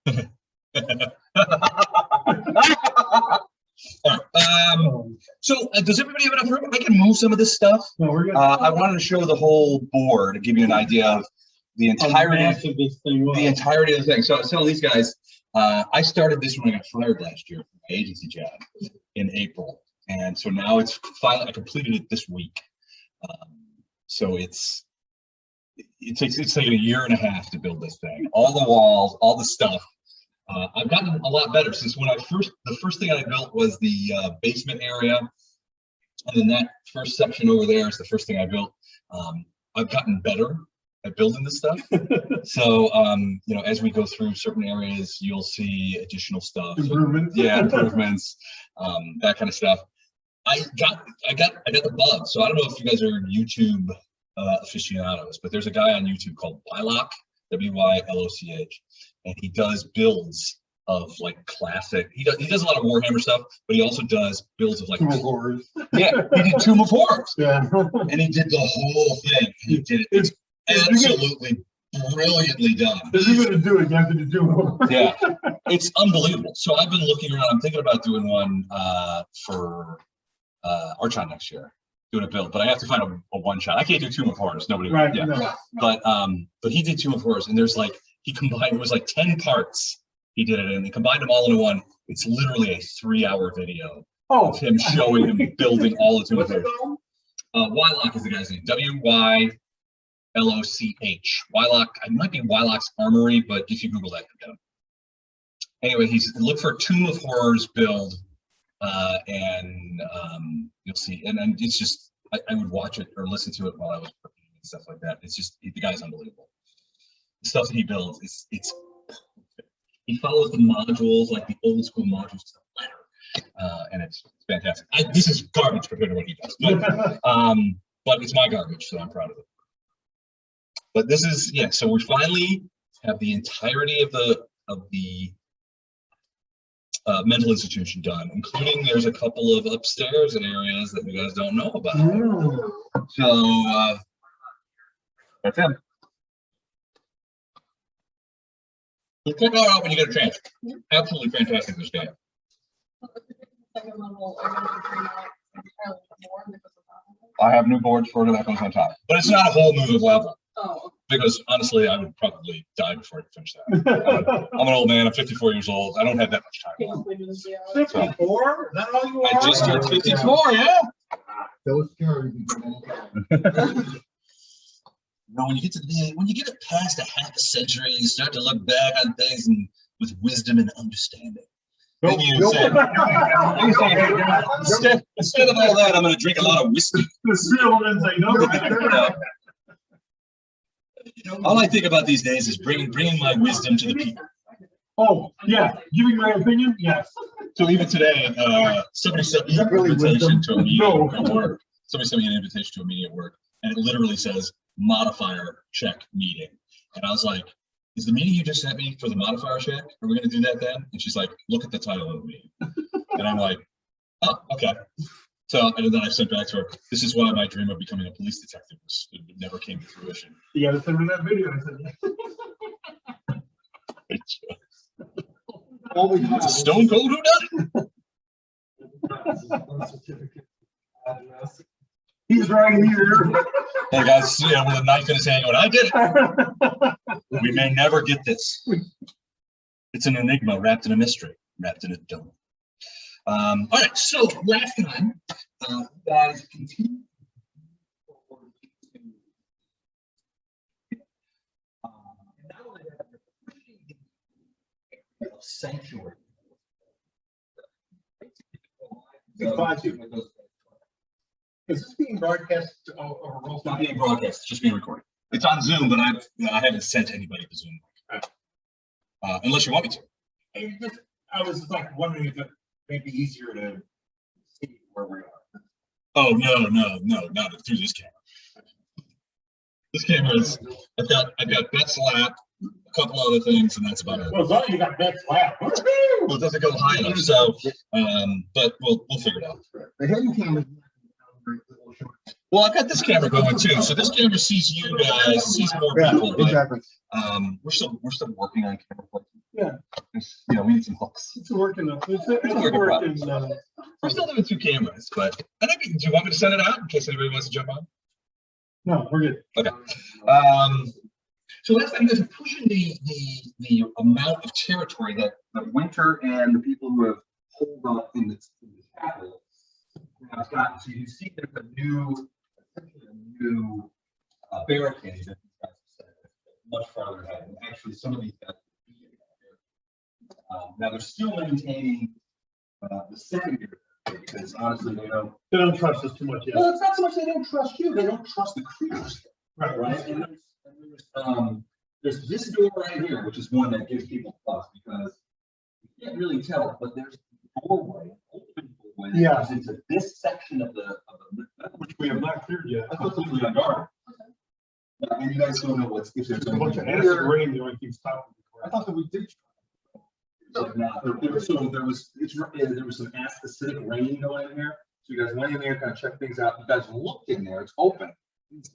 All right. So does everybody have enough room? I can move some of this stuff. No, we're good. I wanted to show the whole board to give you an idea of the entirety of this thing was. the entirety of the thing. So I was telling these guys, I started this when I got fired last year from my agency job in April, and so now it's finally I completed it this week. So it's taken a year and a half to build this thing. All the walls, all the stuff. I've gotten a lot better since when the first thing I built was the basement area, and then that first section over there is the first thing I built. I've gotten better at building this stuff. So, you know, as we go through certain areas, you'll see additional stuff. Improvements. Yeah, improvements, that kind of stuff. I got the bug. So I don't know if you guys are YouTube aficionados, but there's a guy on YouTube called Wyloch, W-Y-L-O-C-H, and he does builds of like classic. He does a lot of Warhammer stuff, but he also does builds of like Tomb of Horrors. Yeah, he did Tomb of Horrors. Yeah. And he did the whole thing. He did it. It's absolutely brilliantly done. If you're gonna do it, you have to do it. Yeah, it's unbelievable. So I've been looking around. I'm thinking about doing one for Archon next year, doing a build, but I have to find a one shot. I can't do Tomb of Horrors. Nobody. Right. Yeah. No. But he did Tomb of Horrors, and there's like he combined. It was like 10 parts. He did it, and he combined them all into one. It's literally a 3-hour video of him showing him building all the Tomb of Horrors. Wyloch is the guy's name. W-Y-L-O-C-H. Wyloch. It might be Wyloch's Armory, but if you Google that, you get him. Anyway, look for Tomb of Horrors build, and you'll see. And it's just I would watch it or listen to it while I was working and stuff like that. It's just the guy's unbelievable. The stuff that he builds, it's perfect. He follows the modules like the old school modules to the letter, and it's fantastic. This is garbage compared to what he does, but it's my garbage, so I'm proud of it. But this is so we finally have the entirety of the mental institution done, including there's a couple of upstairs and areas that you guys don't know about. So that's him. So check that out when you get a chance. Absolutely fantastic, this game. I have new boards for it that goes on top, but it's not a whole new level. Oh. Because honestly, I would probably die before I finish that. I'm an old man. I'm 54 years old. I don't have that much time. 54? Is that all you are? I just turned 54. Yeah. Those scary. No, when you get it past a half a century, you start to look back on things and with wisdom and understanding. Then you say, instead of all that, I'm going to drink a lot of whiskey. All I think about these days is bringing my wisdom to the people. Oh, yeah. Giving my opinion? Yes. So even today, somebody sent me an invitation to a meeting at work. Somebody sent me an invitation to a meeting at work, and it literally says modifier check meeting. And I was like, is the meeting you just sent me for the modifier check? Are we going to do that then? And she's like, look at the title of the meeting. And I'm like, oh, okay. So, and then I sent back to her, this is why my dream of becoming a police detective never came to fruition. You got to send me that video. It's a stone cold whodunit. He's right here. Hey guys, with a knife in his hand going, I did it. We may never get this. It's an enigma wrapped in a mystery, wrapped in a donut. All right, so last time, guys continue forward to sanctuary. Is this being broadcast over roll? It's not being broadcast, it's just being recorded. It's on Zoom, but I haven't sent anybody the Zoom link. Unless you want me to. I was just like wondering if it may be easier to see where we are. Oh no, not through this camera. This camera is I've got Beth's lap, a couple other things, and that's about it. Well, as long as you got Beth's lap. Well, it doesn't go high enough, so but we'll figure it out. The hidden camera. Well, I've got this camera going too, so this camera sees you guys, sees more people. But, Exactly. We're still working on camera placement. Yeah. You know, we need some hooks. It's working. It's working working. We're still doing 2 cameras, but I think, do you want me to send it out in case anybody wants to jump on? No, we're good. Okay. So that's why you guys are pushing the amount of territory that Winter and the people who have holed up in the capital have gotten. So you see there's a new barricade that these guys have set much farther ahead. And actually, some of these guys. Now they're still maintaining the secondary because honestly they don't trust us too much yet. Well, it's not so much they don't trust you; they don't trust the creatures. Right. And there's this door right here, which is one that gives people pause because you can't really tell, but there's a doorway, open doorway that goes into this section of the which we have not cleared yet. That's completely unguarded. And you guys don't know what's if there's a bunch of acid rain. The only thing stopping. I thought that we did. There was some acidic rain going in here. So you guys went in there, kind of checked things out. You guys looked in there, it's open. It's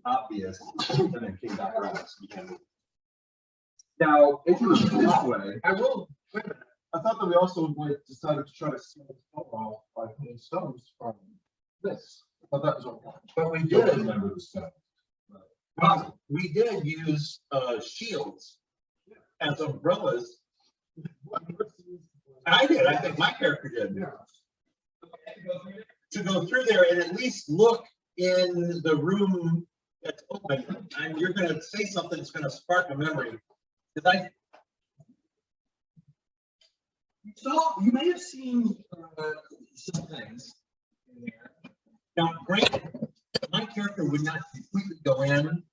obvious, and then came back around. Now, if you look this way, I will. Wait a minute. I thought that we also decided to try to seal the stone off by putting stones from this. I thought that was okay. But we I did, don't remember the stone. we did use shields as umbrellas. I did, I think my character did. Yeah. To go through there and at least look in the room that's open, and you're gonna say something that's gonna spark a memory. Because You may have seen some things in there. now, granted, my character would not completely go in.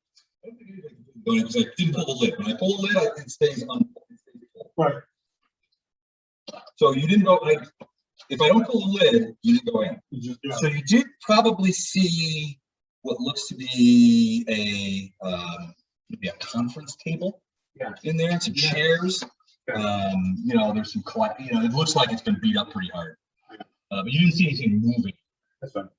Because I didn't pull the lid. When I pull the lid, it stays on. Right. So you didn't go like. If I don't pull the lid, you didn't go in. So you did probably see what looks to be maybe a conference table in there, and some chairs. You know, there's some it looks like it's been beat up pretty hard. But you didn't see anything moving. That's fine.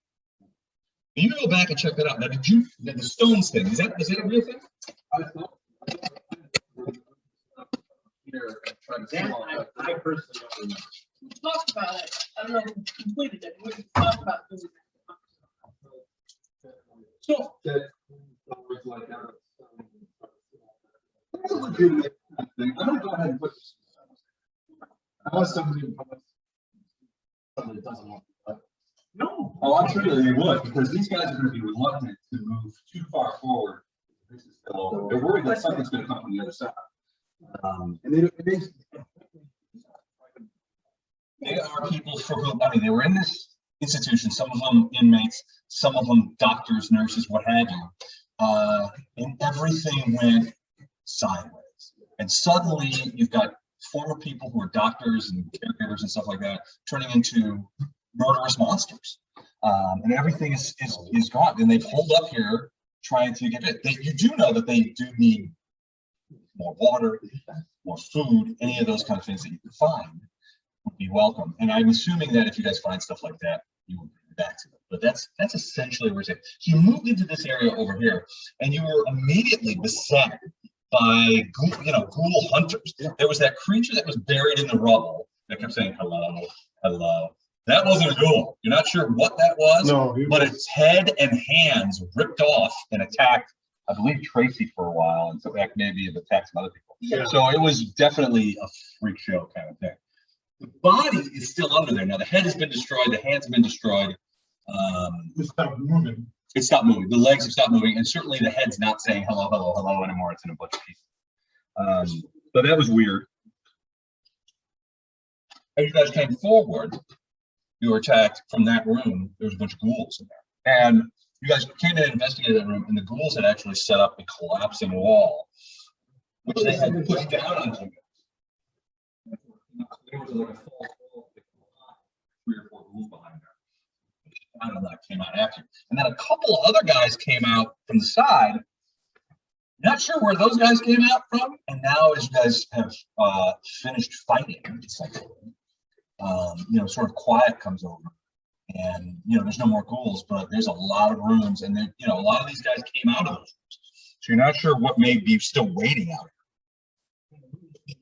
You can go back and check that out. Now, the stones thing, is that a real thing? I personally don't remember. We talked about it. I don't know if we completed it. We talked about doing it. So, that's a legitimate thing. I'm going to go ahead and put this. Unless somebody doesn't want to. No. Oh, I'm sure they would, because these guys are going to be reluctant to move too far forward. This is still open. They're worried that something's going to come from the other side. And they are people for whom, I mean, they were in this institution, some of them inmates, some of them doctors, nurses, what have you. And everything went sideways. And suddenly you've got former people who are doctors and caregivers and stuff like that turning into murderous monsters. And everything is gone. And they've holed up here trying to get it. You do know that they do need more water, more food, any of those kind of things that you can find would be welcome. And I'm assuming that if you guys find stuff like that, you will bring it back to them. But that's essentially where it's at. So you moved into this area over here, and you were immediately beset by ghoul hunters. There was that creature that was buried in the rubble that kept saying hello, hello. That wasn't a ghoul. You're not sure what that was, but its head and hands ripped off and attacked, I believe, Tracy for a while, and so maybe it attacked some other people. Yeah. So it was definitely a freak show kind of thing. The body is still under there. Now the head has been destroyed, the hands have been destroyed. It stopped moving. It stopped moving. The legs have stopped moving, and certainly the head's not saying hello, hello, hello anymore. It's in a bunch of pieces. So that was weird. As you guys came forward, you were attacked from that room. There was a bunch of ghouls in there, and you guys came in and investigated that room, and the ghouls had actually set up a collapsing wall, which they had pushed down onto you. There was like a false wall, 3 or 4 ghouls behind there. I don't know, that came out after. And then a couple of other guys came out from the side. Not sure where those guys came out from. And now as you guys have finished fighting, essentially, sort of quiet comes over. And, there's no more ghouls, but there's a lot of rooms. And, a lot of these guys came out of those rooms. So you're not sure what may be still waiting out here.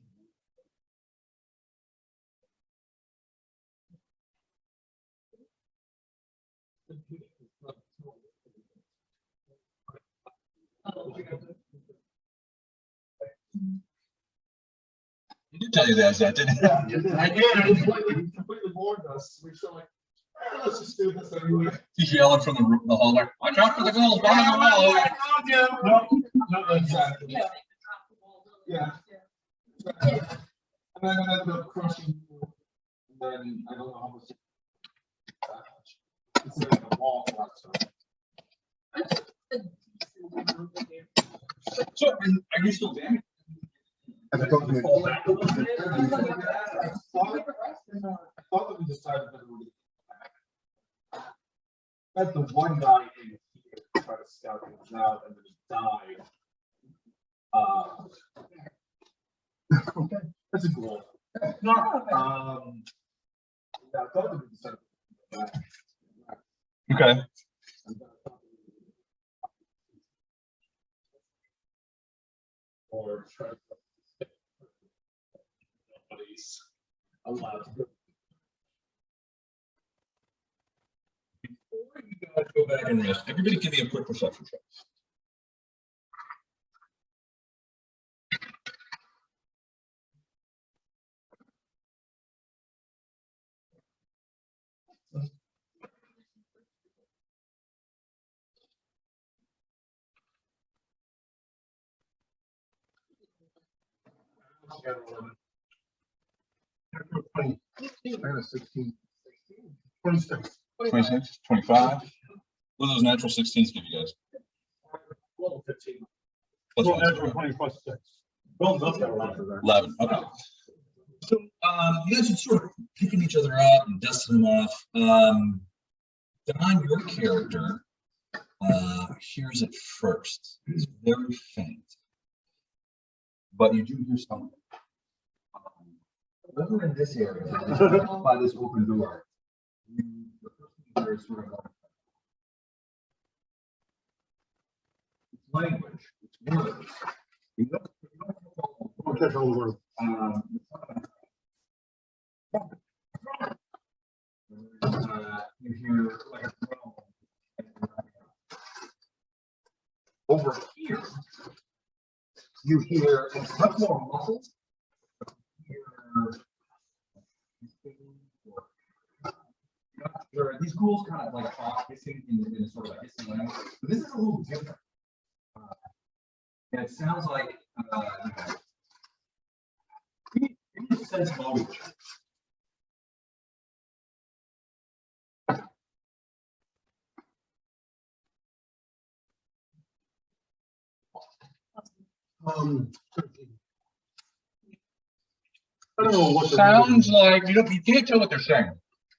He did tell you that, didn't he? Yeah, you did. I did. I completely bored us. We still like, let's just do this anyway. He's yelling from the hallway. Watch out for the ghouls, one on the wall. No, exactly. Yeah. And then I ended up crushing. And then I don't know how much. It's like a wall. So, are you still damaged? I thought that we decided that we would. Had the one guy in here try to scout things out and then he died. Okay, that's a goal. No, yeah, I thought that we decided. Okay. Or try to. Nobody's allowed to. Before you guys go back and rest, everybody give me a quick perception check. I got a 16. 26. 26, 25. What do those natural 16s give you guys? Level 15. Plus Well, one, natural so 20 plus 6. Well, up there, around there. 11. Okay. So you guys are sort of picking each other up and dusting them off. Don, your character hears it first. It's very faint, but you do hear something. Over in this area, by this open door, the person here is sort of it's language, it's words. You don't catch all the words. You hear like a drum. Over here, you hear it's much more muffled. These ghouls kind of like talk hissing in a sort of a hissing language, but this is a little different. And it sounds like sense motive. I don't know what Sounds like you can't tell what they're saying,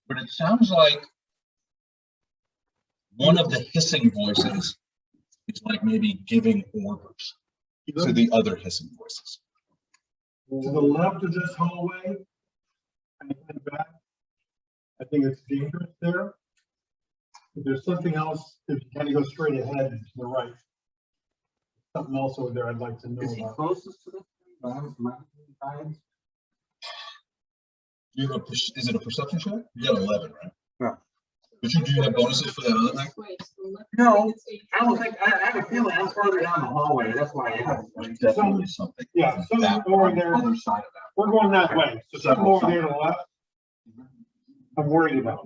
but it sounds like one of the hissing voices is like maybe giving orders to the other hissing voices. to the left of this hallway and then back. I think it's dangerous there. If there's something else, if you kind of go straight ahead to the right. Something else over there I'd like to know Is he about. closest to the? You have is it a perception check? You got 11, right? Yeah. But do you have bonuses for that other thing? No, I don't think, I have a feeling I'm further down the hallway, that's why I have. Definitely something. Yeah, something That over there. other side of that. We're going that way. So something over there to the left. I'm worried about.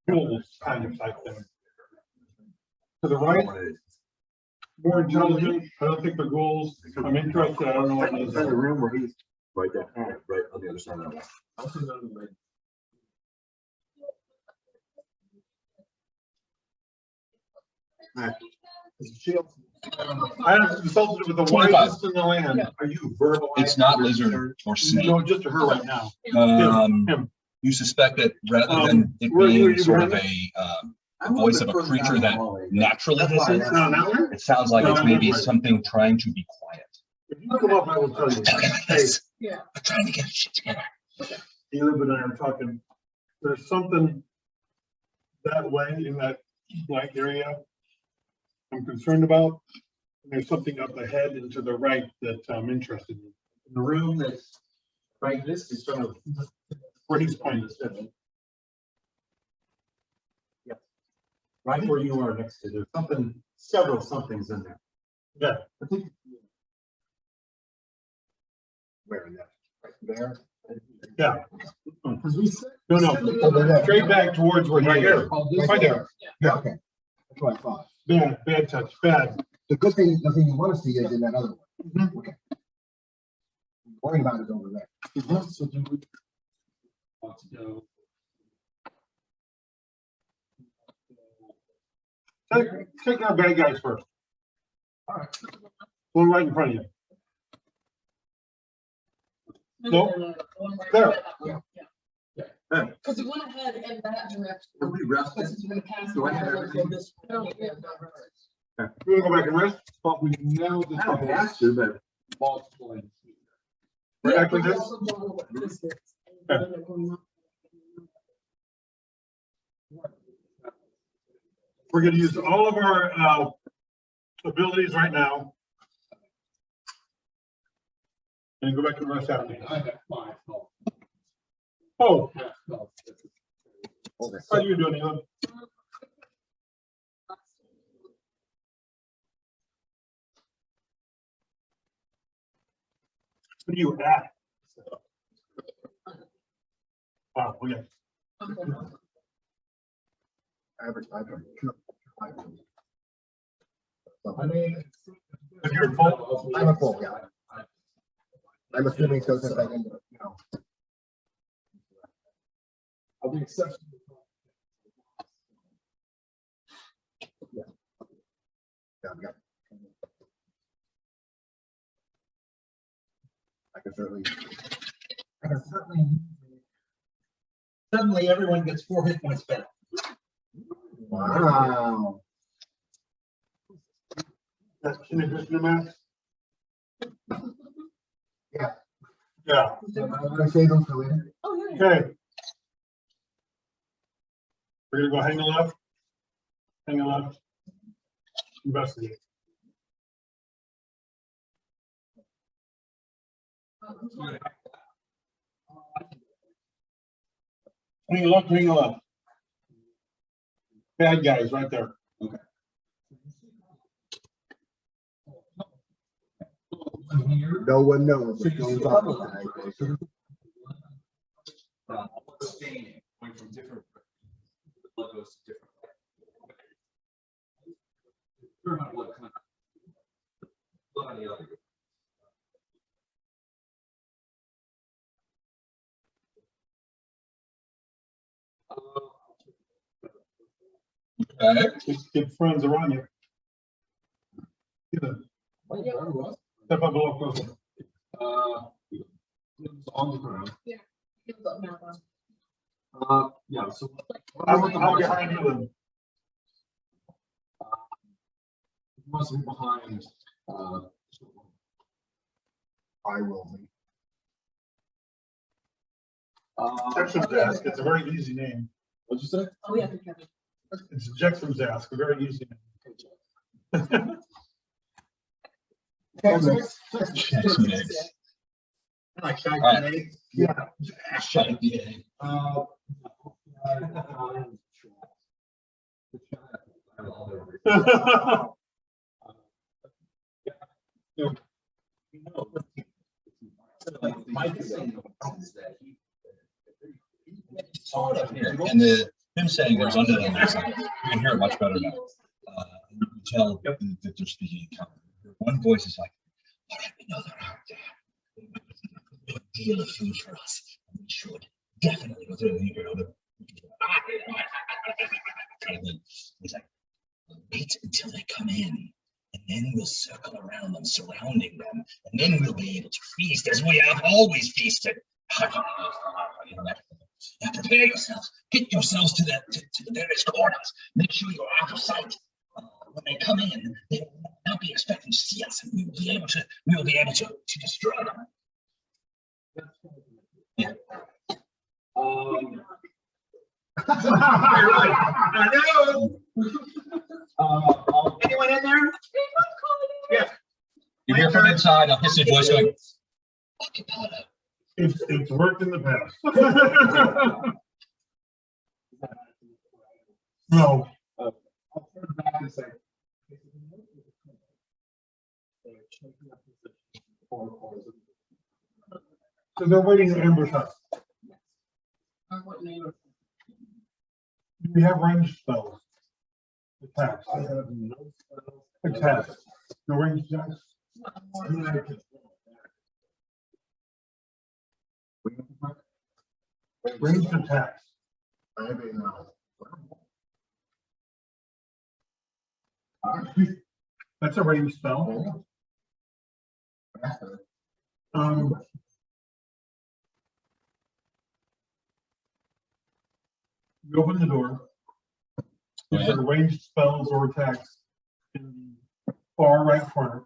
Ghouls kind of type thing. To the right, more intelligent. I don't think they're ghouls. I'm interested. I don't know what it is. In the room where he's right there, right on the other side of that. I have consulted with the 25. wisest in the land. Are you verbal? It's not lizard or snake. No, just to her right now. Him. You suspect that rather than it where being you sort of behind a voice of a creature that naturally hisses, No, that one? it sounds like No, it's I'm maybe not right. something trying to be quiet. If you come up, I will tell you. Hey, Yeah. I'm trying to get shit together. Elizabeth and I are talking. There's something that way in that blank area I'm concerned about. There's something up ahead and to the right that I'm interested in. The room that's right, this is sort of. Where he's pointing. Yeah. Right where you are next to, there's something several somethings in there. Yeah. I think. Where in that? Right there? Yeah. Because we said. No, Over no, there. straight back towards where he Right is. here. Oh, this Right way? there. Yeah, okay. That's what I thought. Bad touch, bad. The good thing, the thing you want to see is in that other one. Mhm. Okay. Worrying about it over there. So do we want to go? Take our bad guys first. All right. One right in front of you. No. The one right There. by that one, Yeah. yeah. Because we went ahead in that direction. Have we rested? Because he's gonna cast. Do I have it, everything? go this way. No, we have not rested. You wanna go back and rest? But we now I don't have to, but multiple in here. Right Yeah, after but we this? also don't know what this is. Okay. And then going up. We're gonna use all of our abilities right now. And go back and rest after. I got 5 health. Oh, Half health. Okay. how are you doing, Elon? What are you at? Wow, okay. Okay. Average, I mean. If you're full, I'm a full, yeah. I'm assuming so since I didn't, you know. Of the exception. Yeah, yeah. I can certainly. suddenly everyone gets 4 hit points back. Wow. that's in addition to max? Yeah. Yeah, Can I say those for later? Oh, yeah. okay. We're gonna go hang a left. Hang a left. Investigate. Hang a left, hang a left. Bad guys right there. No one knows what goes on. Staining, going from different. The blood goes to different. Blood kind of. Blood on the other. Okay. Get friends around you. Step up a little closer. On the ground. Give up now. Yeah, so. I'm behind you then. Must be behind, I will be. Jackson's Ask, it's a very easy name. What'd you say? Oh, yeah, Kevin. It's Jackson's Ask, a very easy name. Jackson eggs. Like shy Alright. grenade. Yeah. Shut up, yeah. Sort of here, and him saying there's under them, you can hear it much better now. You can tell that they're speaking in common. One voice is like, all right, we know they're out there. A deal of food for us. We should definitely go through the kind of thing. He's like, wait until they come in, and then we'll circle around them, surrounding them, and then we'll be able to feast as we have always feasted. You know, now prepare yourselves, get yourselves to the various corners, make sure you're out of sight. When they come in, they will not be expecting to see us, and we will be able to destroy them. Yeah. I know. Anyone in there? Yeah. You hear from inside a hissy voice going, Occupado. It's worked in the past. No. I'll turn back and say, So they're waiting to ambush us. Or what neighbor? Do we have ranged spells? Attacks. Attacks. No ranged attacks? Ranged attacks. I have a, That's a ranged spell. You open the door. There's a ranged spells or attacks in the far right corner.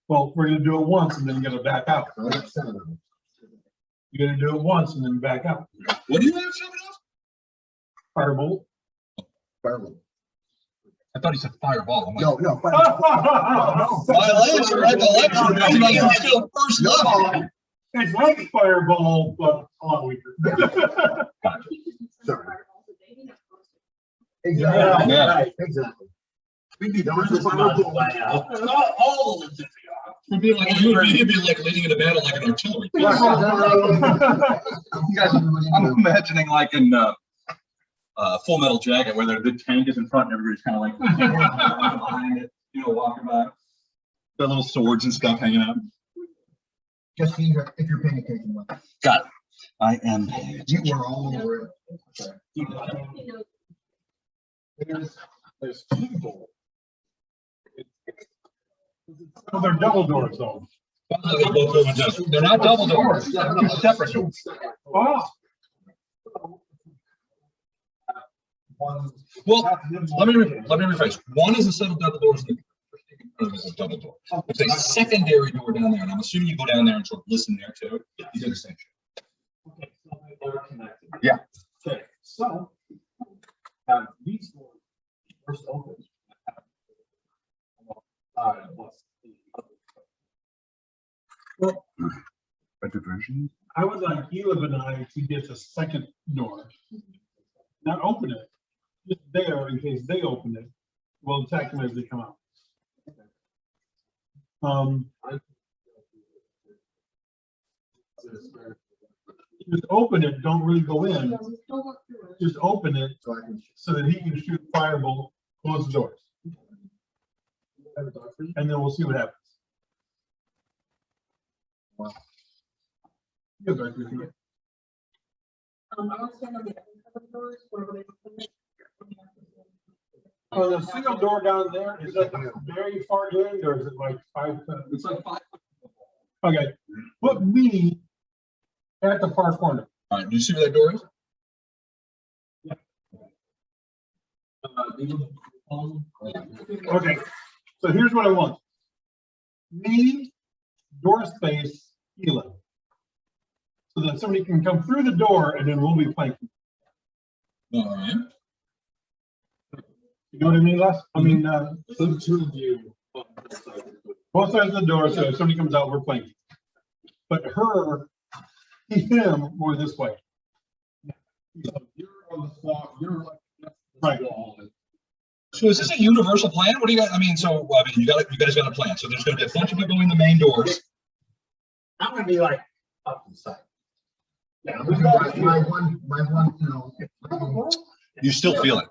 Well, we're gonna do it once and then you're gonna back out. I got 7 of them. You're gonna do it once and then back out. What do you have, 7 of? Firebolt. Fireball. I thought he said fireball. I'm like, No, fireball. my last recollection is like you're still first level. It's like Fireball, but a lot weaker. Sorry. Yeah, Exactly. Yeah. right. Exactly. We'd be That was Bruce's the final model goal. by now. All of them. It'd be like you'd be like leading into battle like an artillery. You guys, I'm imagining like in Full Metal Jacket where the tank is in front and everybody's kind of like behind it, you know, walking by. Their little swords and stuff hanging out. just if you're paying attention. Got it. I am. You were all over it. There's 2 doors. So they're double doors though. They're not double doors. They're 2 separate doors. Oh. Well, let me rephrase. One is a set of double doors, and the other is a double door. There's a secondary door down there, and I'm assuming you go down there and sort of listen there too. You do the same shit. Okay, so they are connected. Yeah. Okay, so these doors first open. Plus the other. I would like Elib and I to get the second door. Not open it, just there in case they open it. We'll attack them as they come out. Just open it, don't really go in. Just open it So I can. so that he can shoot fireball, close the doors. And then we'll see what happens. Wow. Go back with you. Oh, the single door down there, is that the very far end or is it like 5? It's like 5. Okay, put me at the far corner. All right, do you see where that door is? Okay, so here's what I want. Me, door space, Elib. So that somebody can come through the door and then we'll be flanking. All right. You know what I mean, Les? I mean, So 2 of you on both sides of the door. both sides of the door, so if somebody comes out, we're flanking. But him, more this way. So you're on the spot, you're like against the Right. wall. So is this a universal plan? What do you got? I mean, you guys got a plan. So there's going to be a bunch of people in the main doors. I'm gonna be like up inside. Yeah, my one, you know. You still feel it,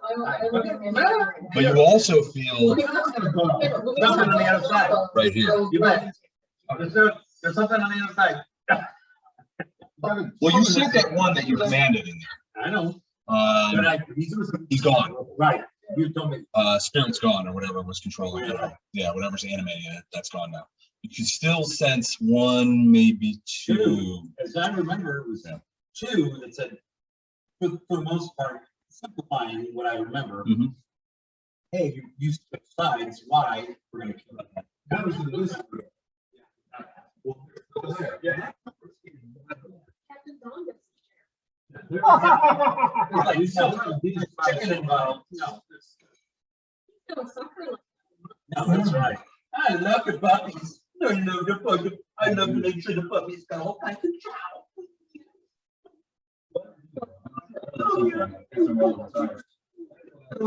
but you also feel Something on the other side. right here. You bet. There's something on the other side. Well, you sent that one that you commanded in there. I know. But He's gone. Right. You told me. Spirit's gone, or whatever was controlling it. Yeah, whatever's animating it, that's gone now. You can still sense 1, maybe 2. As I remember, it was 2 that said, for the most part, simplifying what I remember. Mhm. Hey, you switch sides. Why? We're gonna kill that. That was the loose. Yeah. It's like, chicken involved. No. No, that's right. I love the puppies. I love the puppies. I love to make sure the puppies got all kinds of chow. I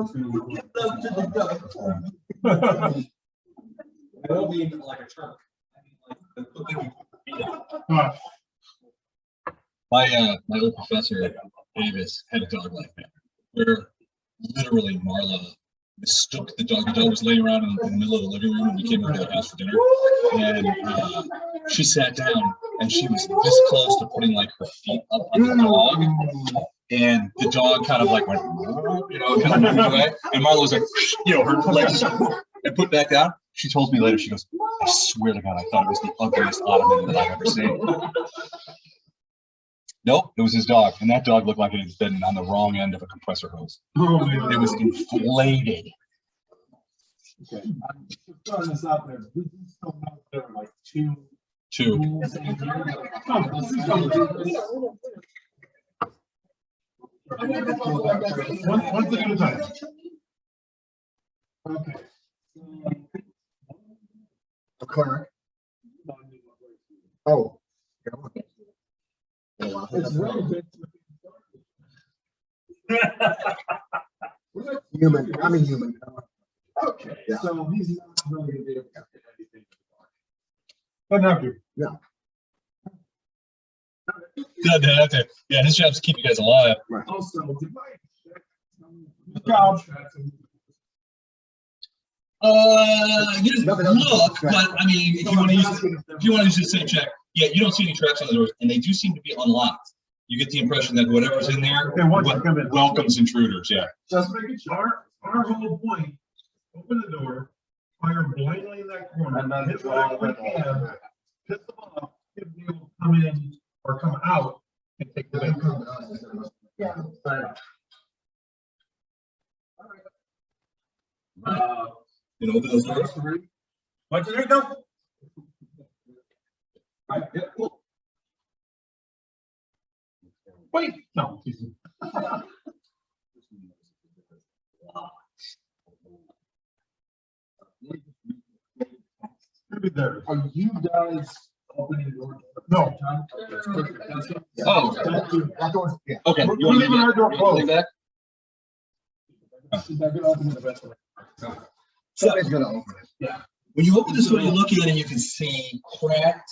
don't mean like a trunk. My old professor Davis had a dog like that, where literally Marla mistook the dog. The dog was laying around in the middle of the living room when we came over to the house for dinner, and she sat down and she was this close to putting like her feet up on the dog, and the dog kind of like went, kind of moved away, and Marla was like, her legs and put back down. She told me later, she goes, I swear to God, I thought it was the ugliest ottoman that I've ever seen. Nope, it was his dog, and that dog looked like it had been on the wrong end of a compressor hose. It was inflated. Okay, I'm just throwing this out there. We can still know there are like two. One thing at a time. Okay. A cleric. Oh. It's relevant. Human, I'm a human. Okay, Yeah. so he's not really gonna be able to get anything. Doesn't have to. Good to have to. Yeah, his job's to keep you guys alive. Also, did I check some job? You didn't look, but I mean, if you want to use the same check, yeah, you don't see any tracks on the doors, and they do seem to be unlocked. You get the impression that whatever's in there welcomes intruders. Yeah. Just making sure. Our whole point: open the door, fire blindly in that corner, and then hit whatever we can, piss them off, if they'll come in or come out and take the bait. Yeah. Open those doors. What did it go? Cool. Wait, no. Maybe there. Are you guys opening the door? No. Oh. That door's, yeah. Okay. We're leaving our door closed. Leave that? They're gonna open it the best way. Somebody's gonna open it. Yeah. When you open this door, you look at it, you can see cracked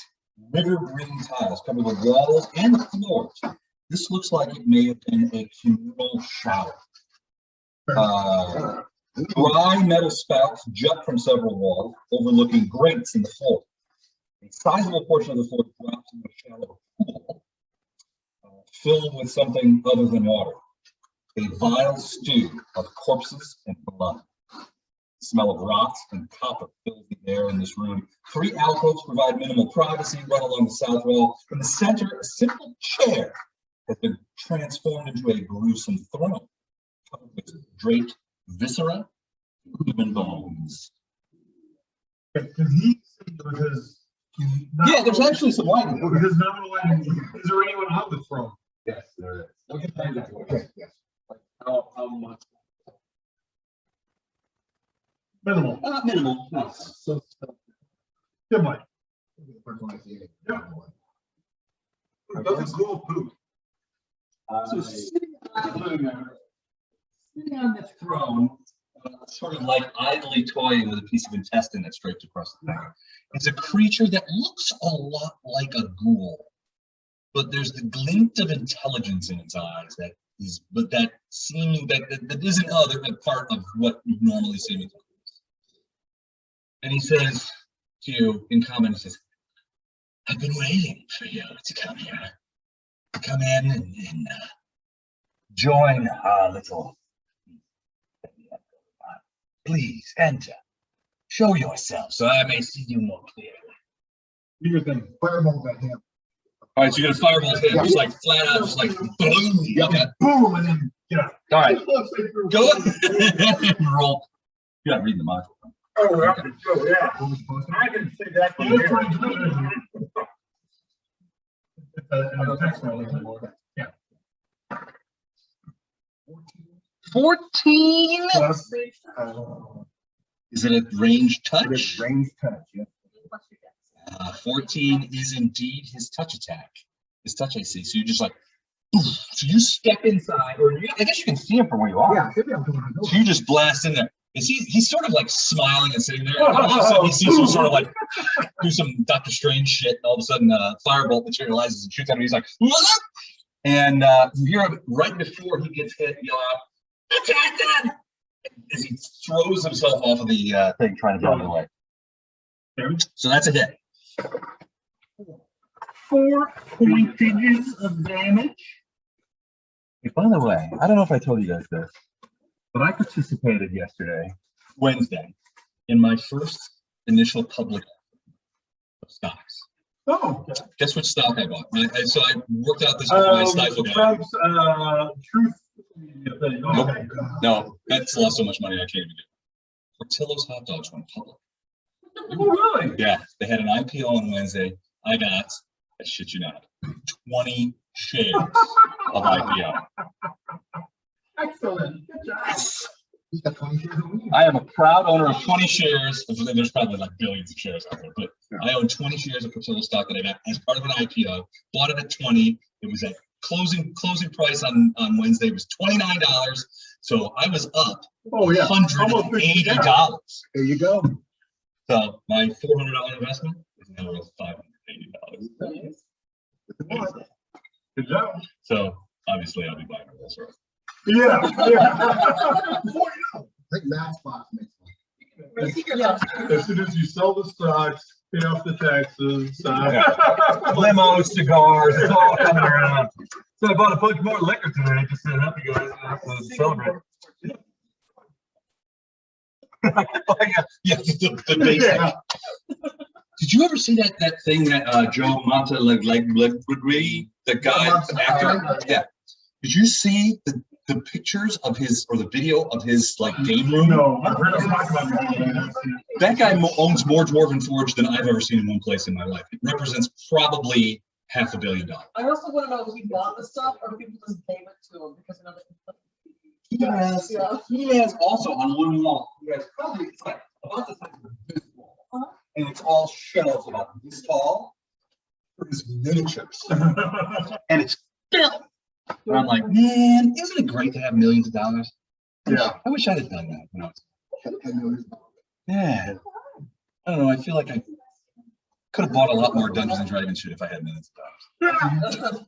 river green tiles covering the walls and the floors. This looks like it may have been a communal shower. Dry metal spouts jut from several walls, overlooking grates in the floor. A sizable portion of the floor drops into a shallow pool, filled with something other than water. A vile stew of corpses and blood. The smell of rot and copper fills the air in this room. 3 alcoves provide minimal privacy, run along the south wall. In the center, a simple chair has been transformed into a gruesome throne, covered with draped viscera, human bones. Because he with his. Yeah, there's actually some light in With there. his nominal lighting, is there anyone on the throne? Yes, there is. Okay, yes. How much? Minimal. Minimal. So. Good light. Yeah. That's a cool poop. So sitting on the throne, sort of like idly toying with a piece of intestine that's draped across the thing, is a creature that looks a lot like a ghoul, but there's the glint of intelligence in its eyes that is, but that seems that isn't other than part of what you normally see with ghouls. And he says to you in comment, he says, "I've been waiting for you to come here, to come in and join our little. Please enter. Show yourself so I may see you more clearly." Do your thing. Fireball at him. All right, so you're gonna fireball him, just like flat out, just like boom. Okay. Boom, and then get out. All right. Go ahead and roll. You're not reading the module. Oh, yeah. I can see that. Yeah. 14. Plus, Is it a range It is touch? range touch, yeah. 14 is indeed his touch attack. His touch AC. So you just like So you step inside, or I guess you can see him from where you are. Yeah, maybe I'm going to So you just blast in there. And he's sort of like smiling and sitting there. And all of a sudden he sees him sort of like do some Doctor Strange shit. And all of a sudden firebolt materializes and shoots at him. He's like, what? And you hear him right before he gets hit yell out, attack them! As he throws himself off of the thing trying to get out of the way. So that's a hit. 4 pointages of damage. Hey, by the way, I don't know if I told you guys this, but I participated Wednesday, in my first initial public of stocks. Oh, okay. Guess which stock I bought? So I worked out this with my stifle guy. Trump's, truth. Nope. No, that's lost so much money I can't even do it. Portillo's hot dogs went public. Oh, really? Yeah, they had an IPO on Wednesday. I got, I shit you not, 20 shares of IPO. Excellent. Good job. He's got 20 shares of weed. I am a proud owner of 20 shares. There's probably like billions of shares out there, but I own 20 shares of Portillo stock that I got as part of an IPO. Bought it at 20. It was at closing price on Wednesday was $29. So I was up Oh, yeah. $180. There you go. So my $400 investment is now worth $580. Good job. So obviously I'll be buying a Rolls Royce. Yeah, yeah. I think Matchbox makes one. As soon as you sell the stocks, pay off the taxes. Limos, cigars, it's all coming around. So I bought a bunch more liquor today just to help you guys celebrate. Yeah, the basic. Yeah. Did you ever see that thing that Joe Monta Legri, the guy, the actor? Yeah. Did you see the pictures of his, or the video of his like game room? No, I've heard him talk about it. That guy owns more Dwarven Forge than I've ever seen in one place in my life. It represents probably $500 million. I also want to know if he bought the stuff or if people just gave it to him because another. He has also on one wall, he has probably, it's like about the size of this wall. And it's all shelves about this tall for his miniatures. And it's filled. And I'm like, man, isn't it great to have millions of dollars? Yeah. I wish I'd have done that when I was. 10 million. Yeah. I don't know. I feel like I could have bought a lot more Dungeons and Dragons shit if I had millions of dollars.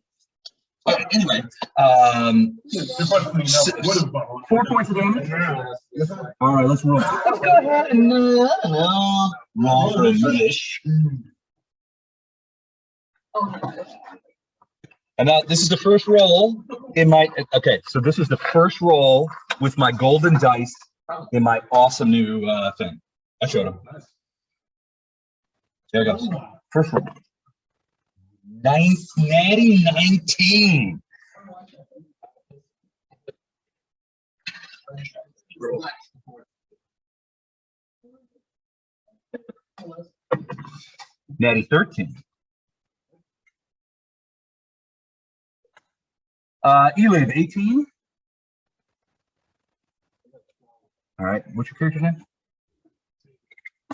But anyway, What is 4 points of damage. Yes, sir. All right, let's roll. Let's go ahead and roll for a wish. And now this is the first roll in my, okay, so this is the first roll with my golden dice in my awesome new thing. I showed him. There it goes. First roll. Natty 19. Natty 13. Eliv 18. All right, what's your character's name?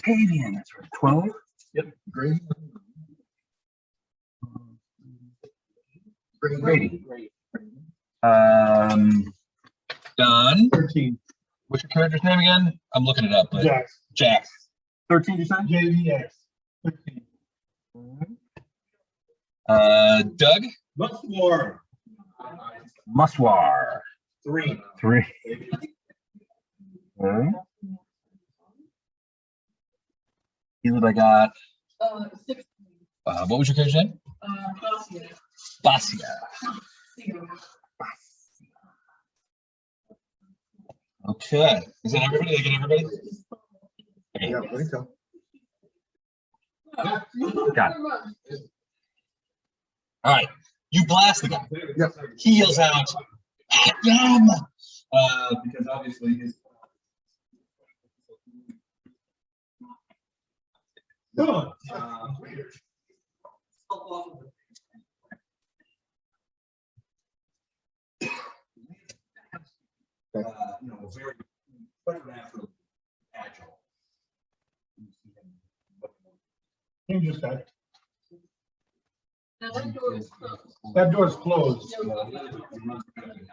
Tavian, that's right. 12. Yep. Great. Grady. Don. 13. What's your character's name again? I'm looking it up. But Jax. Jax. 13, you said? JVX. 13. Doug. Much more. Muswar. 3. 3. Okay. Eliv, I got. 16. What was your character's name? Basia. Okay. Is that everybody? Did I get everybody? Okay. Yeah, I think so. Got it. All right. You blast the guy. Yep. He yells out, "At them!" Because obviously his. Very preternatural, agile. He just got Now that door is closed. That door's closed.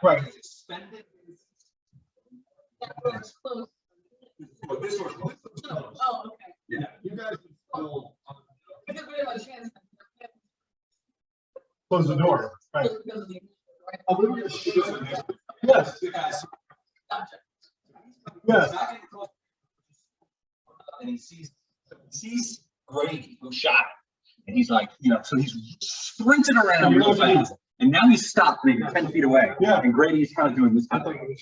Right. That door is closed. This one. Oh, okay. Yeah, you guys will. Because we have a chance. Close the door. Right. Because of the- right? Oh, we were just shooting. Yes, The guys. Gotcha. yes. And he sees Grady who shot him. And he's like, you know, so he's sprinting around real fast. And now he's stopped maybe 10 feet away. Yeah. And Grady's kind of doing this kind of thing.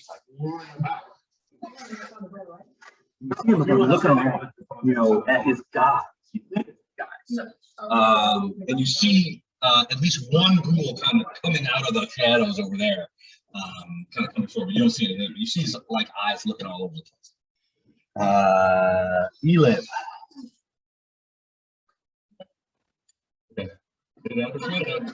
You see him looking around, you know, at his guys. And you see at least one ghoul kind of coming out of the shadows over there, kind of coming forward. You don't see anything, but you see his like eyes looking all over the place. Eliv. Okay. Get it out of the window.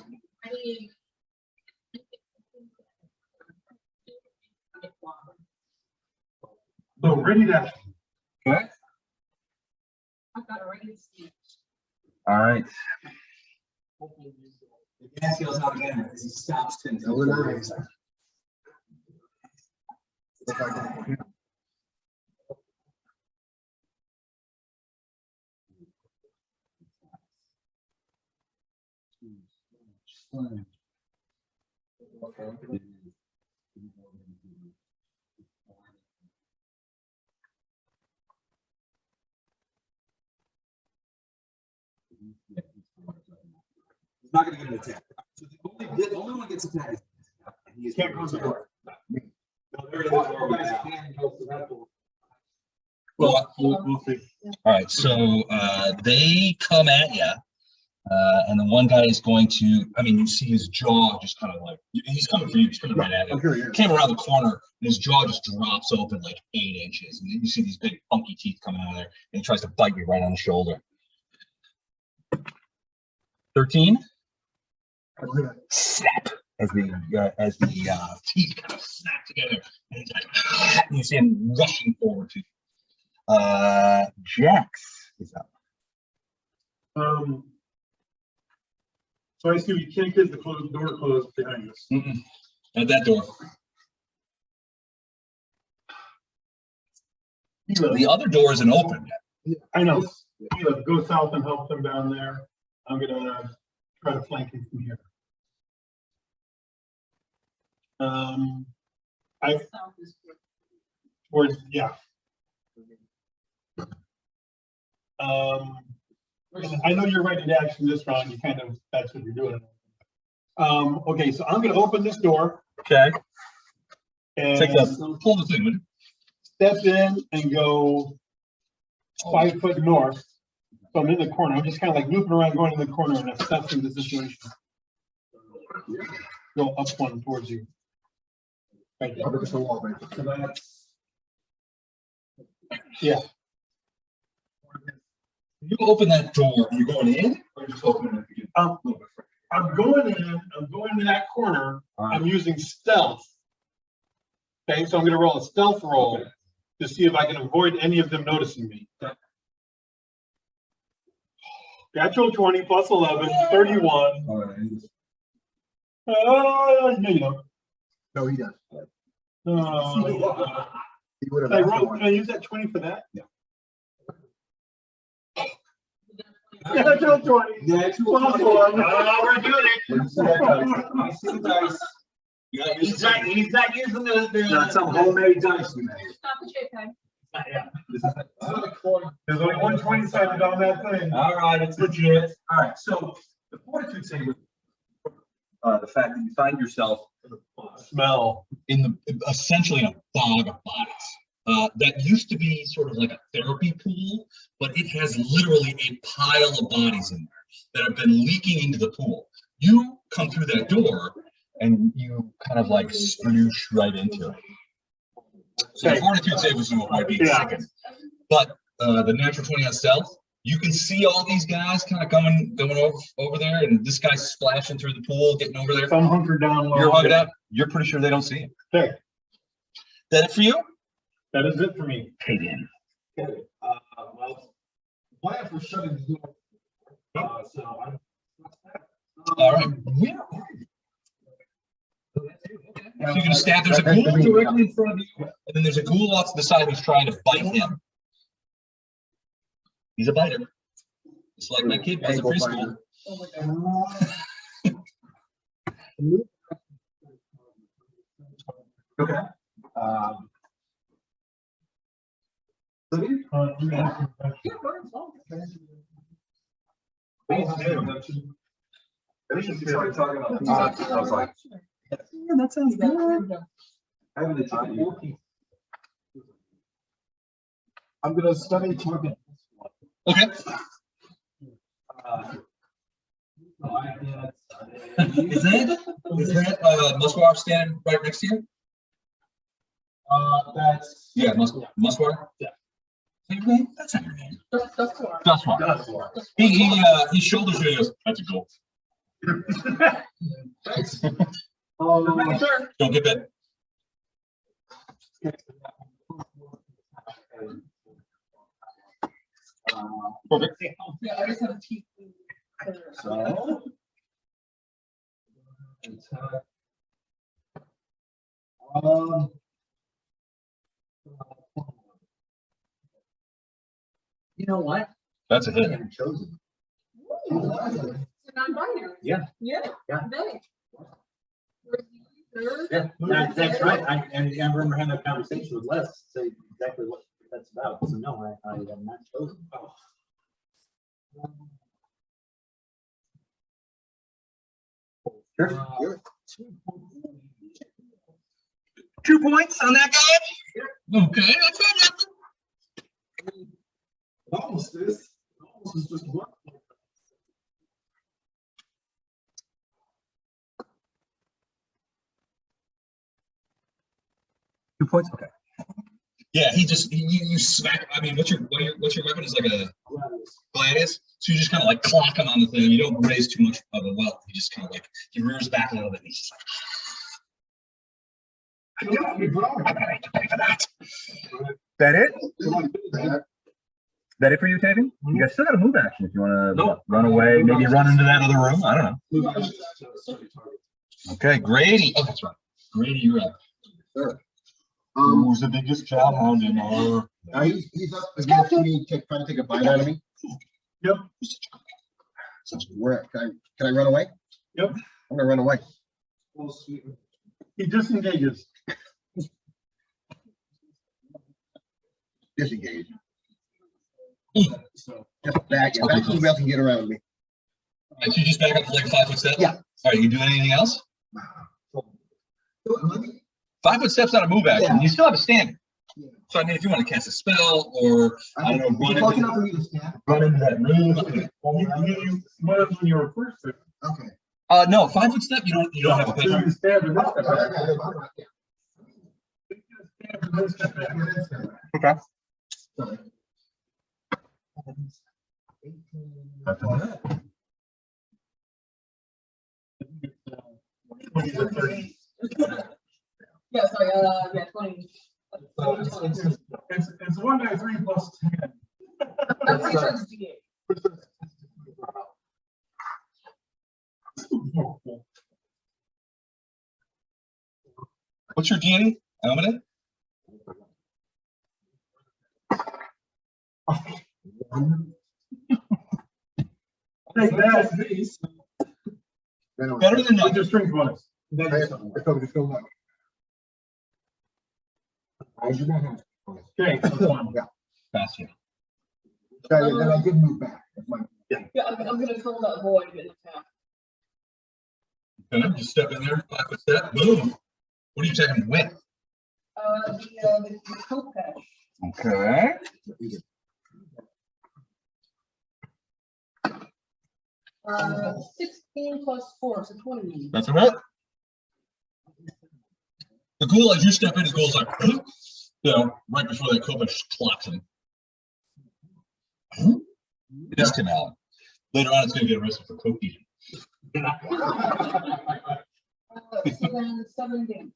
So ready to. Okay. I've got a ready speech. All right. The gas goes out again as he stops. Over there. If I can- He's not gonna get an attack. So the only one gets attacked. He Can't close the door. No, they're in the door right now. Well, We'll see. all right. So they come at you. And the one guy is going to, I mean, you see his jaw just kind of like, he's coming for you, he's coming right at you. Okay, yeah. Came around the corner, and his jaw just drops open like 8 inches. And you see these big funky teeth coming out of there, and he tries to bite you right on the shoulder. 13? Snap! As the teeth kind of snap together, and he's like, and you see him rushing forward to you. Jax is up. So I assume you can't get the door closed behind us. At that door. The other door isn't open yet. I know. Go south and help them down there. I'm gonna try to flank him from here. South is good. Towards, yeah. I know you're ready to action this round. You kind of, that's what you're doing. Okay, so I'm gonna open this door. Okay. And Take that. Pull the thing. step in and go 5 foot north. So I'm in the corner. I'm just kind of like looping around, going in the corner and assessing the situation. Go up one towards you. Right there. Up against the wall, baby. So that's, yeah. You open that door, you're going in, or you're just opening it again? I'm going in, I'm going to that corner. I'm using stealth. Okay, so I'm gonna roll a stealth roll to see if I can avoid any of them noticing me. Natural 20 plus 11, 31. All right. No, you don't. No, he does. He would have. Can I roll, can I use that 20 for that? Yeah. Natural 20. Natural Plus 20. 1. We're doing it. I see the dice. Yeah, He's not using the. Not some homemade dice we made. Stop the shape time. There's only 120 sided on that thing. All right, it's legit. All right, so the fortitude save was the fact that you find yourself Smell. in the essentially in a bog of bodies. That used to be sort of like a therapy pool, but it has literally a pile of bodies in there that have been leaking into the pool. You come through that door and you kind of like sploosh right into it. So the fortitude save was to avoid being sickened. But the natural 20 on stealth, you can see all these guys kind of going over there, and this guy's splashing through the pool, getting over there. Some hunkered down low. You're hugged up. You're pretty sure they don't see him. Okay, That it for you? that is it for me. Paid in. Okay, well, plan for shutting the door. So All right. Where are you? So you're gonna stab. There's a ghoul directly in front of you, and then there's a ghoul off to the side who's trying to bite him. He's a biter. It's like my kid was in preschool. Oh my God. Okay. I think you started talking about the I was like, Yeah, that sounds good. I haven't achieved. I'm gonna study talking. Okay. Is that Musquar standing right next to you? That's. Yeah, Musquar. Yeah. Is that your name? That's not your name. That's cool. Dustmar. He shoulders you and goes, that's a goal. Oh, Don't get bit. Perfect. Yeah, I just have a teeth. So. um. You know what? That's a hit. Chosen. It's a non-binary. Yeah. Yeah. Yeah. They. Yeah, that's right. And I remember having a conversation with Les, say exactly what that's about. So no, I am not chosen. Oh. Sure. 2 points on that guy? Okay, that's it. Almost is just one. 2 points? Okay. Yeah, you smack. I mean, what's your weapon? Is like a gladius. So you just kind of like clock him on the thing. You don't raise too much of a welt. You just kind of like he rears back a little bit. And he's just like, I gotta pay for that. That it? That it for you, Taven? You guys still got a move action if you want to run away, maybe run into that other room. I don't know. Okay, Grady. Oh, that's right. Grady, you're up. Sure. Who's the biggest chowhound in our? He's up against me, trying to take a bite out of me. Yep. Where can I run away? Yep. I'm gonna run away. He disengages. Disengage. So just back, and that's who else can get around me. Right, so you just back up to like a 5 foot step? Yeah. All right, you can do anything else? So, 5 foot step's not a move action. Yeah. You still have a standard. Yeah. So I mean, if you want to cast a spell or I don't know, Close enough for me to stand. run into that room. Well, you when you were first there. Okay. No, 5 foot step. You don't have a So you picture. stab in this step. Okay. Sorry. Yeah, sorry, yeah, 20. It's 1 plus 10. I'm pretty sure it's D8. What's your deity? Element? Take that. Better than What's nothing. your strength bonus? Okay, that's one. Pass you. Then I did move back. That's my- Yeah, I'm gonna fill that void and attack. Okay, just step in there, 5 foot step. Boom. What are you attacking with? The coat patch. Okay. 16 plus 4, so 20. That's all right. The ghoul, as you step in, the ghoul's like, right before that Kopish clocks him. Missed him out. Later on, it's going to get arrested for coke eating. So then 7 damage.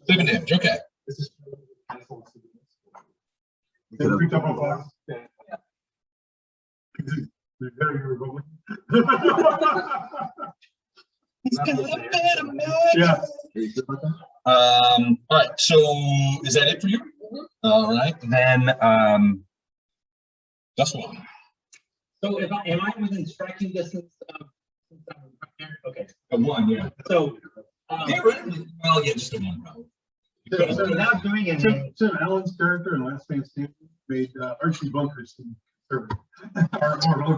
7 damage, okay. Picked up a box. Very going. Yeah. All right, so is that it for you? All right, then, that's one. So am I within striking distance of? Okay, One, yeah. so, Theoretically, well, yeah, just a one, probably. so without doing anything, Tim Allen's character in Last Man Standing made Archie Bunker seem conservative.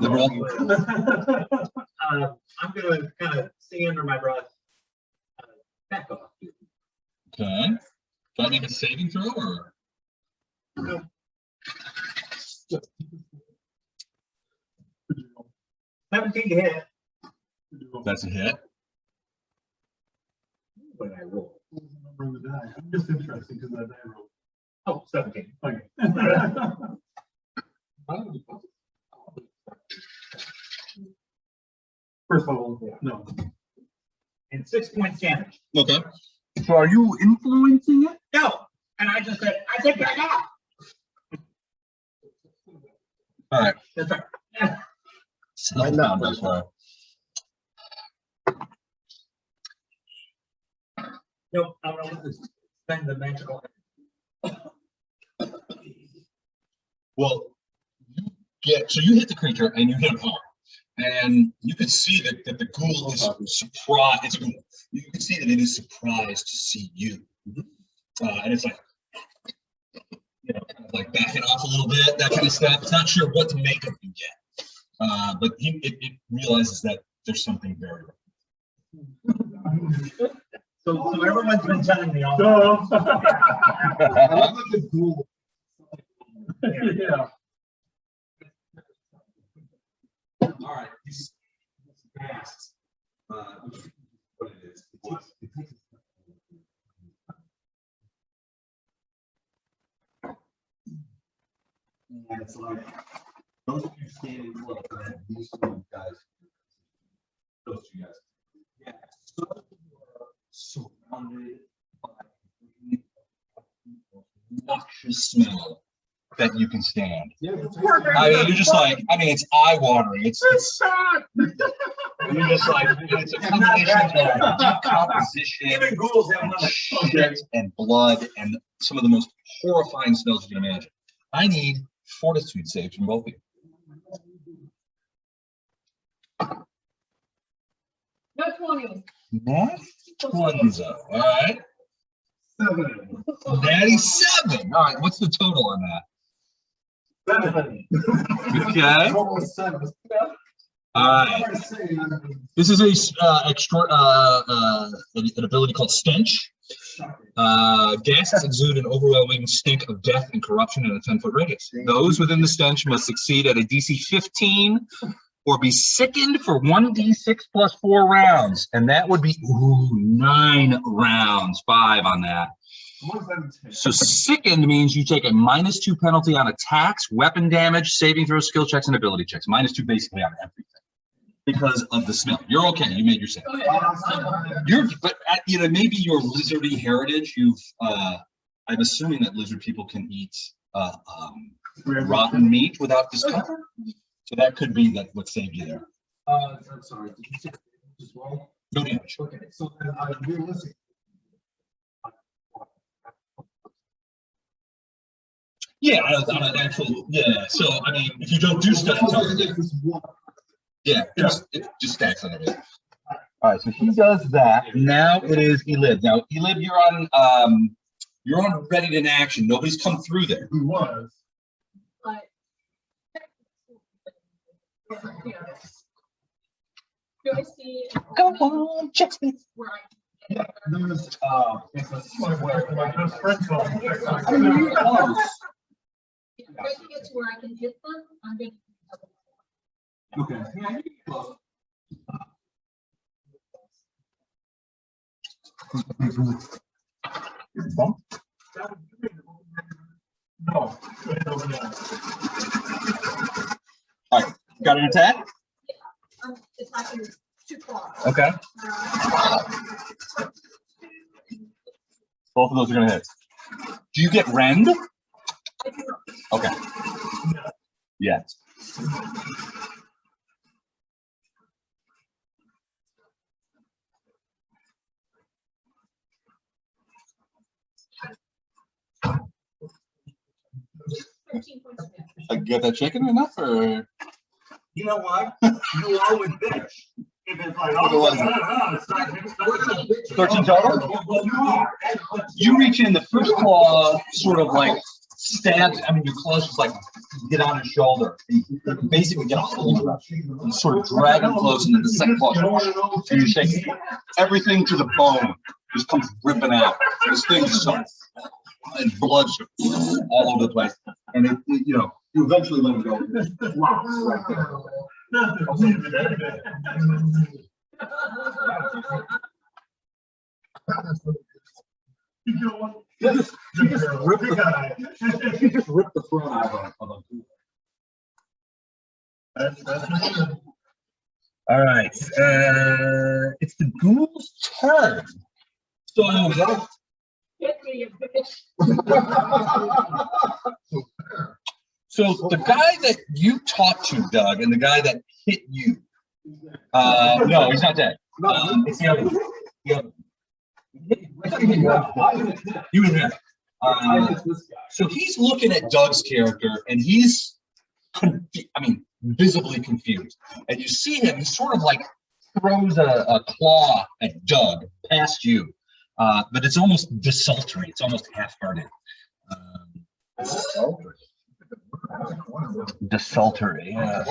Liberal. I'm gonna kind of sing under my breath. Back off. Okay. Do I make a saving throw or? 17 to hit. That's a hit. When I roll. I'm just interested because that die roll. Oh, 17. Okay. First level, no. And 6 points damage. Okay. So are you influencing it? No, and I said back off. All right. That's right. I know. That's why. Nope, I'm gonna spend the magical. Well, you hit the creature and you hit him hard. And you can see that the ghoul is surprised. It's a ghoul. You can see that it is surprised to see you. And it's like, kind of like backing off a little bit, that kind of stuff. It's not sure what to make of you yet. But it realizes that there's something very wrong. So everyone's been telling me all. No. I love the ghoul. Yeah. All right, these masks, what it is. And it's like, those of you standing below, and these two guys, those two guys. Yeah, so surrounded by Noxious smell that you can stand. Yeah, I mean, you're just like, it's eye-watering. It's you're just like, it's a combination of decomposition, Even ghouls have none. shit, and blood, and some of the most horrifying smells you can imagine. I need fortitude saves from both of you. No 20s. Nat 20s up. All right. 7. Natty 7. All right. What's the total on that? 7. Okay. almost 7. All right. This is an ability called Stench. Gases exude an overwhelming stink of death and corruption in a 10-foot radius. Those within the stench must succeed at a DC 15 or be sickened for 1d6 plus 4 rounds. And that would be 9 rounds, 5 on that. So sickened means you take a -2 penalty on attacks, weapon damage, saving throws, skill checks, and ability checks. -2 basically on everything because of the smell. You're okay. You made your save. But maybe your lizardy heritage. I'm assuming that lizard people can eat rotten meat without discomfort. So that could be what saved you there. I'm sorry, did you say as well? No damage. Okay, so then realistic. Yeah, on an actual, yeah. So if you don't do stuff, it just stacks on everything. All right, so he does that. Now it is Elib. Now Elib, you're on ready to action. Nobody's come through there. Who was? But. Do I see? Go on, check me. Where I There's, it's a My best friend told me. if I can get to where I can hit them, I'm gonna. okay. Yeah, you can get close. No. All right, got an attack? If I can too far. Okay. Both of those are gonna hit. Do you get rend? I do not. Okay. Yeah. 13 points of damage. I get that shaken enough, or You know what? You are with bitch. If it's like, What was it? it's not 13 total? Well, you are. You reach in, the first claw sort of like stabs. I mean, your claws just like get on his shoulder. And you basically get a hold of him and sort of drag him close, and then the second claw, and you shake everything to the bone just comes ripping out. This thing is so, and blood's all over the place. And you know, you eventually let him go. She just ripped the front of a All right, it's the ghoul's turn. So, Get me, you bitch. so the guy that you talked to, Doug, and the guy that hit you, no, he's not dead. It's the other one. The other one. I thought he hit you. You were there. So he's looking at Doug's character, and he's, visibly confused. And you see him, he sort of like throws a claw at Doug past you, but it's almost desultory. It's almost half-hearted. Desultory. Yeah.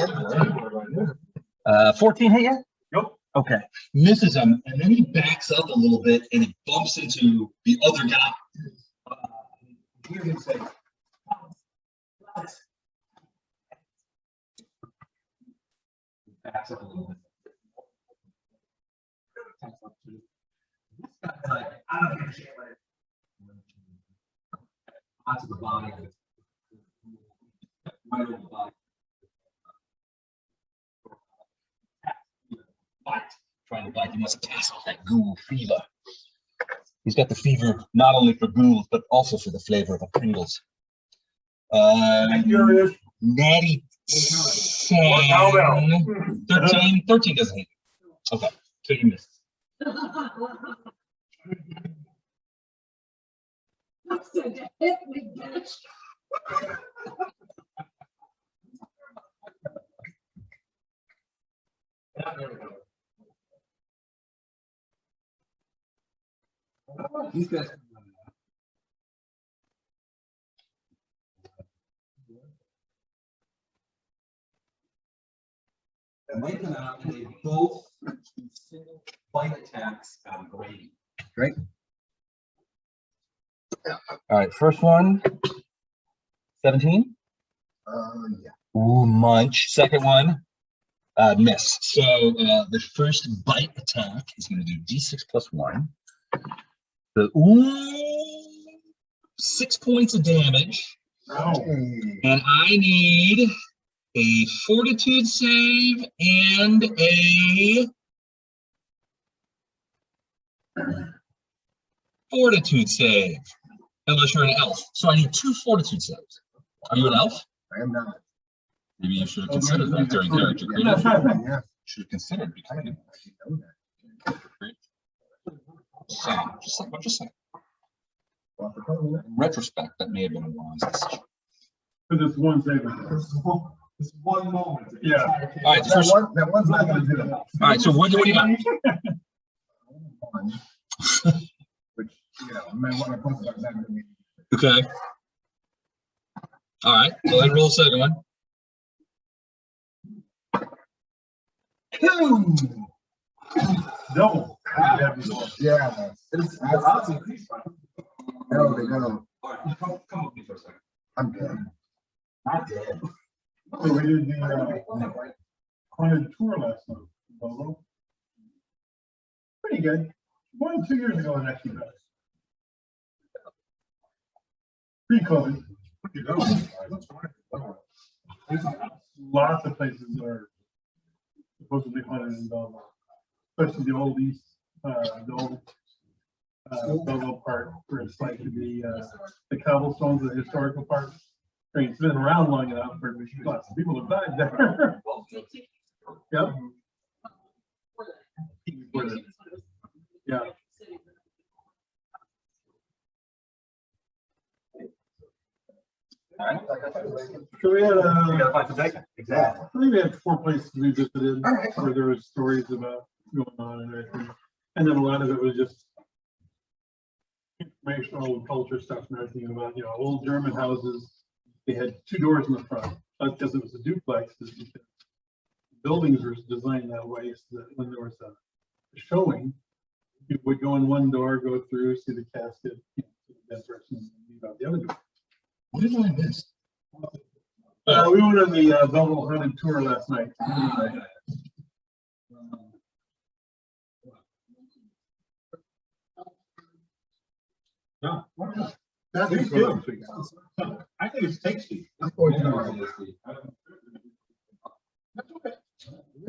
14 hit you? Nope. Okay. Misses him, and then he backs up a little bit, and he bumps into the other guy. You hear him say, backs up a little bit. This guy's like, I don't give a shit. Onto the body of it. Right over the body. Bite. Trying to bite. He wants to pass off that ghoul fever. He's got the fever not only for ghouls, but also for the flavor of a Pringles. Natty 10. 13 doesn't hit. Okay, so you missed. Hit me, bitch. These guys. And they come out and they both do single bite attacks on Grady. Great. All right, first one, 17. Yeah. Ooh, munch. Second one, miss. So the first bite attack is going to do D6 plus 1. So, 6 points of damage. And I need a fortitude save and a fortitude save. Unless you're an elf. So I need 2 fortitude saves. Are you an elf? I am not. Maybe you should have considered that during character creation. Yeah. Should have considered becoming an elf. I'm just saying. In retrospect, that may have been a wise decision. For this one segment. This one moment. Yeah. All right, first, That one's not gonna do it. all right. So what do you got? Which, you know, I might want to post about that. Okay. All right. Go ahead and roll the second one. Double. Yeah. It's, The odds increase by. no, they go. All right, come with me for a second. I'm good. Not dead. So we did the haunted tour last night. Bolo. Pretty good. 1 or 2 years ago, it actually does. Pre-COVID. Lots of places are supposedly haunted in Belleville, especially the old east, the old Belleville part, where it's like the cobblestones, the historical part. I mean, it's been around long enough for lots of people have died there. Yep. Yeah. So we had, We gotta find some bacon. Exactly. I think we had 4 places we visited All right. where there was stories about going on and everything. And then a lot of it was just informational culture stuff and everything about, old German houses. They had 2 doors in the front, not because it was a duplex, it's because buildings were designed that way so that when there was a showing, you would go in one door, go through, see the casket, see the dead person, and leave out the other door. What did I miss? We went on the Belleville Haunted Tour last night. No. That's good. I think it's tasty. That's okay.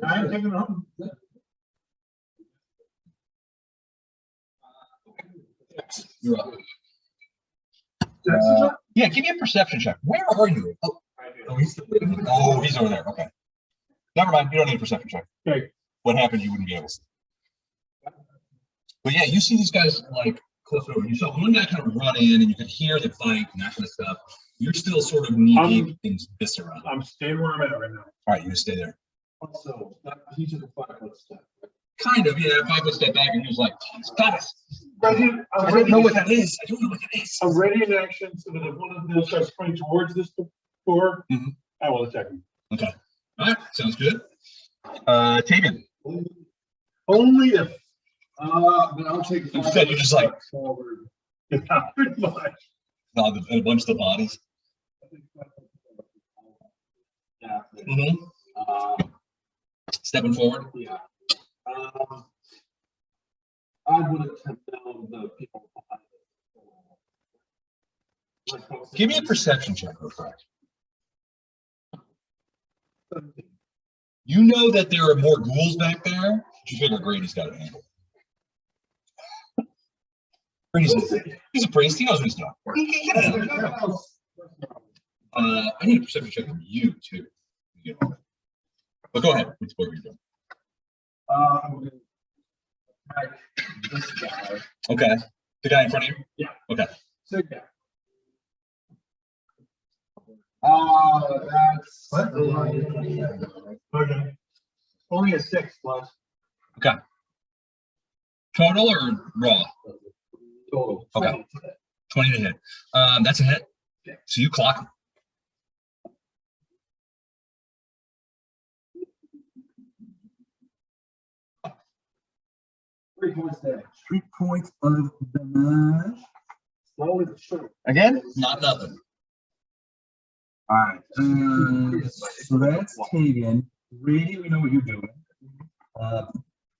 I'm taking it home. You're up. Yeah, give me a perception check. Where are you? Oh, he's over there. Okay. Never mind. You don't need a perception check. Okay. What happened? You wouldn't be able to see. But yeah, you see these guys like close over. You saw one guy kind of run in, and you could hear the fight and that kind of stuff. You're still sort of knee deep in this around. I'm staying where I'm at right now. All right, you just stay there. Also, he took a 5-foot step. Kind of, yeah. 5 foot step back, and he was like, "Guys, I'm I don't know what that is. I don't know what that is." I'm ready in action so that if one of them starts pointing towards this door, I will attack him. Okay. All right, sounds good. Tavian. Only if. Then I'll take. Instead, you're just like, forward. Yeah, pretty much. and a bunch of the bodies. Yeah. Stepping forward. Yeah. I would have known the people behind it. Give me a perception check, real quick. You know that there are more ghouls back there. You figure Grady's got it handled. He's a priest. He knows what he's doing. I need a perception check from you too. But go ahead. What's what you're doing? I'm going to attack this guy. Okay. The guy in front of you? Yeah. Okay. So, yeah. That's Okay. Only a 6 plus. Okay. Total or raw? total. Okay. 20 to hit. That's a hit. So you clock him. There. 3 points of damage. Slowly but surely. Again? Not nothing. Alright, so that's Kagan. Brady, we know what you're doing.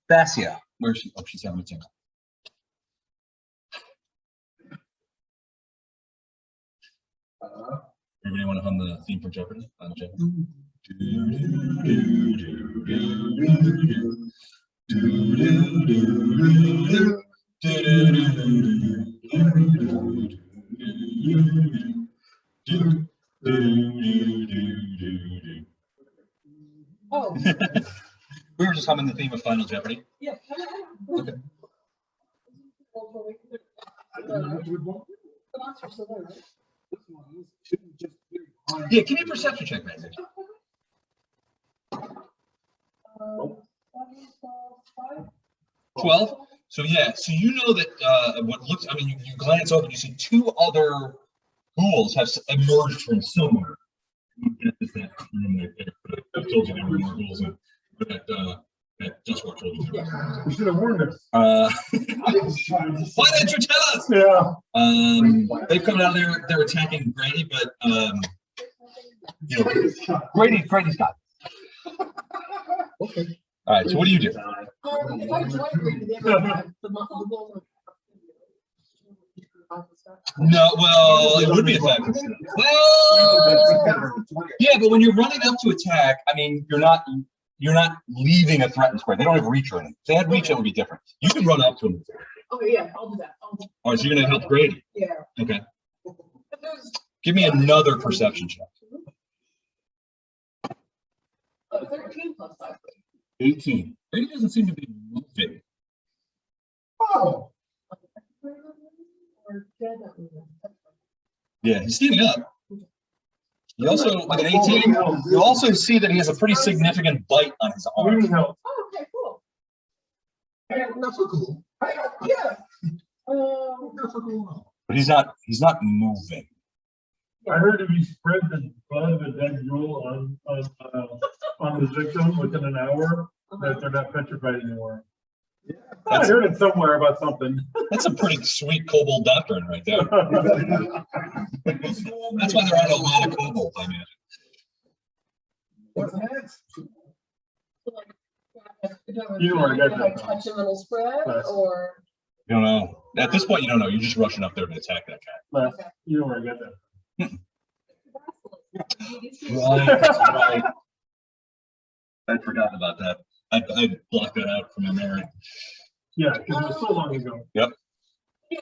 Basia. Where's she? Oh, she's having a tingle. Everybody want to hum the theme for Jeopardy? Oh, We were just humming the theme of Final Jeopardy. yeah. Okay. The monster's still there, right? Yeah, give me a perception check, man. 12. So yeah, so you know that what looks. I mean, you glance over, you see 2 other ghouls have emerged from somewhere. I told you there were more ghouls in that just what I told you. You should have warned us. Why didn't you tell us? Yeah. They've come out there. They're attacking Grady, but you know, Grady's got it. Okay. All right. So what do you do? If I join Grady, they have the goal. No, well, it would be effective. Well, yeah, but when you're running up to attack, I mean, you're not leaving a threatened square. They don't have reach or anything. If they had reach, it would be different. You can run up to them. Okay, yeah, I'll do that. All right, so you're gonna help Grady. Yeah. Okay. Give me another perception check. 13 plus 5. 18. Grady doesn't seem to be moving. Oh. Or dead. Yeah, he's standing up. You also, with an 18, you also see that he has a pretty significant bite on his We arm. need help. Oh, okay, cool. Not so cool. Yeah. Not so cool. But he's not moving. I heard if you spread the blood of a dead ghoul on the victim within an hour, that they're not petrified anymore. I That's, heard it somewhere about something. that's a pretty sweet kobold doctrine right there. That's why there aren't a lot of kobolds, I mean. What's next? You know where to get If I that from. touch him, it'll spread, Yes. or? You don't know. At this point, you don't know. You're just rushing up there to attack that guy. But you know where I get that. Right. I'd forgotten about that. I blocked that out from my memory. Yeah, because it was so long ago. Yeah,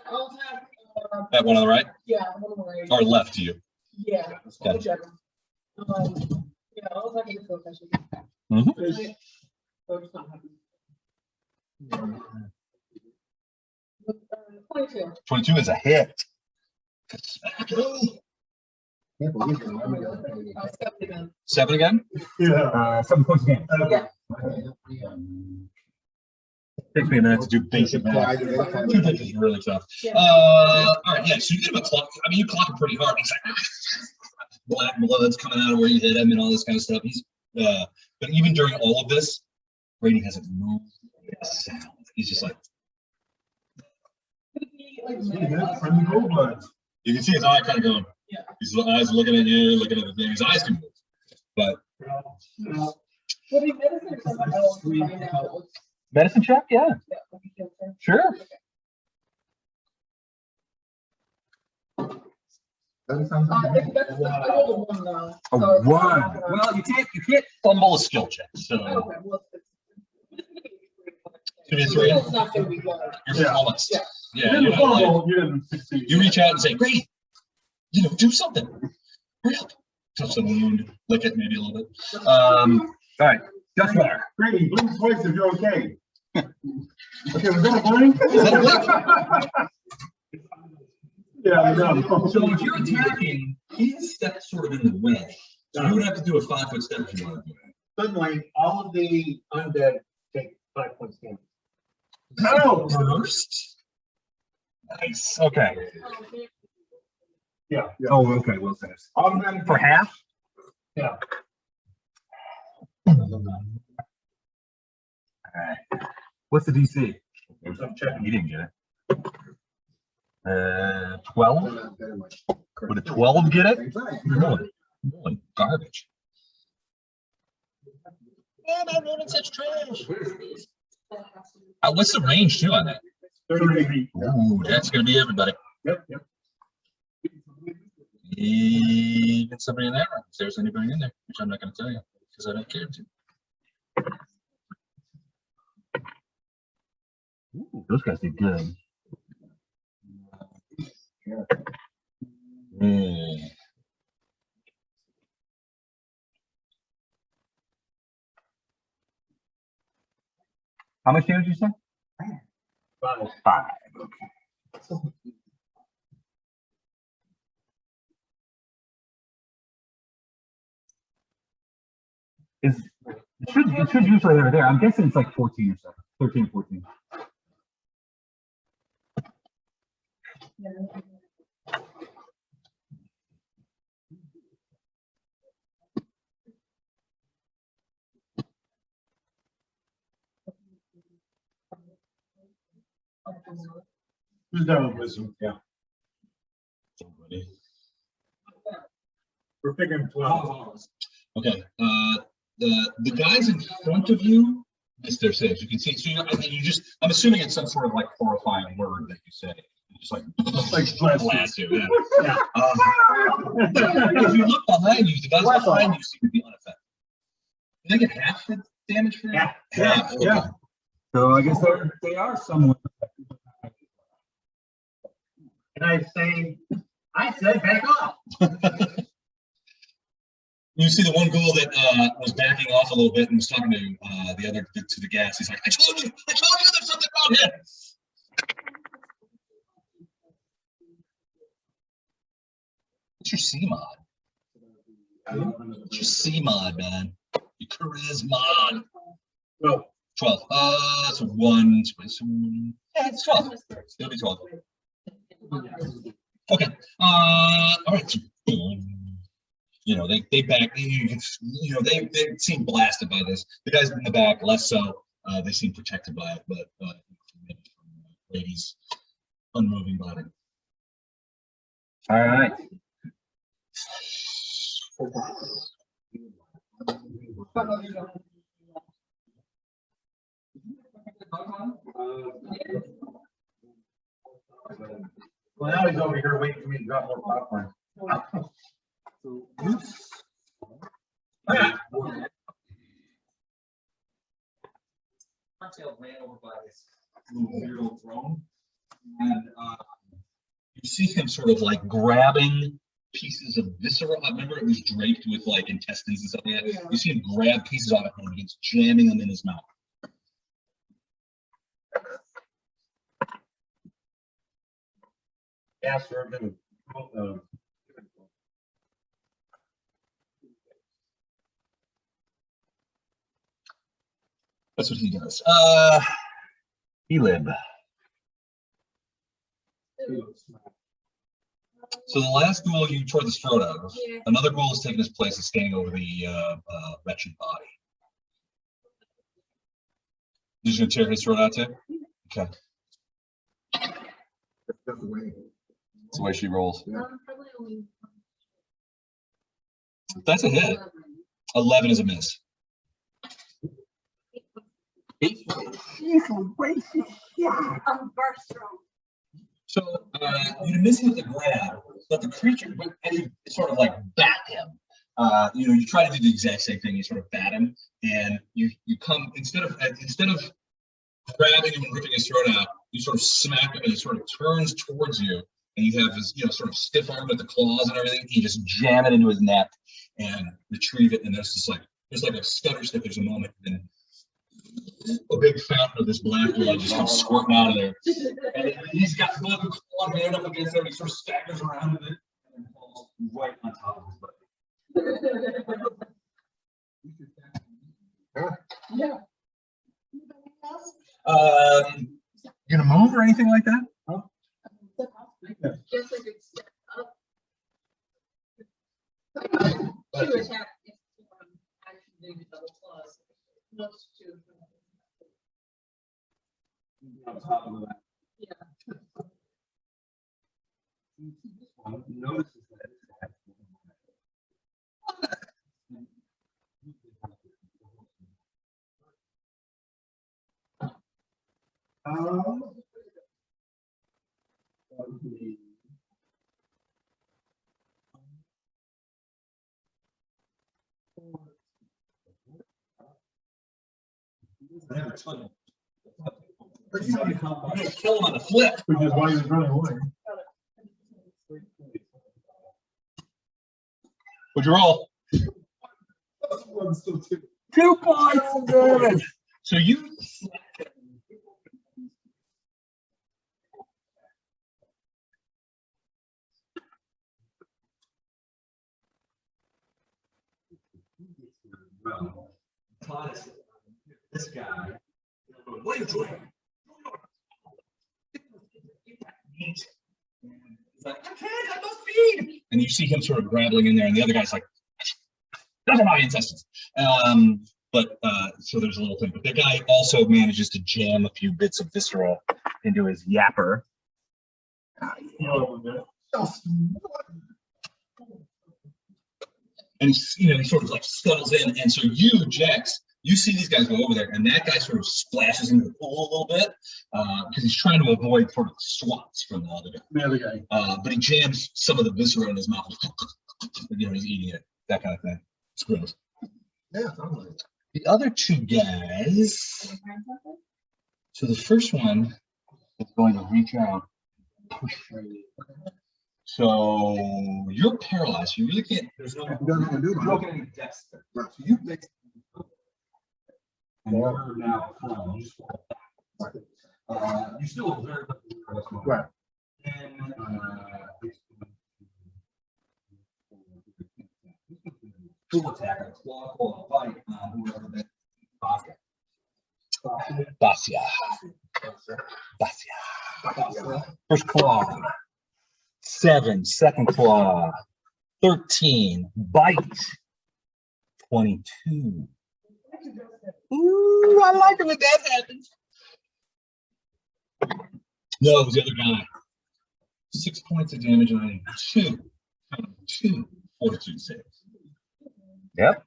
I'll have, That one on the right yeah, one more. or left to you? Yeah, Okay. whichever. Yeah, I'll have you for question. Mhm. Oh, it's not happening. 22. 22 is a hit. Can't believe it. I'm gonna I'll step it again. 7 again? Yeah. 7 points again. Yeah. Takes me a minute to do basic math. Apply to that kind Two of- digits is really tough. Yeah. All right, yeah. So you get him a clock. I mean, you clock him pretty hard. He's like, black blood's coming out of where you hit him and all this kind of stuff. He's, but even during all of this, Brady hasn't moved a sound. He's just like, From the gold bloods. you can see his eye kind of going. Yeah. His eyes looking at you, looking at the thing. His eyes can move, but What do you medicine or something else to find out what's, medicine check, yeah, what he feels there? sure. Doesn't sound like That's, I rolled a 1 though. A so it's one. not gonna- Well, you can't fumble a skill check. So Okay, well, give me a 3. it's not gonna be good. You're Yeah. almost. Yeah. Yeah, You you're didn't not like, fumble, you didn't succeed. you reach out and say, Grady, do something. Hurry up. Touch the wound, lick it maybe a little bit. All right, Guthbar. Grady, blink twice if you're okay. Okay, we're gonna blink. Is that a blink? Yeah, I know. So if you're attacking, he's stepped sort of in the way. So you would have to do a 5-foot step if you want to do it. Suddenly, all of the undead take 5 points damage. No. First. Nice. Okay. Yeah. Oh, okay. We'll finish. For half? Yeah. All right. What's the DC? I'm checking. You didn't get it. 12? not very much. Would a 12 get it? Right. Really garbage. Man, I'm running such trash. What's the range too on that? 30 feet. Ooh, that's gonna be everybody. Yep, yep. Even somebody in that room. If there's anybody in there, which I'm not gonna tell you because I don't care to. Ooh, those guys did good. Hmm. How much damage did you say? 5. 5. Okay. It should usually over there. I'm guessing it's like 14 or so. 13, 14. Who's down with wisdom? Yeah. Somebody. We're picking 12. Okay. The guys in front of you missed their saves. You can see. So you just. I'm assuming it's some sort of like horrifying word that you say. Just like blast you. Yeah. Yeah. If you look behind you, the guys behind you seem to be unaffected. Did they get half the damage for that? Yeah. Half. Okay. Yeah. So I guess they are somewhat. And I said back off. You see the one ghoul that was backing off a little bit and was talking to the other to the gas. He's like, I told you there's something wrong here. What's your C mod? What's your C mod, man? Your charisma. Well, 12. That's a 1. Yeah, it's 12. It'll be 12. Okay. All right. So, you know, they back. You know, they seem blasted by this. The guys in the back, less so. They seem protected by it, but ladies, unmoving body. All right. well, now he's over here waiting for me to drop more popcorn. Martel ran over by this little weird old throne, and You see him sort of like grabbing pieces of viscera. I remember it was draped with like intestines and stuff like that. Yeah. You see him grab pieces of it and he's jamming them in his mouth. Yeah, sir. Been, That's what he does. Elib. So the last ghoul you tore the throat out of, Yeah. another ghoul is taking his place and standing over the wretched body. You're just gonna tear his throat out too? Okay. That's the way. That's the way she rolls. Probably only. That's a hit. 11 is a miss. 8. Briarstone. So you miss him with the grab, but the creature, as you sort of like bat him, you know, you try to do the exact same thing. You sort of bat him, and you come instead of grabbing him and ripping his throat out, you sort of smack him, and he sort of turns towards you, and you have his, you know, sort of stiff arm with the claws and everything. You just jam it into his neck and retrieve it, and there's like a stutter step. There's a moment, and a big fountain of this black blood just comes squirting out of there. And he's got one hand up against there, and he sort of staggers around with it and falls right on top of his butt. Yeah. You gonna move or anything like that? Just like it's step up. She was happy. Actually, maybe double plus. Those two. on top of that. Yeah. Notices that it's You're gonna kill him on the flip. Which is why he's running away. Would you roll? 2 points of damage. So you. well, Todd, this guy, what are you doing? He's like, I can't, I must feed. And you see him sort of grappling in there, and the other guy's like, those are my intestines. So there's a little thing, but the guy also manages to jam a few bits of viscera into his yapper. And he sort of like scuttles in, and so you, Jax, you see these guys go over there, and that guy sort of splashes into the pool a little bit because he's trying to avoid sort of swats from the other guy. The other guy. But he jams some of the viscera in his mouth. He's eating it, that kind of thing. It's gross. Yeah, sounds like it. The other two guys. So the first one is going to reach out. So you're paralyzed. You really can't. There's no, It doesn't want to do you're not it. getting a death step. Right. So you fix and you're now prone. You just fall back. You still have very much Right. And full attack, a claw, bite on whoever that pocket. Dacia. First claw. 7, second claw. 13, bite. 22. Ooh, I like it when that happens. No, it was the other guy. 6 points of damage on him. 2 fortitude saves. Yep.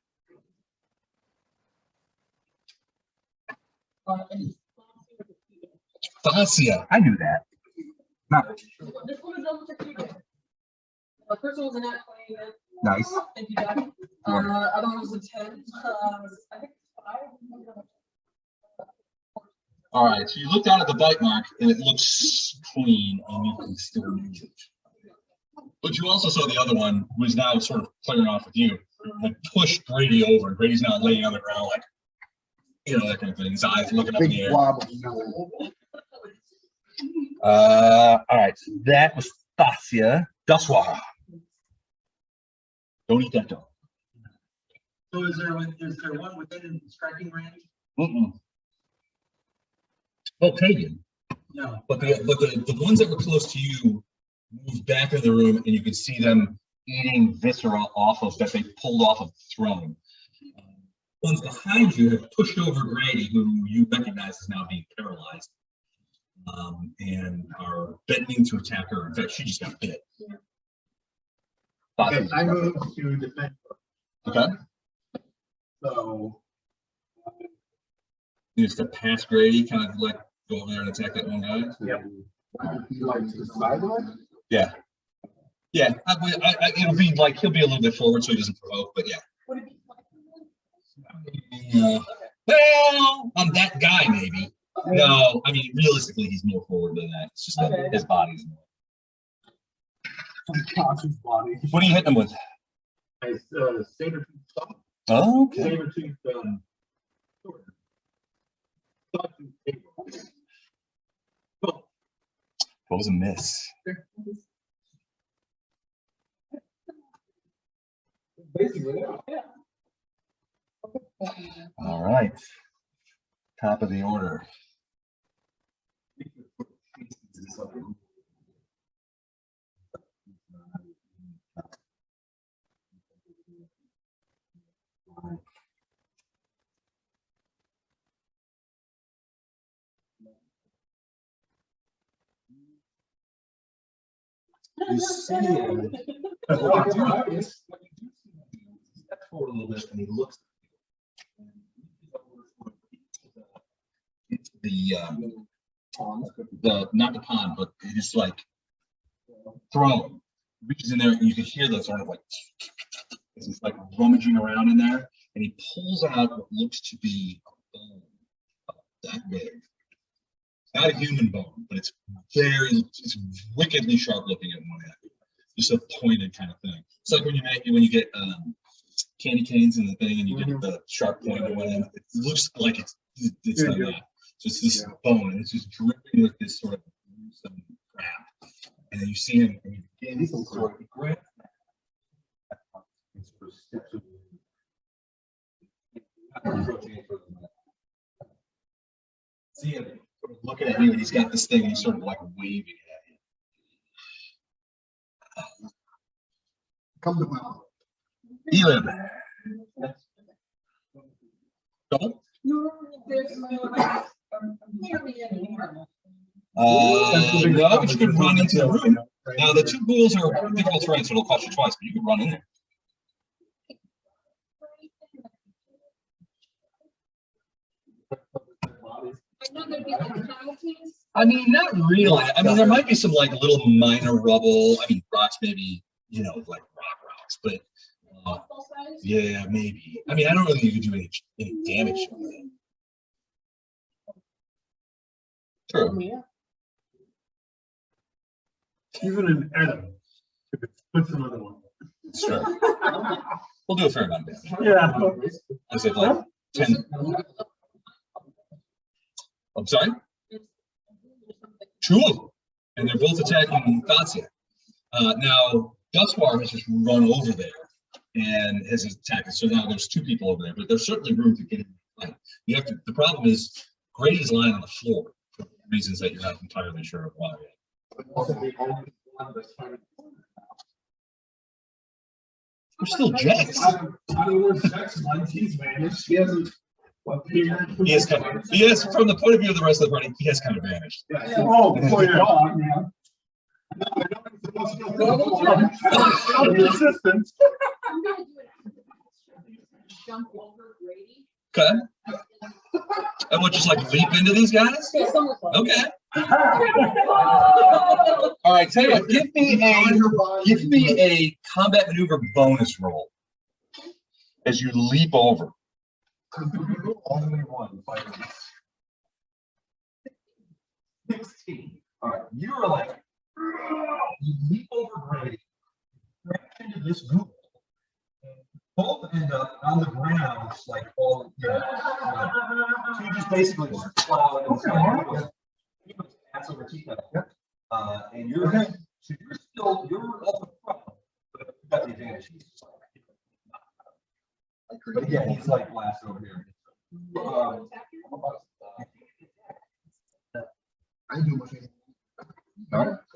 Dacia. I knew that. Not This one is double succeeded. The first one was a nat 20. nice. Thank you, Jack. Other one was a 10. I think 5. All right, so you look down at the bite mark and it looks clean and you can still use it. But you also saw the other one who is now sort of clearing off with you, had pushed Grady over. Grady's now laying on the ground like, you know, that kind of thing. His eyes looking up in the Big air. blob of metal. All right, so that was Dacia. Daswara. Don't eat that dog. So is there one within striking range? Mm-mm. Oh, Pagan. No. But the ones that were close to you moved back in the room, and you could see them eating viscera off of that they pulled off of the throne. Ones behind you have pushed over Grady, who you recognize is now being paralyzed, and are bending to attack her. In fact, she just got bit. Okay, I move to defend. Okay. So, You just to pass Grady, kind of like go over there and attack that one guy. Yep. He likes the sideline. Yeah. Yeah. It'll be like he'll be a little bit forward so he doesn't provoke, but yeah. Would it be? Well, on that guy, maybe. No, I mean, realistically, he's more forward than that. It's just that Okay. his body's more. Conscious body. What are you hitting him with? I saber tooth saw. Oh, okay. Saber tooth sword. Sawtooth saber. Well, What was a miss? basically, yeah. All right. Top of the order. You see him. What you do is, step forward a little bit and he looks. It's the not the pond, but it's like throne. Reaches in there and you can hear the sort of like it's like rummaging around in there, and he pulls out what looks to be a bone that big. Not a human bone, but it's wickedly sharp looking at one end. Just a pointed kind of thing. It's like when you get candy canes in the thing and you get the sharp point at one end. It looks like it's like that. Just this bone, and it's just dripping with this sort of gruesome crap. And then you see him, and he begins to sort of grab see him sort of looking at you, and he's got this thing, and he's sort of like waving it at you. Come to mouth. Elib. Double? No, there's no. Anymore. No, but you can run into the room. Now, the two ghouls are difficult terrain, so it'll cost you twice, but you can run in there. I mean, not really. I mean, there might be some like little minor rubble. I mean, rocks, maybe, you know, like rocks, but yeah, maybe. I mean, I don't really think you can do any damage. True. Even an atom, if it puts another one. Sure. We'll do a fair amount of damage. Yeah. I said like 10. I'm sorry? 2 of them. And they're both attacking Dacia. Now, Dustwar has just run over there and has attacked. So now there's 2 people over there, but there's certainly room to get in. You have to. The problem is Grady's lying on the floor for reasons that you're not entirely sure of why yet. We're still Jax. I don't know where Jack's like, he's vanished. He hasn't appeared. He has kind of, he has, from the point of view of the rest of the party, he has kind of vanished. Oh, boy, yeah. Resistance. I'm gonna do it. Jump over Grady. Okay. And we'll just like leap into these guys? Yeah, someone's like- Okay. All right, tell you what, give me a combat maneuver bonus roll as you leap over. Only one fighter. 16. All right, you're like, you leap over Brady, crash into this ghoul, and both end up on the ground, just like all, so you just basically just plow into the ground. That's over T-Kettle. And you're, so you're off the front, but you got the advantage. But again, he's like last over here. I do much.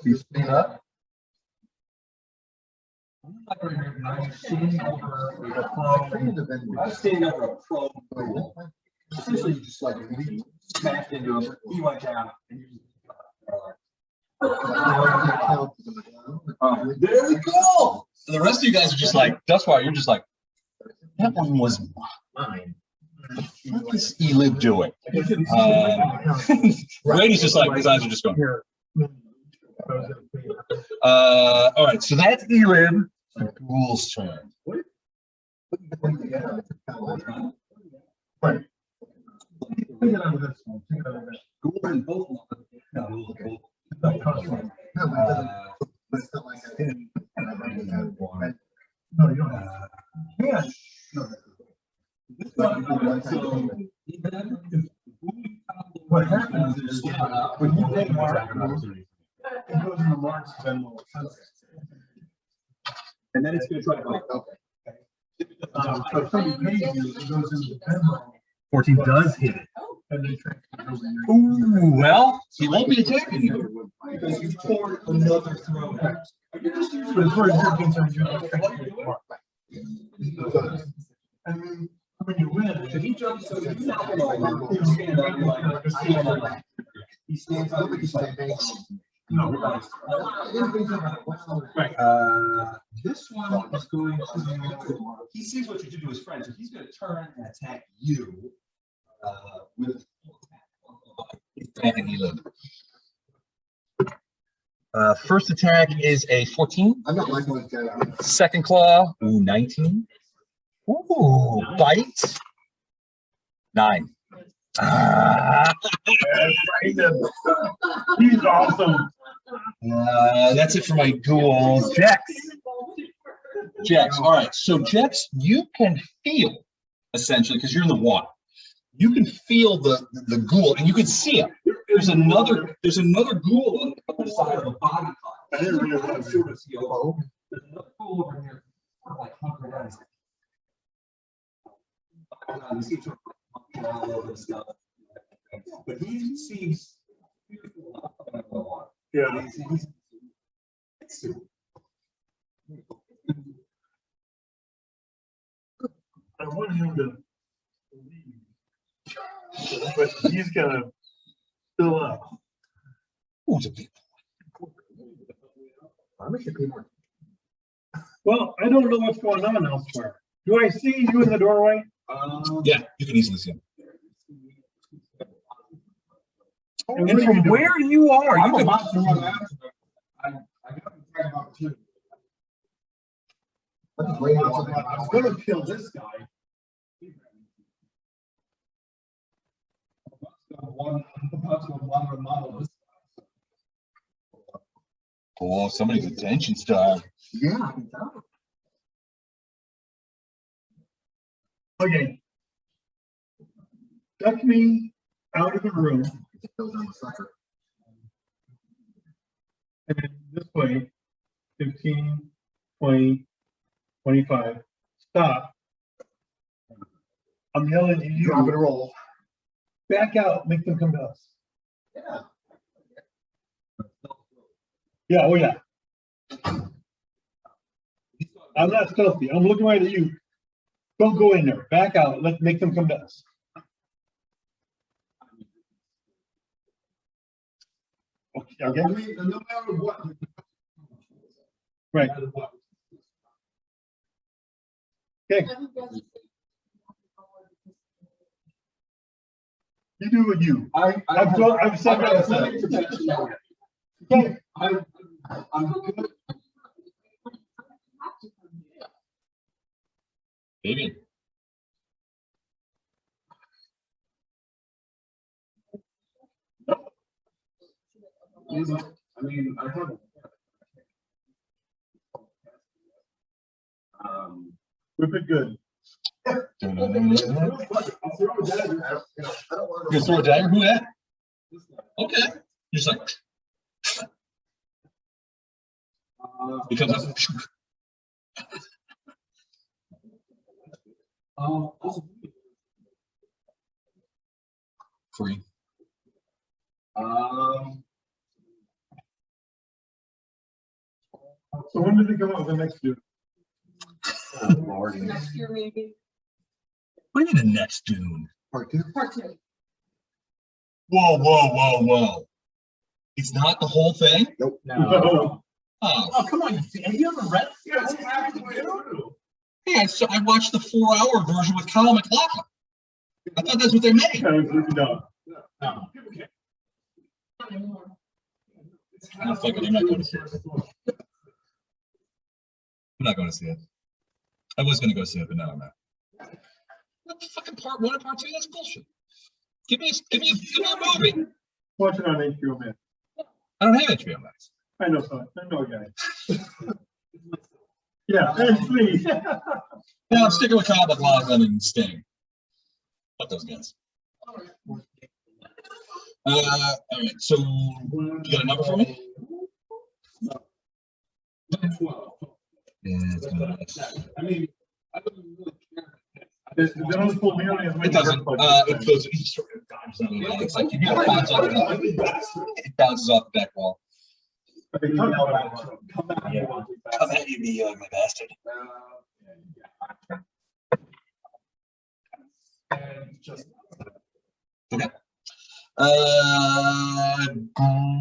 You stand up. Like right here, now you're standing over a prone. I'm standing over a prone ghoul. Essentially, you just like leap, smashed into him, he went down, and you just. There we go. So the rest of you guys are just like, Dustwire, you're just like, that one was mine. What is Elib doing? Brady's just like, his eyes are just going. All right, so that's Elib. Ghoul's turn. Right. Take it out of this one. Take it out of this. Ghoul and both. No, you don't have. Yeah. What happens is when you take mark, it goes in the marks, then And then it's going to try to go. so somebody pays you, it goes into the bedroom, 14 does hit it. and they transfer those in your. Ooh, well, he won't be attacking you. Because you poured another throw. But as far as you're concerned, you don't transfer your mark. And then when you win, So he jumps, so you knock him over, you stand up, you're like, stand up. He stands up, he's like, no. right, this one is going to, he sees what you do to his friend, so he's going to turn and attack you, with. Attacking Elib. First attack is a 14. I'm not liking this guy. Second claw, ooh, 19. Ooh, bite. 9. He's awesome. That's it for my ghouls. Jax. All right. So Jax, you can feel essentially because you're in the water. You can feel the ghoul, and you can see him. There's another ghoul on the other side of the body. I didn't really want to shoot us. There's another ghoul over here, like hunkered down. You see sort of all over the stuff, but he seems beautiful. Yeah. I want him to leave, but he's gonna fill up. Ooh, it's a big. Well, I don't know what's going on elsewhere. Do I see you in the doorway? Yeah, you can easily see him. And from where you are, I'm a monster on that. I got to try about two. I was gonna kill this guy. Oh, somebody's attention star. Yeah, I can tell. Okay. Duck me out of the room. It goes on the sucker. And this way, 15, 20, 25, stop. I'm yelling at Drop and you, roll. back out, make them come to us. Yeah. Yeah, oh yeah. I'm not stealthy. I'm looking right at you. Don't go in there. Back out. Let's make them come to us. Okay. I mean, no matter what. Right. No matter what. Okay. You do what you. I've said that. Okay. I'm good. Maybe. I mean, I have. Whip it good. You gonna throw a dagger? Who that? Okay. You're just like, he comes up. Free. So when did they come up with the next dude? Next year, maybe. What do you mean the next Dune? Part two. Part two. Whoa, whoa, whoa, whoa. It's not the whole thing? Nope. No. Oh, Oh, come on, have you ever read? Yes. hey, I watched the 4-hour version with Kyle MacLachlan. I thought that's what they made. No. No. Not anymore. I'm not going to see it. I'm not going to see it. I was going to go see it, but now I'm not. What the fucking part 1 and part 2? That's bullshit. Give me a movie. Watch it on HBO Max. I don't have HBO Max. I know some. I know a guy. Yeah, please. No, I'm sticking with Kyle MacLachlan and Sting. Fuck those guys. All right. So you got a number for me? 12. Yeah, it's gonna I mean, I don't really care. They don't pull nearly as much. It doesn't. It goes. It sort of dives on the wall. It's like you get a bounce off the it bounces off the back wall. Come at you, you ugly bastard. Okay.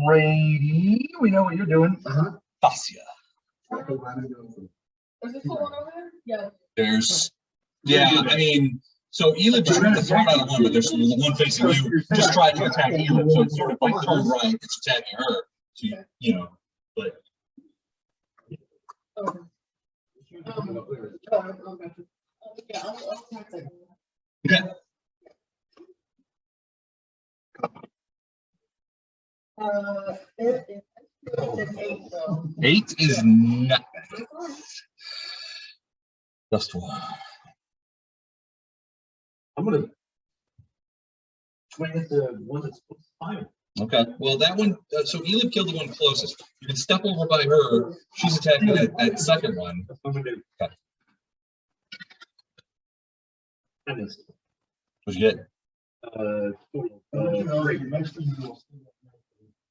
Grady, we know what you're doing. Fascia. Is this the one over there? Yeah. There's, yeah, I mean, so Elib just got thrown out of one, but there's one facing you. Just tried to attack Elib, so it's sort of like turned right. It's attacking her. So you know, but Okay. Yeah, I'll attack that one. okay. It's an 8 though. 8 is not bad. Just 1. I'm gonna swing at the one that's fine. Okay, well, that one, so Elib killed the one closest. You can step over by her. She's attacking that second one. That's what I'm gonna do. Okay. I missed. What'd you get? Total.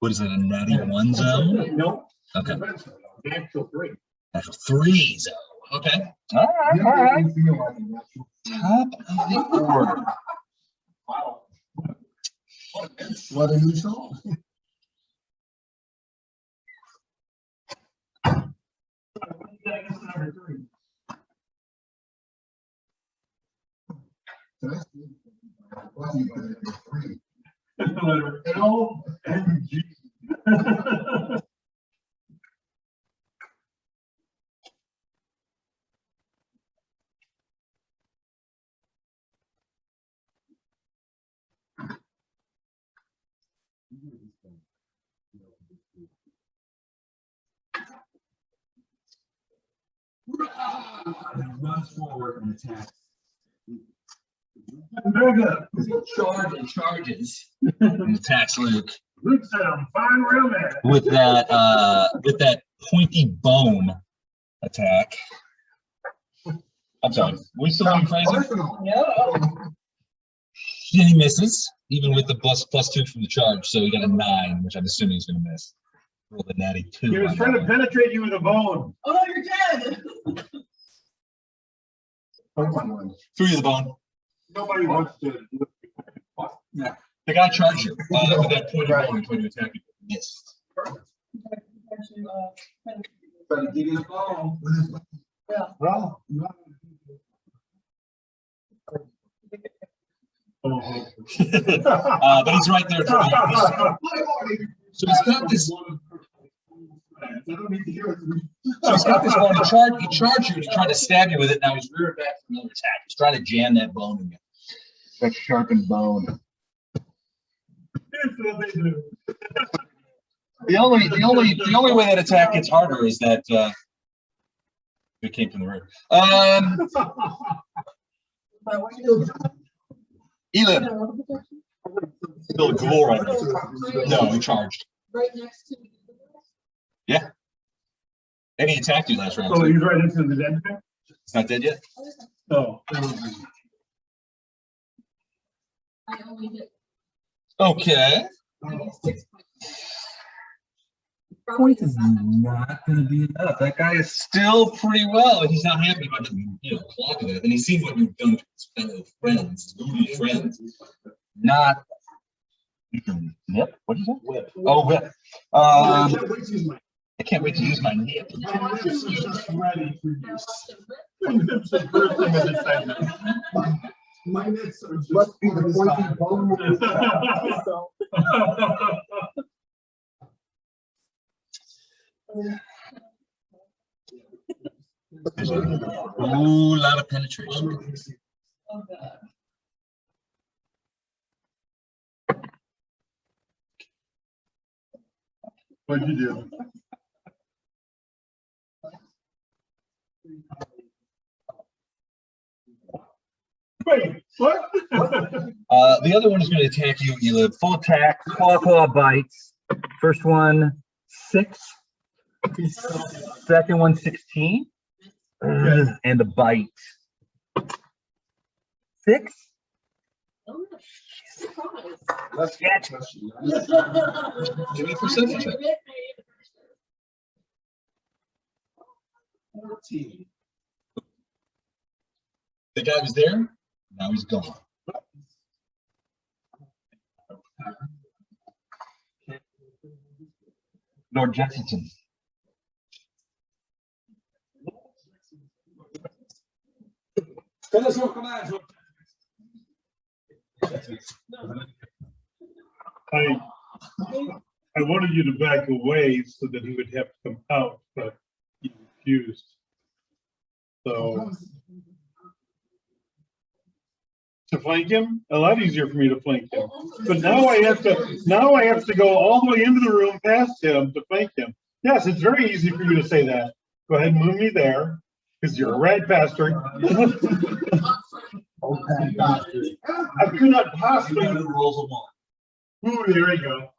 What is it, a natty 1 zone? Nope. Okay, Natural 3. natural 3 zone. Okay, all right, all right. Top of the order. Wow. What a new song. Well, you could have been free. Letter L and G. Runs forward and attacks. Charges. And attacks Luke Luke said I'm fine real man. with that pointy bone attack. I'm sorry. We still going crazy? Personal. No. He misses, even with the +2 from the charge. So he got a 9, which I'm assuming he's going to miss. Roll the natty 2. He was on trying that to one. penetrate you with a bone. Oh, no, you're dead. 3 of the bone. Nobody wants to. The guy charged you with that point of bone and tried to attack you. Missed. Better give you the ball. Well. But he's right there. So he's got this. So he's got this bone. He charged you and he tried to stab you with it. Now he's reared back for another attack. He's trying to jam that bone in you. That sharpened bone. The only way that attack gets harder is that it came from the rear. Elib. Still a ghoul right now. No, he charged. Right next to me. Yeah. And he attacked you last round. So too. he's right into the dead guy? It's not dead yet? Oh. I only hit Okay. 6 Point is not going to be enough. That guy is still pretty well. He's not happy about the clogging it. And he's seen what you've done to his fellow friends, goody friends. Not. Yep. What did you say? Whip. Oh, whip. I can't wait to use my nip. Just ready for use. It's the first thing I decided. My nits are just must be the pointy bone. Ooh, a lot of penetration. Oh, God. What'd you do? Wait, what? The other one is going to attack you, Elib. Full attack, claw bites. First one, 6. Second one, 16. And the bite. 6? Oh, surprise. Let's get Give me a percentage check. 14. The guy was there, now he's gone. Lord Jexington. Tell us your commands. I wanted you to back away so that he would have to come out, but he refused. So to flank him, a lot easier for me to flank him. But now I have to go all the way into the room past him to flank him. Yes, it's very easy for you to say that. Go ahead and move me there, because you're a rat bastard. I could not possibly. Ooh, there you go.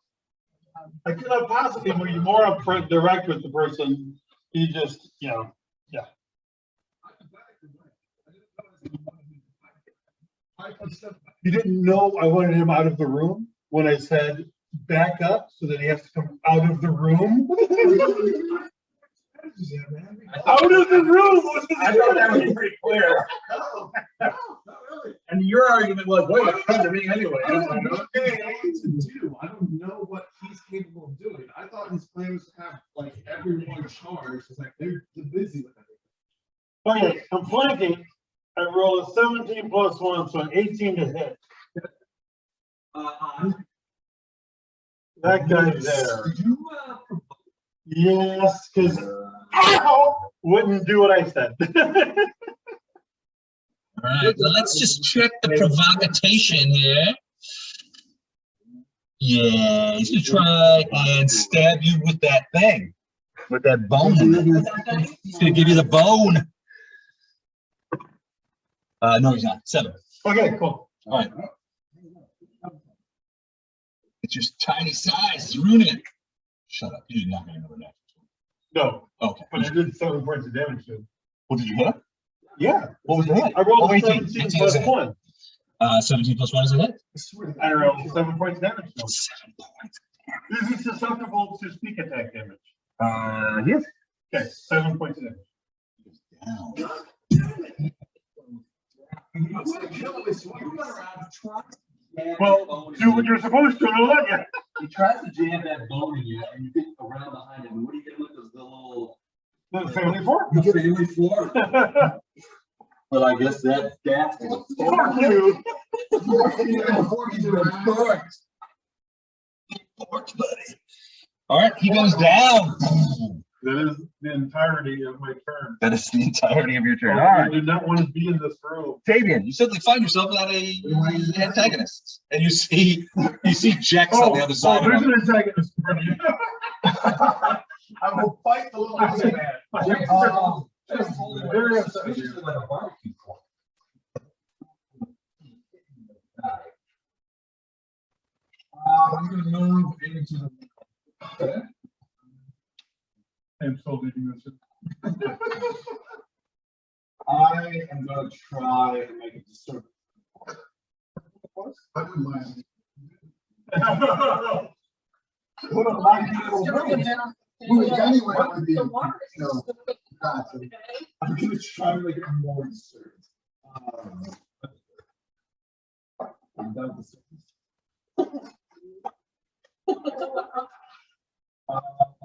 I could not possibly be more upfront, direct with the person. He just, yeah. You didn't know I wanted him out of the room when I said back up so that he has to come out of the room. Out of the room. I thought that was pretty clear. And your argument was, wait, it's come to me anyway. I don't know what to do. I don't know what he's capable of doing. I thought his plan was to have like everyone charged. It's like they're busy with everything. Okay, I'm flanking. I roll a 17 plus 1, so an 18 to hit. That guy's there. Yes, because wouldn't do what I said. All right, well, let's just check the provocation here. Yeah, he's gonna try and stab you with that thing, with that bone. He's gonna give you the bone. No, he's not. 7. Okay, cool. All right. It's just tiny size. It's ruining it. Shut up. You did not get another natural. No, Okay. but I did 7 points of damage to him. What did you hit? Yeah. What was the hit? I rolled Oh, a 18. 17 18 plus is a hit. 1. 17 plus 1 is a hit. I don't know, 7 points damage. No. 7 points. Is he susceptible to sneak attack damage? Yes. Okay, 7 points damage. Down. Well, do what you're supposed to, I'll let you. He tries to jam that bone in you, and you get around behind him. And what do you get with the little? The family four? You get a family floor. Well, I guess that's gas. Fuck you. All right, he goes down. That is the entirety of my turn. That is the entirety of your turn. All I right, did not want to be in this room. Fabian, you suddenly find yourself without a antagonist, and you see Jex on the other side. there's of an him. antagonist in front of you. I will fight the little man. Very upset. I'm gonna move into the. I'm still leaving this. I am gonna try and make it discern. I wouldn't mind. What a mind control room. Well, anyway, it would be, The water is you know, so big. gotcha. I'm gonna try to make it more discerned. I'm done with the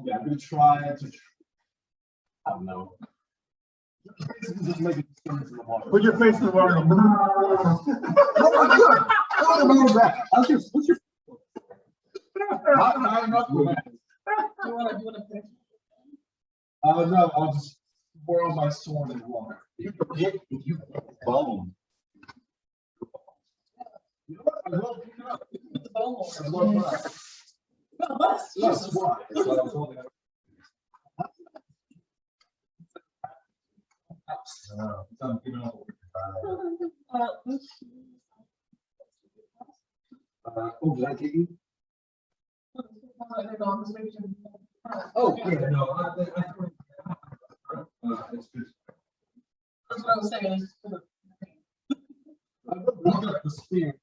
yeah, I'm gonna try to. I don't know. Just make it discerned in the water. Put your face in the water. Oh, good. Oh, move back. What's your? Not enough for that. You wanna pick? No, I'll just whirl my sword in the water. You forget if you bone. You know what? I will pick it up. The bone I love that. Yes, why? That's what I was holding up. I'm giving up. Oh, did I get you? Oh, yeah, no, it's good. That's what I was saying. I look at the spear.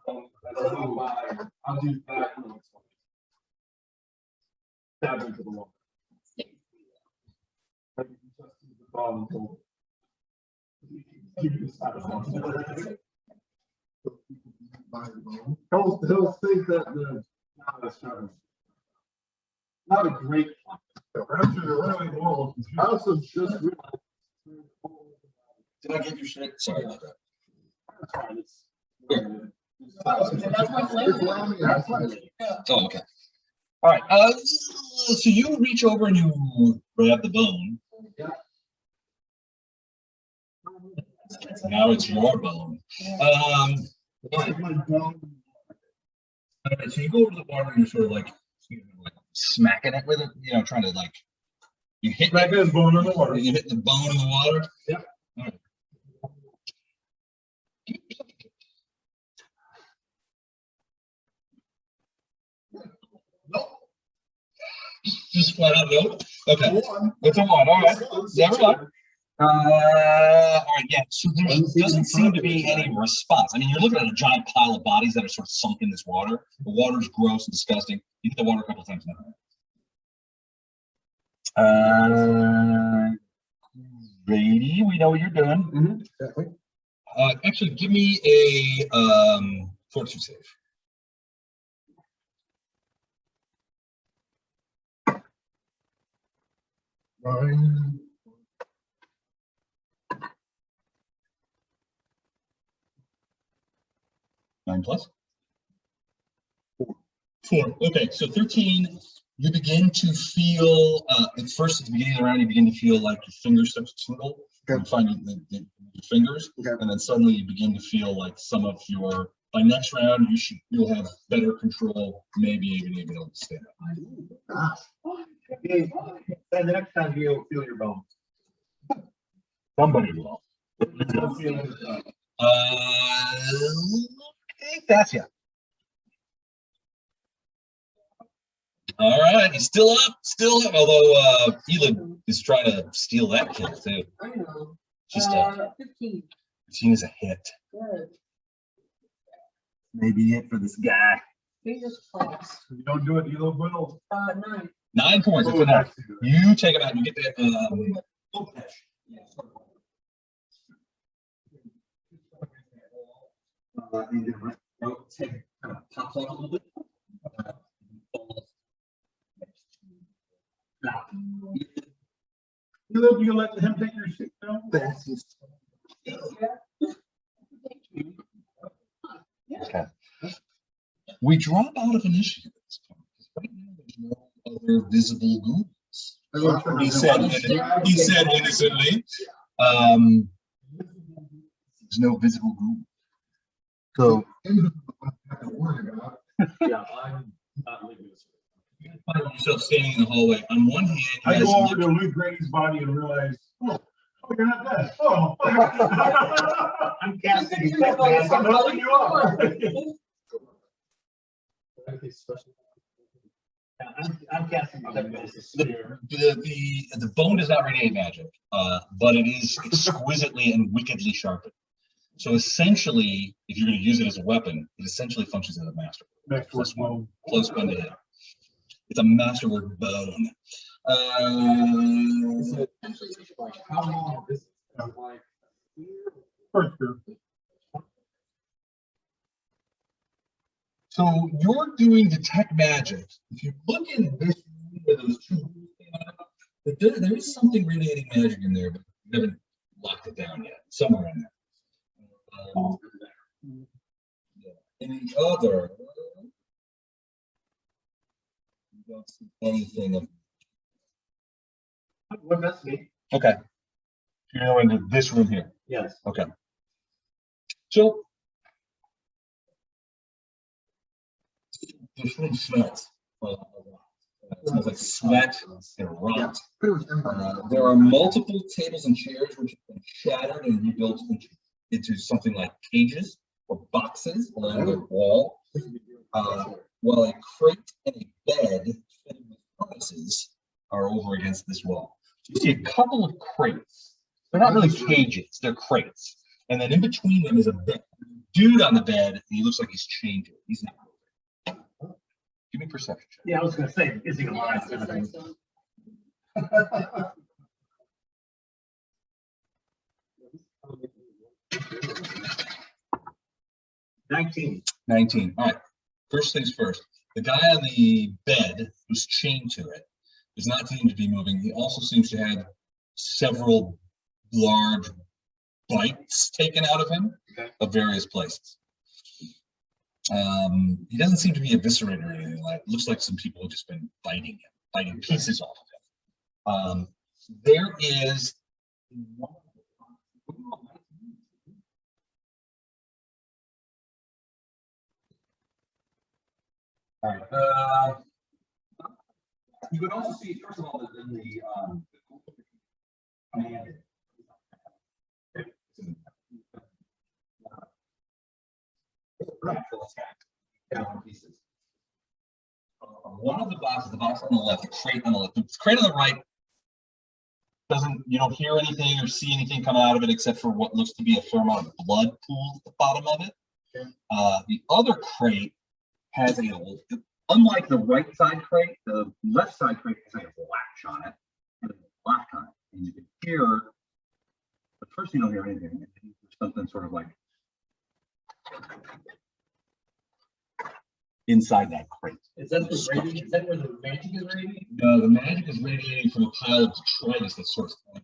I'll do that. Stab into the wall. He'll think that the not a great. Perhaps you're really more confused. I also just realized. Did I get your shit? Sorry about that. That's my flavor. Oh, okay. All right. So you reach over and you grab the bone. Now it's your bone. All right, so you go over to the water and you're sort of like smacking it with it, trying to you hit Smack his bone in the water. You hit the bone in the water. Yep. All right. Nope. Just flat out no. Okay. One. It's a 1. All right. Never mind. All right, yeah. So there doesn't seem to be any response. I mean, you're looking at a giant pile of bodies that are sort of sunk in this water. The water's gross and disgusting. You hit the water a couple times now. Brady, we know what you're doing. Exactly. Actually, give me a fortitude save. Nine. 9 plus? 4. Okay, so 13, you begin to feel, at first at the beginning of the round, you begin to feel like your fingers start to tingle. Okay. You find your fingers, Okay. and then suddenly you begin to feel like some of your, by next round, you'll have better control, maybe even able to stand up. And the next time you'll feel your bones. Somebody will. Okay, that's ya. All right, he's still up, although Elid is trying to steal that kill too. I know. Just 15. 15 is a hit. Good. Maybe it for this guy. Fingers crossed. If you don't do it, you will. 9. 9 points. That's Oh, enough. that's good. You take him out. You get that. Okay. And your throat kind of pops out a little bit. You let him take your seat down? That's just. Okay. We drop out of initiative at this point. Right now, there's no other visible ghouls. He said innocently. There's no visible ghoul. So Yeah, I'm not leaving this. you find yourself standing in the hallway. On one hand, I he has go over to Luke Grady's body and realize, oh, you're not dead. Oh. I'm casting. I'm helping you up. I'm casting. the bone does not radiate magic, but it is exquisitely and wickedly sharpened. So essentially, if you're going to use it as a weapon, it essentially functions as a masterwork. Plus one. Plus 1 to hit. It's a masterwork bone. How long is it? Like, First group. So you're doing detect magic. If you look in this room where those 2 rooms came out, but there is something radiating magic in there, but we haven't locked it down yet. Somewhere in there. In the other, you don't see anything of. What that's me? Okay. You know, into this room here. Yes. Okay. So this room smells a lot. It smells like sweat and rot. There are multiple tables and chairs which have been shattered and rebuilt into something like cages or boxes along the wall, while a crate and a bed fitted with furnaces are over against this wall. So you see a couple of crates. They're not really cages, they're crates. And then in between them is a bed. Dude on the bed, and he looks like he's chained to it. He's not moving. Give me a perception check. Yeah, I was gonna say, is he alive? So, 19. 19. All right. First things first. The guy on the bed who's chained to it does not seem to be moving. He also seems to have several large bites taken out of him of various places. He doesn't seem to be eviscerated or anything like it. Looks like some people have just been biting him, biting pieces off of him. There is all right. You would also see, first of all, that in the command. Down pieces. One of the boxes, the box on the left, the crate on the left, the crate on the right you don't hear anything or see anything coming out of it except for what looks to be a fair amount of blood pooled at the bottom of it. Okay. The other crate has unlike the right side crate, the left side crate has a latch on it and a lock on it. And you can hear, but first you don't hear anything. There's something sort of like inside that crate. Is that the radiating? Is that where the magic is radiating? No, the magic is radiating from a pile of detritus that's sort of.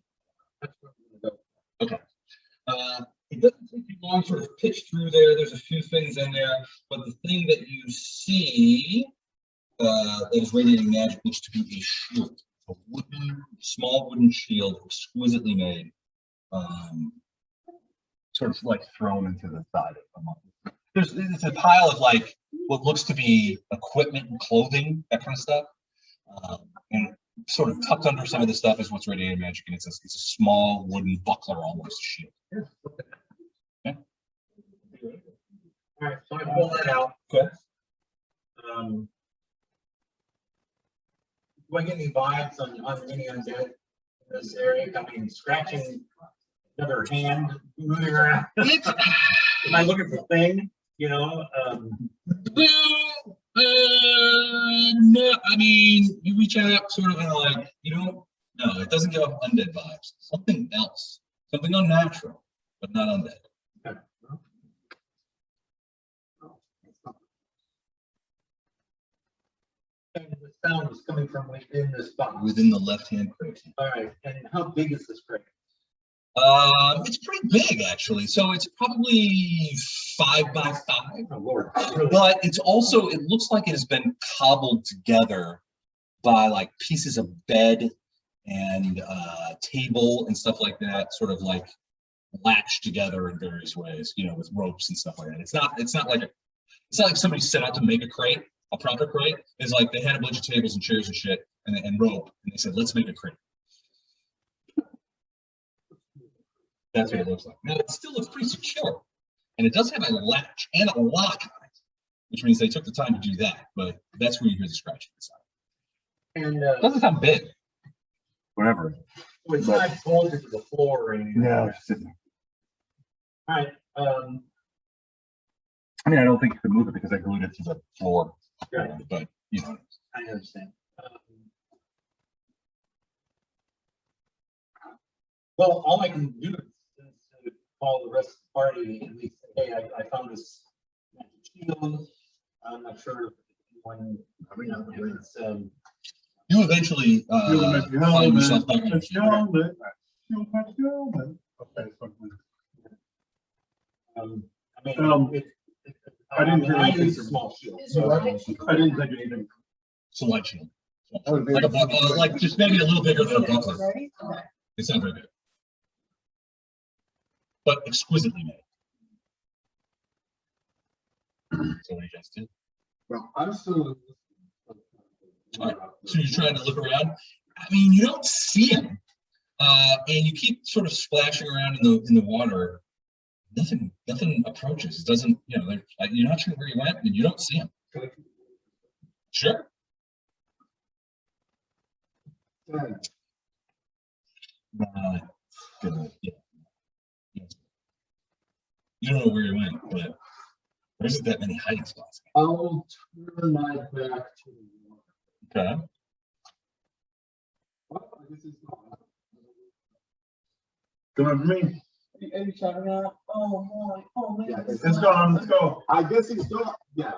Okay. It doesn't take you long to sort of pitch through there. There's a few things in there, but the thing that you see that is radiating magic looks to be a shield, a small wooden shield, exquisitely made, sort of like thrown into the side of the it's a pile of like what looks to be equipment and clothing, that kind of stuff. And sort of tucked under some of the stuff is what's radiating magic, and it's a small wooden buckler, almost a shield. Okay. All right, so I pull that out. Okay. Do I get any vibes on any undead in this area? I mean, scratching another hand moving around. Am I looking for thing, you know? Well, no, I mean, you reach out sort of and like, you don't, no, it doesn't give off undead vibes. Something else, something unnatural, but not undead. And the sound is coming from within this box. Within the left-hand crate. All right, and how big is this crate? It's pretty big actually. So it's probably 5 by 5. Oh, Lord. But it's also, it looks like it has been cobbled together by like pieces of bed and table and stuff like that, sort of like latched together in various ways, you know, with ropes and stuff like that. It's not like somebody set out to make a crate, a proper crate. It's like they had a bunch of tables and chairs and shit and rope, and they said, let's make a crate. That's what it looks like. Now it still looks pretty secure, and it does have a latch and a lock on it, which means they took the time to do that. But that's where you hear the scratching inside. And It doesn't sound big. Whatever. so it's not bolted to the floor or anything. Yeah. All right. I mean, I don't think you could move it because I glued it to the floor. Right. But you know. I understand. Well, all I can do is to call the rest of the party and at least say, hey, I found this shield. I'm not sure if anyone, if it's, You eventually find yourself back on the ship. I mean, I didn't hear I anything use a from- small shield, Is so it I didn't think anything. It's a light shield. Like just maybe a little bigger than a buckler. Ready? Okay. It's not very big, but exquisitely made. So what do you guys do? Well, I'm still. Alright, so you're trying to look around. I mean, you don't see him, and you keep sort of splashing around in the water. Nothing approaches. It doesn't. You know, you're not sure where he went, and you don't see him. Sure. Good. Yeah. Yes. You don't know where he went, but there isn't that many hiding spots. I'll turn my back to the water. Okay. Oh, I guess he's gone. Going for me. Are you shouting out? Oh, boy. Oh, man. Yeah, It's gone. Let's go. I guess he's gone. Yeah.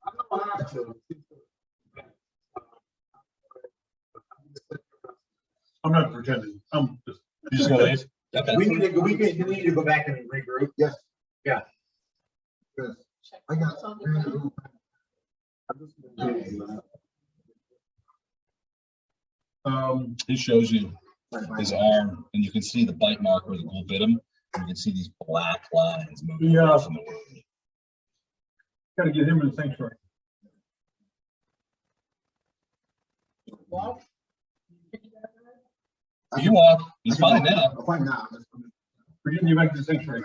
I don't have to. I'm not pretending. I'm just. You just gonna leave? Okay. we need to go back and regroup. Yes. Yeah. Yes. Check I got. what's on the- He shows you his arm, and you can see the bite mark where the ghoul bit him. And you can see these black lines moving Yeah. away from the wound. Gotta get him in the sanctuary. Walk. You walk. He's fine now. I'm fine now. We're getting you back to the sanctuary.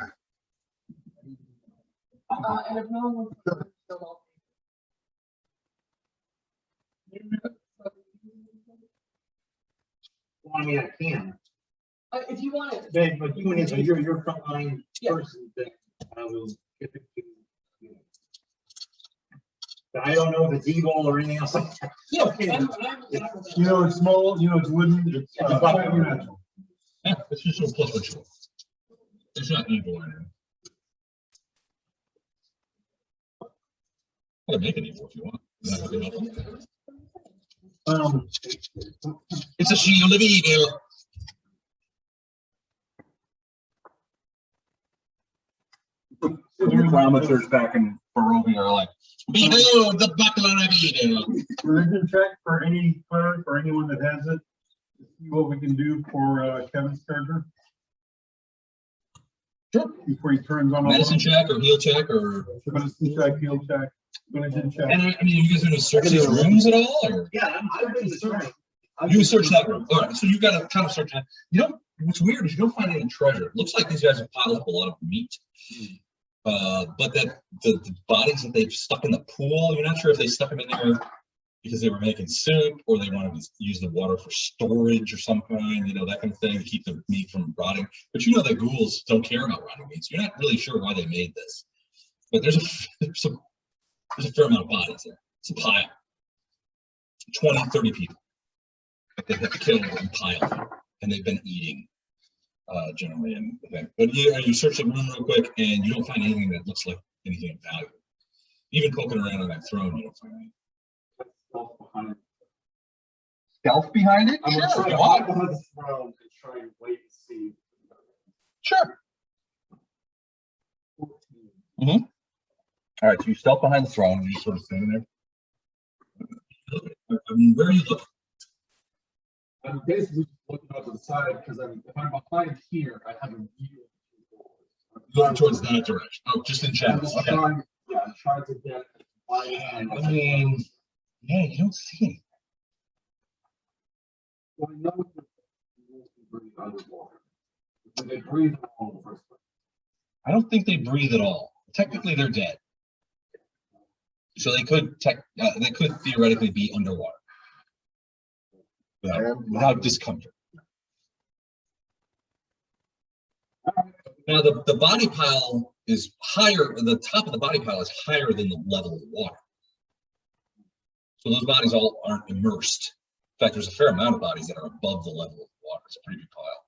And if no one wants to, still help. Well, I mean, I can. If you want it. But you and you're frontline Yeah. person that I will give it to you. But I don't know if it's evil or anything else like that. Yeah. Okay. You know, it's small, you know, it's wooden, it's natural. Yeah, it's just a plus ritual. It's not evil or anything. I can make it evil if you want. Is that okay? It's a shield of evil. The chronometers back in Barovia are like, behold the buckler of evil. Religion check for any cleric or anyone that has it. See what we can do for Kevin's character. Sure. Before he turns on. all Medicine of check or heal check or. them. Medicine check, heal check, religion check. And I mean, you guys gonna search these rooms at all, or Yeah, I've been searching. you search that room? All right, so you gotta kind of search that. You know, what's weird is you don't find any treasure. It looks like these guys have piled up a lot of meat. But that the bodies that they've stuck in the pool, you're not sure if they stuck them in there because they were making soup, or they wanted to use the water for storage or some kind, that kind of thing, to keep the meat from rotting. But you know that ghouls don't care about rotting meat, so you're not really sure why they made this. But there's a fair amount of bodies there. It's a pile. 20, 30 people that they have killed and piled, and they've been eating generally. And but you search the room real quick, and you don't find anything that looks like anything of value. Even poking around on that throne, you don't find anything. Stealth behind it? I'm Sure, gonna try go to on. hide behind the throne and try and wait and see. Sure. All right, so you stealth behind the throne, and you sort of standing there. Where are you looking? I'm basically looking out to the side because if I'm behind here, I have a view. Going towards that direction. Oh, just in I'm general. just Okay. trying to get wide behind. I mean, yeah, you don't see anything. Well, I know that they breathe underwater. But they breathe at all in the first place. I don't think they breathe at all. Technically, they're dead, so they could theoretically be underwater without discomfort. Now, the body pile is higher. The top of the body pile is higher than the level of the water, so those bodies all aren't immersed. In fact, there's a fair amount of bodies that are above the level of the water. It's a pretty big pile.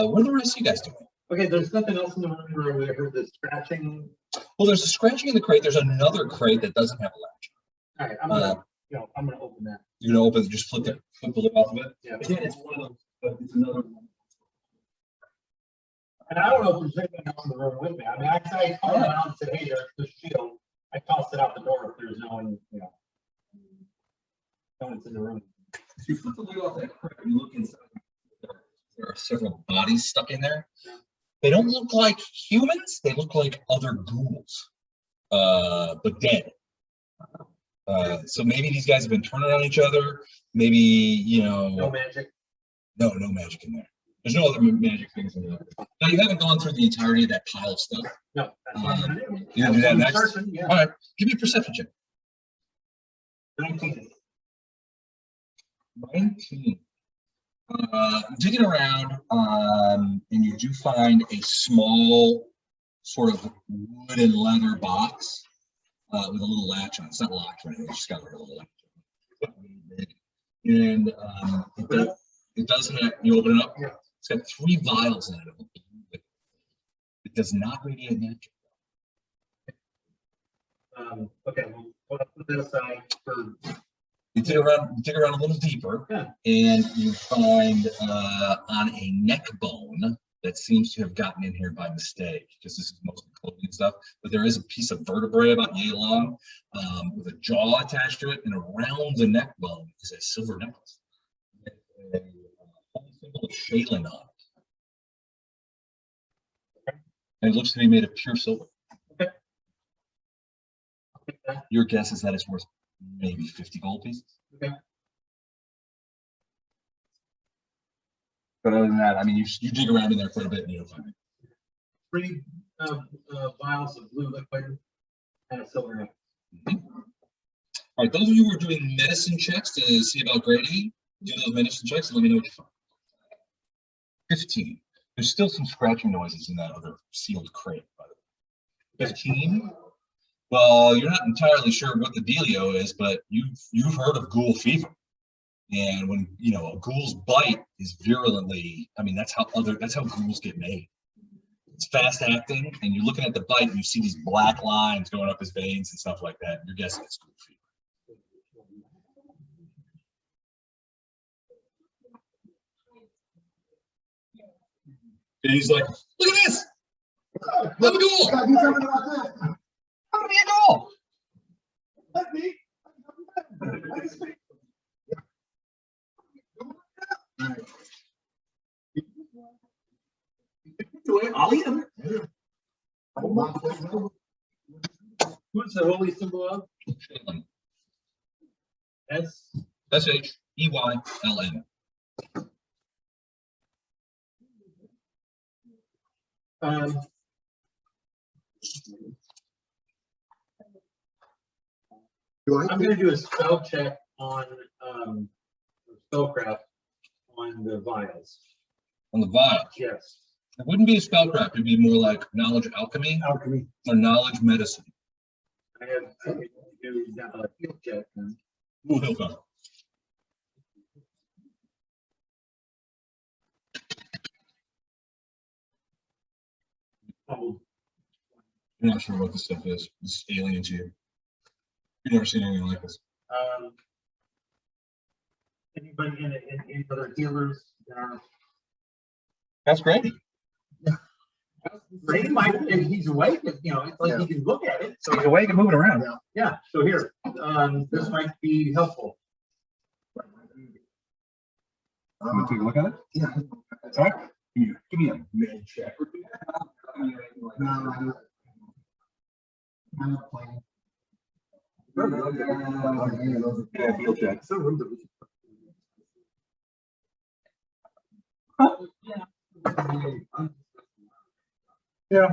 What are the rest of you guys doing? Okay, there's nothing else in the room where we heard the scratching. Well, there's a scratching in the crate. There's another crate that doesn't have a latch. All right, I'm gonna open that. You're gonna open, just flip the lid off of it. Yeah. Again, it's one of those, but it's another one. And I don't know if there's anything else in the room with me. I mean, I called around and said, hey, there's the shield. I tossed it out the door if there's no one, no one's in the room. So you flip the lid off that crate, you look inside. There are several bodies stuck in there. They don't look like humans. They look like other ghouls, but dead. So maybe these guys have been turning on each other. Maybe, No magic. No magic in there. There's no other magic things in there. Now, you haven't gone through the entirety of that pile of stuff. No. That's what I'm gonna do. You gonna do that next? Person, yeah. All right, give me a perception check. 19. 19. Digging around, and you do find a small sort of wood and leather box with a little latch on it. It's not locked or anything, it's just got like a little latch on it. And it does have, you open it up, Yeah. it's got 3 vials in it. It does not radiate magic. Okay, we'll put that aside for. You dig around a little deeper, Yeah. and you find on a neck bone that seems to have gotten in here by mistake, because this is mostly clothing and stuff, but there is a piece of vertebrae about yay long with a jaw attached to it, and around the neck bone is a silver necklace with a holy symbol of Shaylin on it. And it looks to be made of pure silver. Okay. Your guess is that it's worth maybe 50 gold pieces. Okay. But other than that, I mean, you dig around in there quite a bit and you don't find it. 3 vials of blue liquid and a silver necklace. All right, those of you who are doing medicine checks to see about grading, do those medicine checks and let me know what you find. 15. There's still some scratching noises in that other sealed crate, by the way. 15. Well, you're not entirely sure what the dealio is, but you've heard of ghoul fever. And when a ghoul's bite is virulently, I mean, that's how ghouls get made. It's fast acting, and you're looking at the bite and you see these black lines going up his veins and stuff like that. You're guessing it's ghoul fever. And he's like, look at this! I'm a ghoul! Gotta do something about this. I'm gonna be a ghoul! Let me. I'll eat him. Who's the holy symbol of? S. Sheyln. I'm gonna do a spell check on, spellcraft on the vials. On the vial. Yes. It wouldn't be a spellcraft, it'd be more like knowledge alchemy Alchemy. or knowledge medicine. I have to do a field check then. Ooh, he'll go. Oh, I'm not sure what this stuff is. It's alien to you. You've never seen anything like this. Anybody in any other healers that are? That's great. Ray might, if he's awake, you know, it's like he can look at it, so. He's awake and moving around. Yeah, so here, this might be helpful. I'm gonna take a look at it. Yeah. Sorry? Give me a med check. No, I'm not playing. Yeah, field check. Yeah.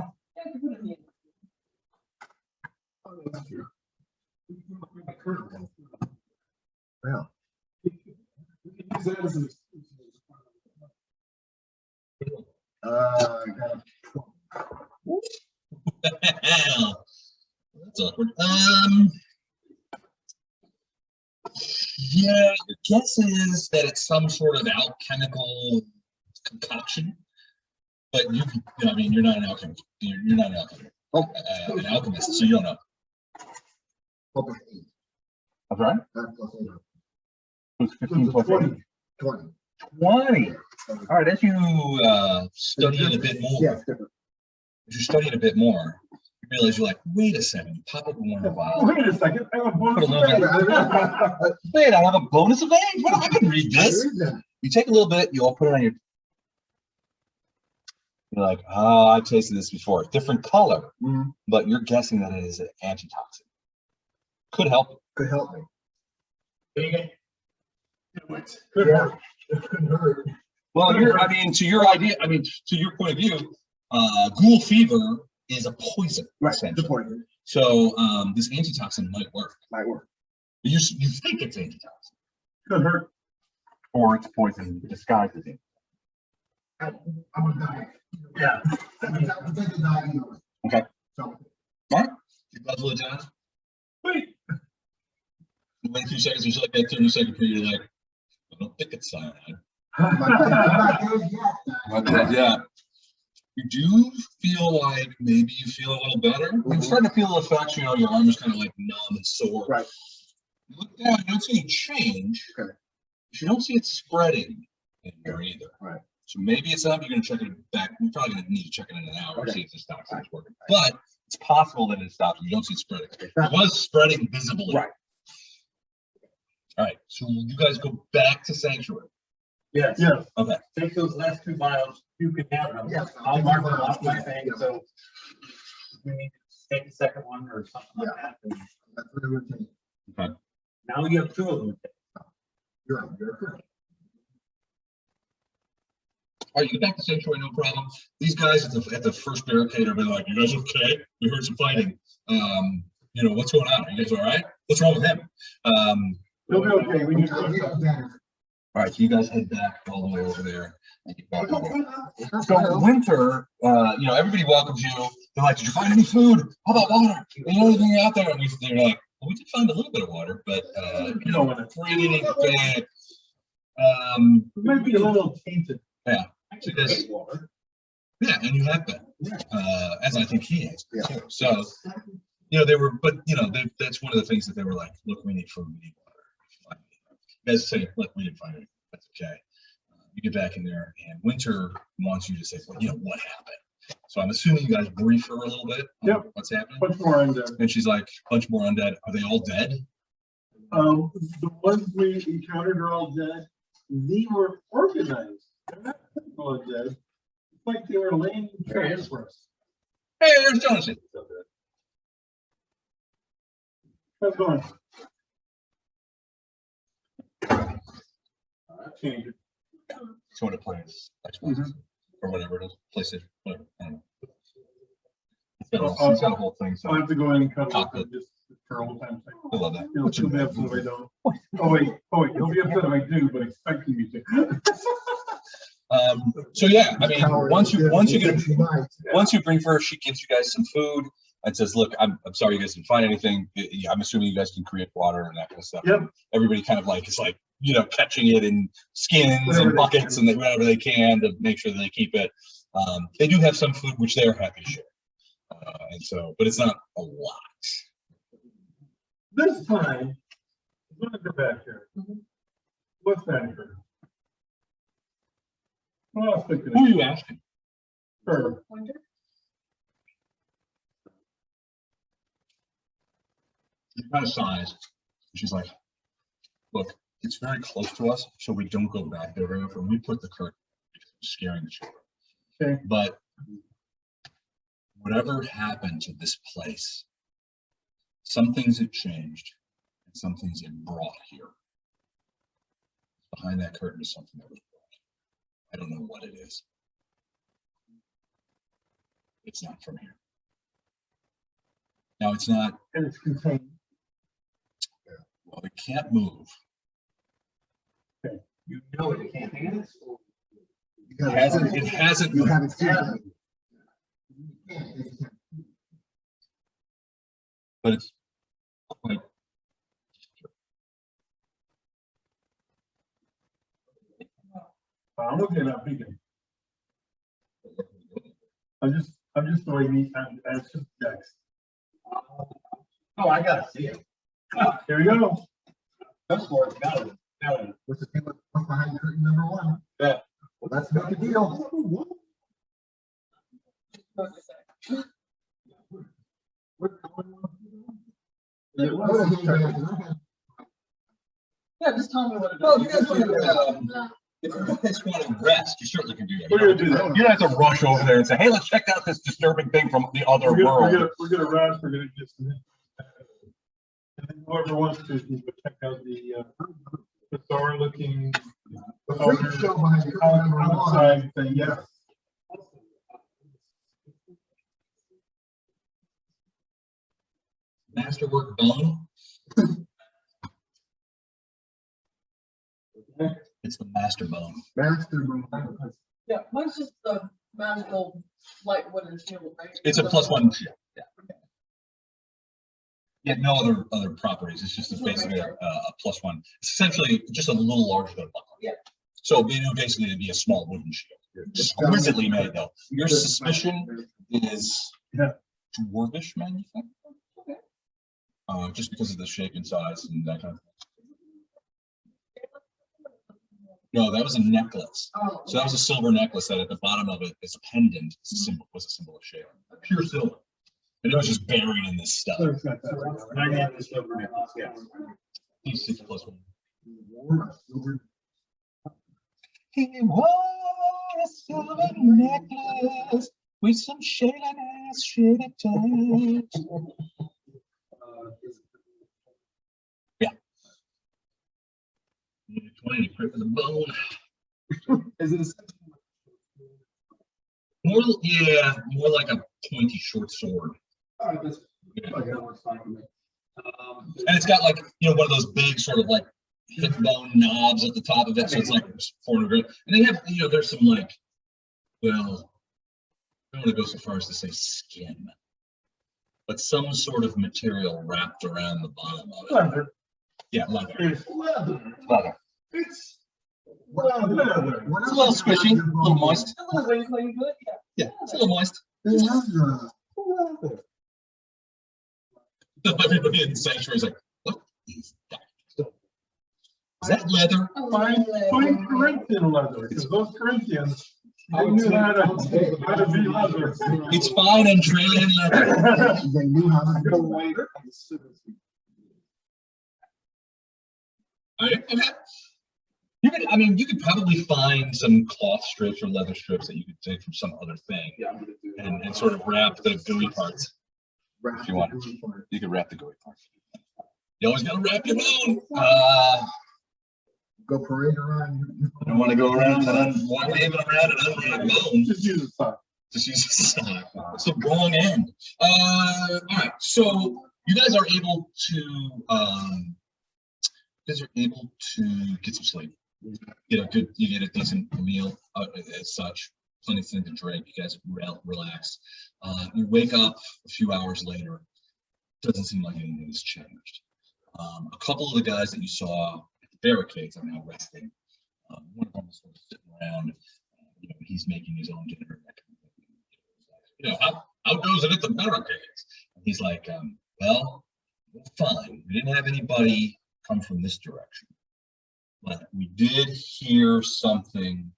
Yeah. Use that as an excuse. I got That's awkward. Yeah, your guess is that it's some sort of alchemical concoction, but you know, I mean, you're not an alchemist. You're not an alchemist. An alchemist, so you don't know. That's right. It's 15 plus 8. 20. 20. All right, as you study it a bit more, Yeah, it's different. as you study it a bit more, you realize you're like, wait a second, you pop open one of the vials. Wait a second, I have a bonus. Put a little bit. Wait, I have a bonus of age. Well, I can read this. You take a little bit, you all put it on your. You're like, oh, I've tasted this before. Different color, but you're guessing that it is an antitoxin. Could help. Could help me. Good Yeah. It couldn't hurt. Well, I mean, to your idea, I mean, to your point of view, ghoul fever is a poison, Right, essentially. the point. So this antitoxin might work. Might work. You think it's antitoxin, Could hurt. or it's poison disguised as it. I would die. Yeah. I would take a die either way. Okay. So. All right. You buzzle it down. Wait. You wait 2 seconds. You like that 30-second period. You're like, I don't think it's cyanide. Yeah. You do feel like maybe you feel a little better. You're starting to feel the effects. You know, your arm is kind of like numb and sore. Right. You look down. You don't see any change. Okay. But you don't see it spreading in there either. Right. So maybe it's up. You're going to check it back. You're probably going to need to check it in an hour to Okay. see if this toxin is working. But it's possible that it stops. You don't see it spreading. It was spreading visibly. Right. All right. So you guys go back to Sanctuary. Yes. Yes. Okay. Take those last 2 vials, you can have them. Yes. I'll mark them off my thing, Yeah. so. We need to take the second one or something like that. and That's what it would take. Okay. Now you have 2 of them. You're correct. All right, you get back to Sanctuary, no problem. These guys at the first barricade are like, "You guys okay? We heard some fighting. You know, what's going on? Are you guys all right? What's wrong with him?" You'll be okay. We need All right, so you guys head back all the way over there and get back over there. So Winter, you know, everybody welcomes you. They're like, "Did you find any food? How about water? Anything out there?" And they're like, "Well, we did find a little bit of water, but you know, bring anything." It might be a little tainted. Yeah. So this, yeah, and you have been, as I think he is. Yeah. Too. So, you know, they were, but you know, that's one of the things that they were like, "Look, we need food, we need water." You guys say, "Look, we didn't find anything. That's okay." You get back in there, and Winter wants you to say, "Well, you know, what happened?" So I'm assuming you guys brief her a little bit. On Yep. What's happening? Much more in there. And she's like, "Bunch more undead. Are they all dead?" The ones we encountered are all dead. They were organized. They're not all dead. It's like they were laying trails for us. Hey, there's Jonas. How's it going? Change it. So what it plays, Xbox or whatever it is, PlayStation, whatever. I don't know. It's got a whole thing. So I'll have to go in and cut it Top up and just for old time's sake. I love that. You'll be upset if I don't. Oh, wait, you'll be upset if I do, but expecting you to. So yeah, I mean, once you bring her, she gives you guys some food and says, look, I'm sorry you guys didn't find anything. I'm assuming you guys can create water and that kind of stuff. Yep. Everybody kind of like is like, you know, catching it in skins Whatever and buckets and whatever they can to make sure that they keep it. They do have some food which they're happy to share. And so, but it's not a lot. This time, I'm gonna go back here. What's that here? What else thinking? Who are you asking? Her. Wonder? She kind of sighs. She's like, look, it's very close to us, so we don't go back there very often. We put the curtain because it's scaring the children. Okay. But whatever happened to this place, some things it changed and some things it brought here. Behind that curtain is something that was brought. I don't know what it is. It's not from here. Now it's not. And it's contained. Well, it can't move. You know it can't handle it. It hasn't. You haven't seen it. But it's quite. I'm looking at vegan. I'm just throwing these as subjects. Oh, I gotta see it. Here we go. That's for it. Got it. What's the thing with what's behind curtain number one? Yeah. Well, let's make a deal. Yeah, just tell me what it is. Well, you guys want to. If you guys want to rest, you certainly can do that. We're gonna do that. You don't have to rush over there and say, "Hey, let's check out this disturbing thing from the other world." We're gonna rest. We're gonna get some. And then whoever wants to check out the bizarre looking. The freak show behind curtain number one. Outside thing, yes. Masterwork bone. It's the master bone. Master room. Yeah, mine's just the magical light wooden shield, right? It's a +1 shield. Yeah. Yeah, no other properties. It's just basically a +1. It's essentially just a little larger than a buckler. Yeah. So basically it'd be a small wooden shield. Exquisitely made though. Your suspicion is dwarvish manufacturing. Okay. Just because of the shape and size and that kind of thing. No, that was a necklace. Oh, So that was a silver necklace that at the bottom of it is a pendant. It's a symbol of shade. Pure silver. And it was just buried in this stuff. I got this over my house, yes. He's 6+1. Silver. He wore a silver necklace with some shade and ass shaded touch. Yeah. 20 to crit with a bone. Is it essentially? More like a pointy short sword. All right, that's Yeah. okay. That works fine for me. And it's got like, one of those big sort of like hip bone knobs at the top of it. So it's like 400 grand. And they have, there's some like, well, I don't want to go so far as to say skin, but some sort of material wrapped around the bottom of it. Leather. Yeah, leather. It's leather. Leather. It's leather. It's a little squishy, a little moist. a little wrinkly, but yeah. Yeah, it's a little moist. Leather. Everybody in the sanctuary is like, what is that? Is that leather? Fine Corinthian leather, because those Corinthians, they knew how to be leather. It's fine and trillion leather. They knew how to Go do it. later. Okay. You could probably find some cloth strips or leather strips that you could take from some other thing Yeah, I'm gonna do that. and sort of wrap the gooey parts. If you want. You could wrap the gooey parts. You always gotta wrap your bone. Go parade around. You don't want to go around and wave it around and unwrap bone. Just use a sock. Just use the sock. It's the wrong end. All right. So You guys are able to get some sleep. You get a decent meal as such, plenty of things to drink. You guys relax. You wake up a few hours later. Doesn't seem like anything has changed. A couple of the guys that you saw at the barricades are now resting. One of them is sort of sitting around. He's making his own dinner. How goes it at the barricades? And he's like, well, fine. We didn't have anybody come from this direction, but we did hear something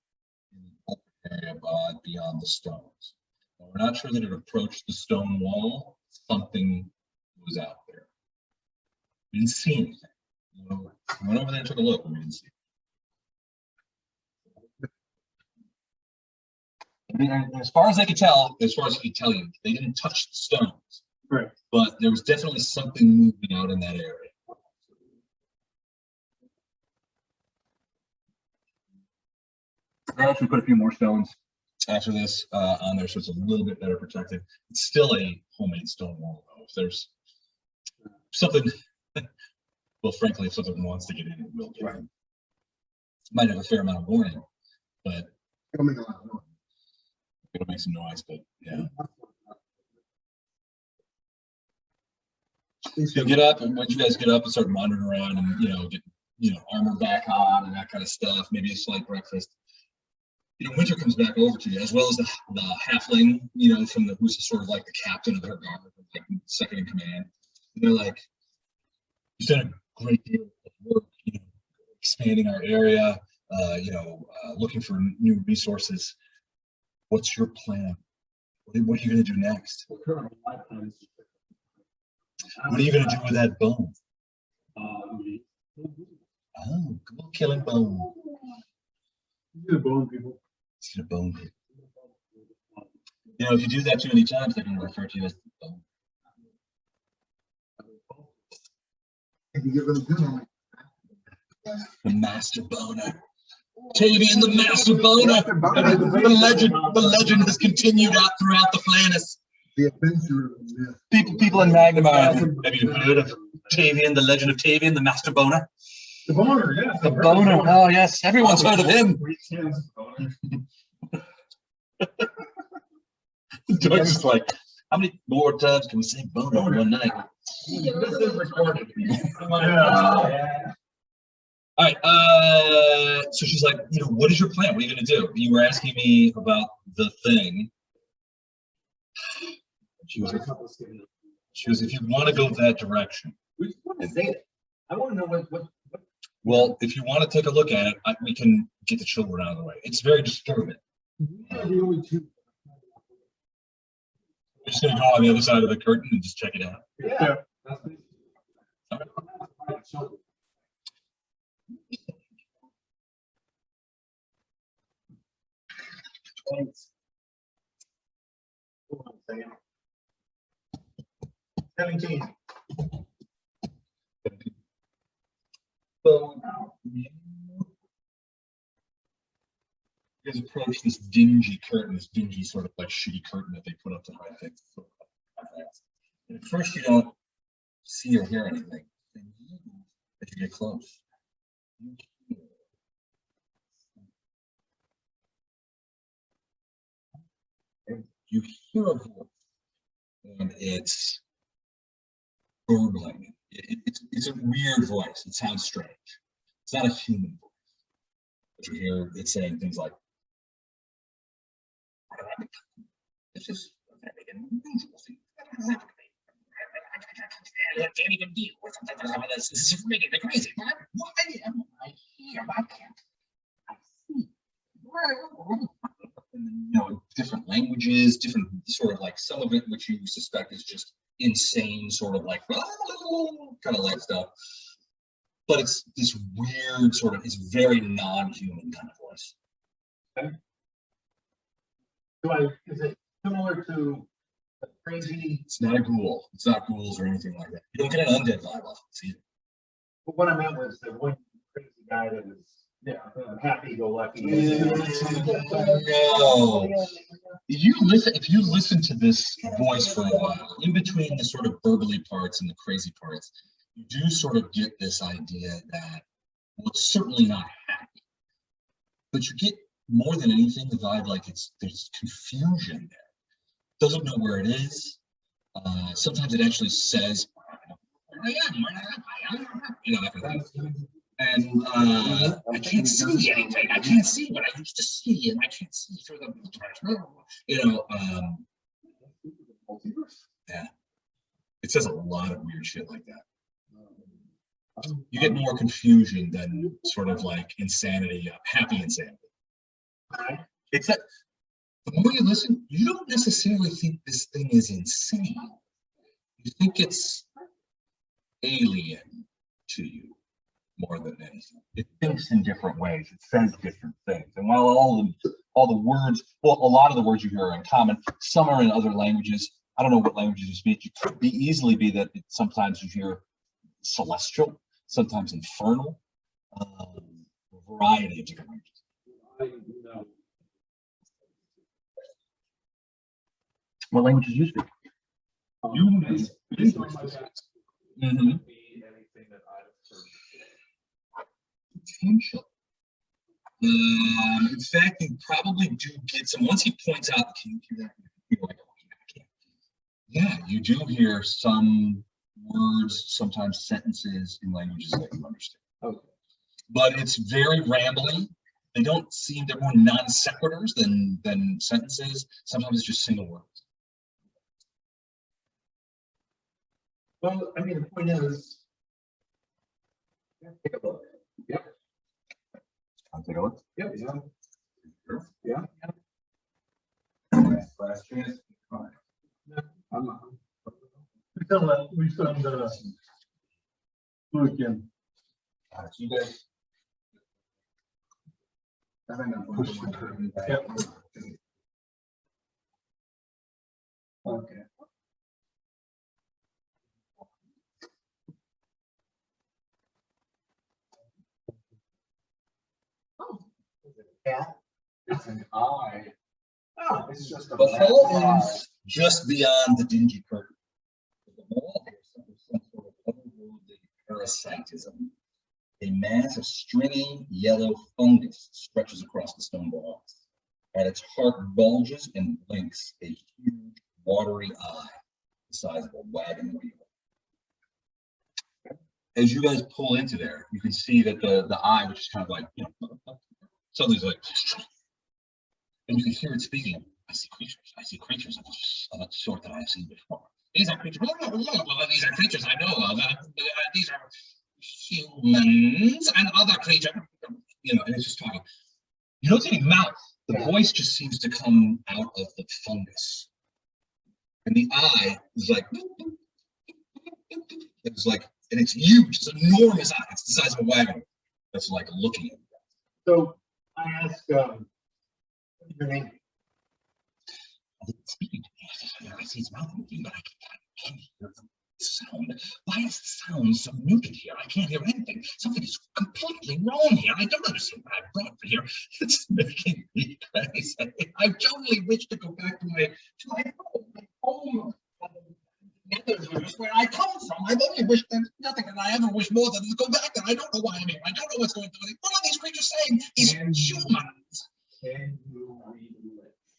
in the open area beyond the stones. Now, we're not sure that it approached the stone wall. Something was out there. We didn't see anything. We went over there and took a look, and we didn't see it. I mean, as far as they could tell, as far as he could tell you, they didn't touch the stones. Right. But there was definitely something moving out in that area. I actually put a few more stones after this on there, so it's a little bit better protected. It's still a homemade stone wall, though. If there's something, well, frankly, if something wants to get in, it will get in. Might have a fair amount of warning, but It'll make a lot of noise. it'll make some noise. But yeah, you get up, and once you guys get up and start wandering around, and get armor back on and that kind of stuff, maybe a slight breakfast. Winter comes back over to you, as well as the halfling, who's sort of like the captain of their guard, like second in command. And they're like, "You've done a great deal of work, expanding our area, looking for new resources. What's your plan? What are you going to do next? What are you going to do with that bone?" Oh, go killing bone. You're the bone people. It's gonna bone people. If you do that too many times, they're gonna refer to you as the bone. If you give it a good one. The master boner. Tavian, the master boner. The legend has continued out throughout the Flannis. The adventure of this. People in Magnemar. Have you heard of Tavian, the legend of Tavian, the master boner? The boner, yeah. The boner. Oh yes, everyone's heard of him. George is like, how many more times can we say boner in one night? This is recorded. All right. So she's like, what is your plan? What are you going to do? You were asking me about the thing. She was, if you want to go that direction. We just want to say it. I want to know what. Well, if you want to take a look at it, we can get the children out of the way. It's very disturbing. We're the only two. We're just going to go on the other side of the curtain and just check it out. Yeah. Thanks. Hold on a second. 17. So you guys approach this dingy curtain, this dingy sort of like shitty curtain that they put up to hide things. And at first you don't see or hear anything. As you get close, you hear a voice, and it's gurgling. It's a weird voice. It sounds strange. It's not a human voice. But you hear it saying things like, "This is an unusual thing. I can't even deal with this. This is making me crazy. Why am I here? Why can't I see?" Different languages, different sort of like some of it, which you suspect is just insane, sort of like kind of like stuff. But it's this weird sort of, it's very non-human kind of voice. Is it similar to a crazy? It's not a ghoul. It's not ghouls or anything like that. You don't get an undead vibe off it. See? But what I meant was the one crazy guy that was happy-go-lucky. No. If you listen to this voice for a while, in between the sort of burbly parts and the crazy parts, you do sort of get this idea that, well, it's certainly not happy, but you get more than anything the vibe like there's confusion there. Doesn't know where it is. Sometimes it actually says, where I am, you know, that kind of thing. And I can't see anything. I can't see what I used to see, and I can't see through the, you know, yeah. It says a lot of weird shit like that. You get more confusion than sort of like insanity, happy insanity. It's that the more you listen, you don't necessarily think this thing is insane. You think it's alien to you more than anything. It thinks in different ways. It says different things. And while all the words, well, a lot of the words you hear are in common, some are in other languages. I don't know what languages you speak. It could easily be that sometimes you hear celestial, sometimes infernal, a variety of different languages. What languages do you speak? Based on my background, Mm-hmm. be anything that I've heard. Potential. In fact, you probably do get some. Once he points out, can you hear that? You're like, oh, I can't. Yeah, you do hear some words, sometimes sentences in languages that you understand. Okay. But it's very rambling. They don't seem, they're more non sequiturs than sentences. Sometimes it's just single words. Well, I mean, the point is. Take a look. Yep. I'll take a look. Yep. Sure. Yeah. Last chance. I'm not. We still look in. You guys. I think I'm Push pushing the curtain back. Yep. Okay. Yeah. It's an eye. Oh, It's just a. The black hole eye. is just beyond the dingy curtain. The wall here suffers some sort of otherworldly parasitism. A mass of stringy yellow fungus stretches across the stone walls. At its heart bulges and blinks a huge watery eye the size of a wagon wheel. As you guys pull into there, you can see that the eye, which is kind of like, you know, suddenly it's like, and you can hear it speaking. I see creatures of a sort that I have seen before. These are creatures. These are creatures I know of. These are humans and other creatures. You know, and it's just talking. You don't see any mouth. The voice just seems to come out of the fungus, and the eye is like. It's like, and it's huge. It's an enormous eye. It's the size of a wagon. That's like looking at you. So I asked, what's your name? It's speaking to me. I see its mouth moving, but I can't hear the sound. Why is the sound so muted here? I can't hear anything. Something is completely wrong here. I don't understand what I brought for here. It's making me crazy. I totally wish to go back to my home. Where I come from. I've only wished that nothing, and I ever wish more than to go back there. I don't know why I'm here. I don't know what's going through. What are these creatures saying? These humans. Can you read lips?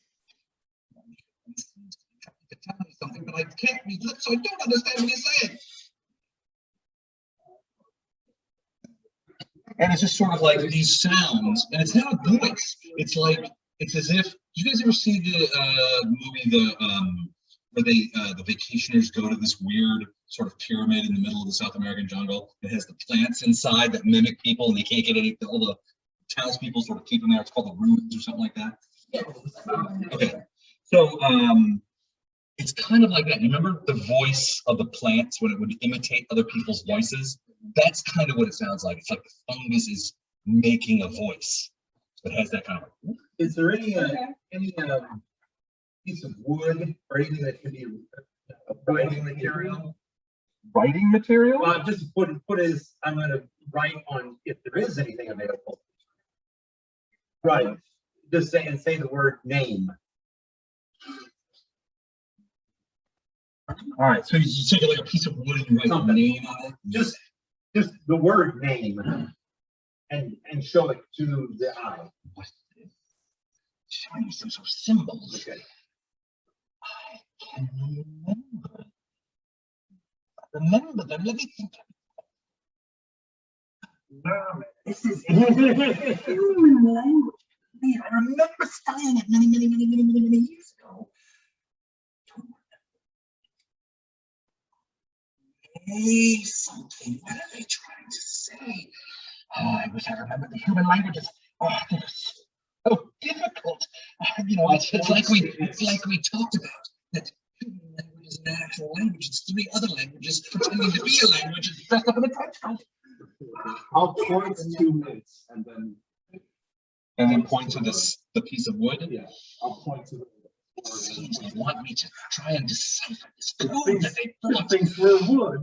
To tell me something, but I can't read lips, so I don't understand what he's saying. And it's just sort of like these sounds, and it's not a voice. It's like it's as if. You guys ever see the movie where the vacationers go to this weird sort of pyramid in the middle of the South American jungle? It has the plants inside that mimic people, and they can't get any. All the townspeople sort of keep them there. It's called the ruins or something like that. Okay, so it's kind of like that. You remember the voice of the plants when it would imitate other people's voices? That's kind of what it sounds like. It's like the fungus is making a voice. It has that kind of. Is there any piece of wood or anything that could be writing material? Writing material? Well, just put as I'm going to write on if there is anything available. Right. Just say the word name. All right, so you take like a piece of wood and you write your Something. name on it. Just the word name and show it to the eye. Showing me some sort of symbols. Okay. I can remember them. Let me think. This is human language. Man, I remember studying it many years ago. Hey, something. What are they trying to say? Oh, I wish I remembered the human languages. Oh, they're so difficult. You know, it's like we talked about that human language is an actual language. It's 3 other languages pretending to be a language. It's dressed up in a trench coat. I'll point 2 minutes and then point to the piece of wood. yeah, I'll point to the. It seems they want me to try and decipher this code that they brought. Things were wood.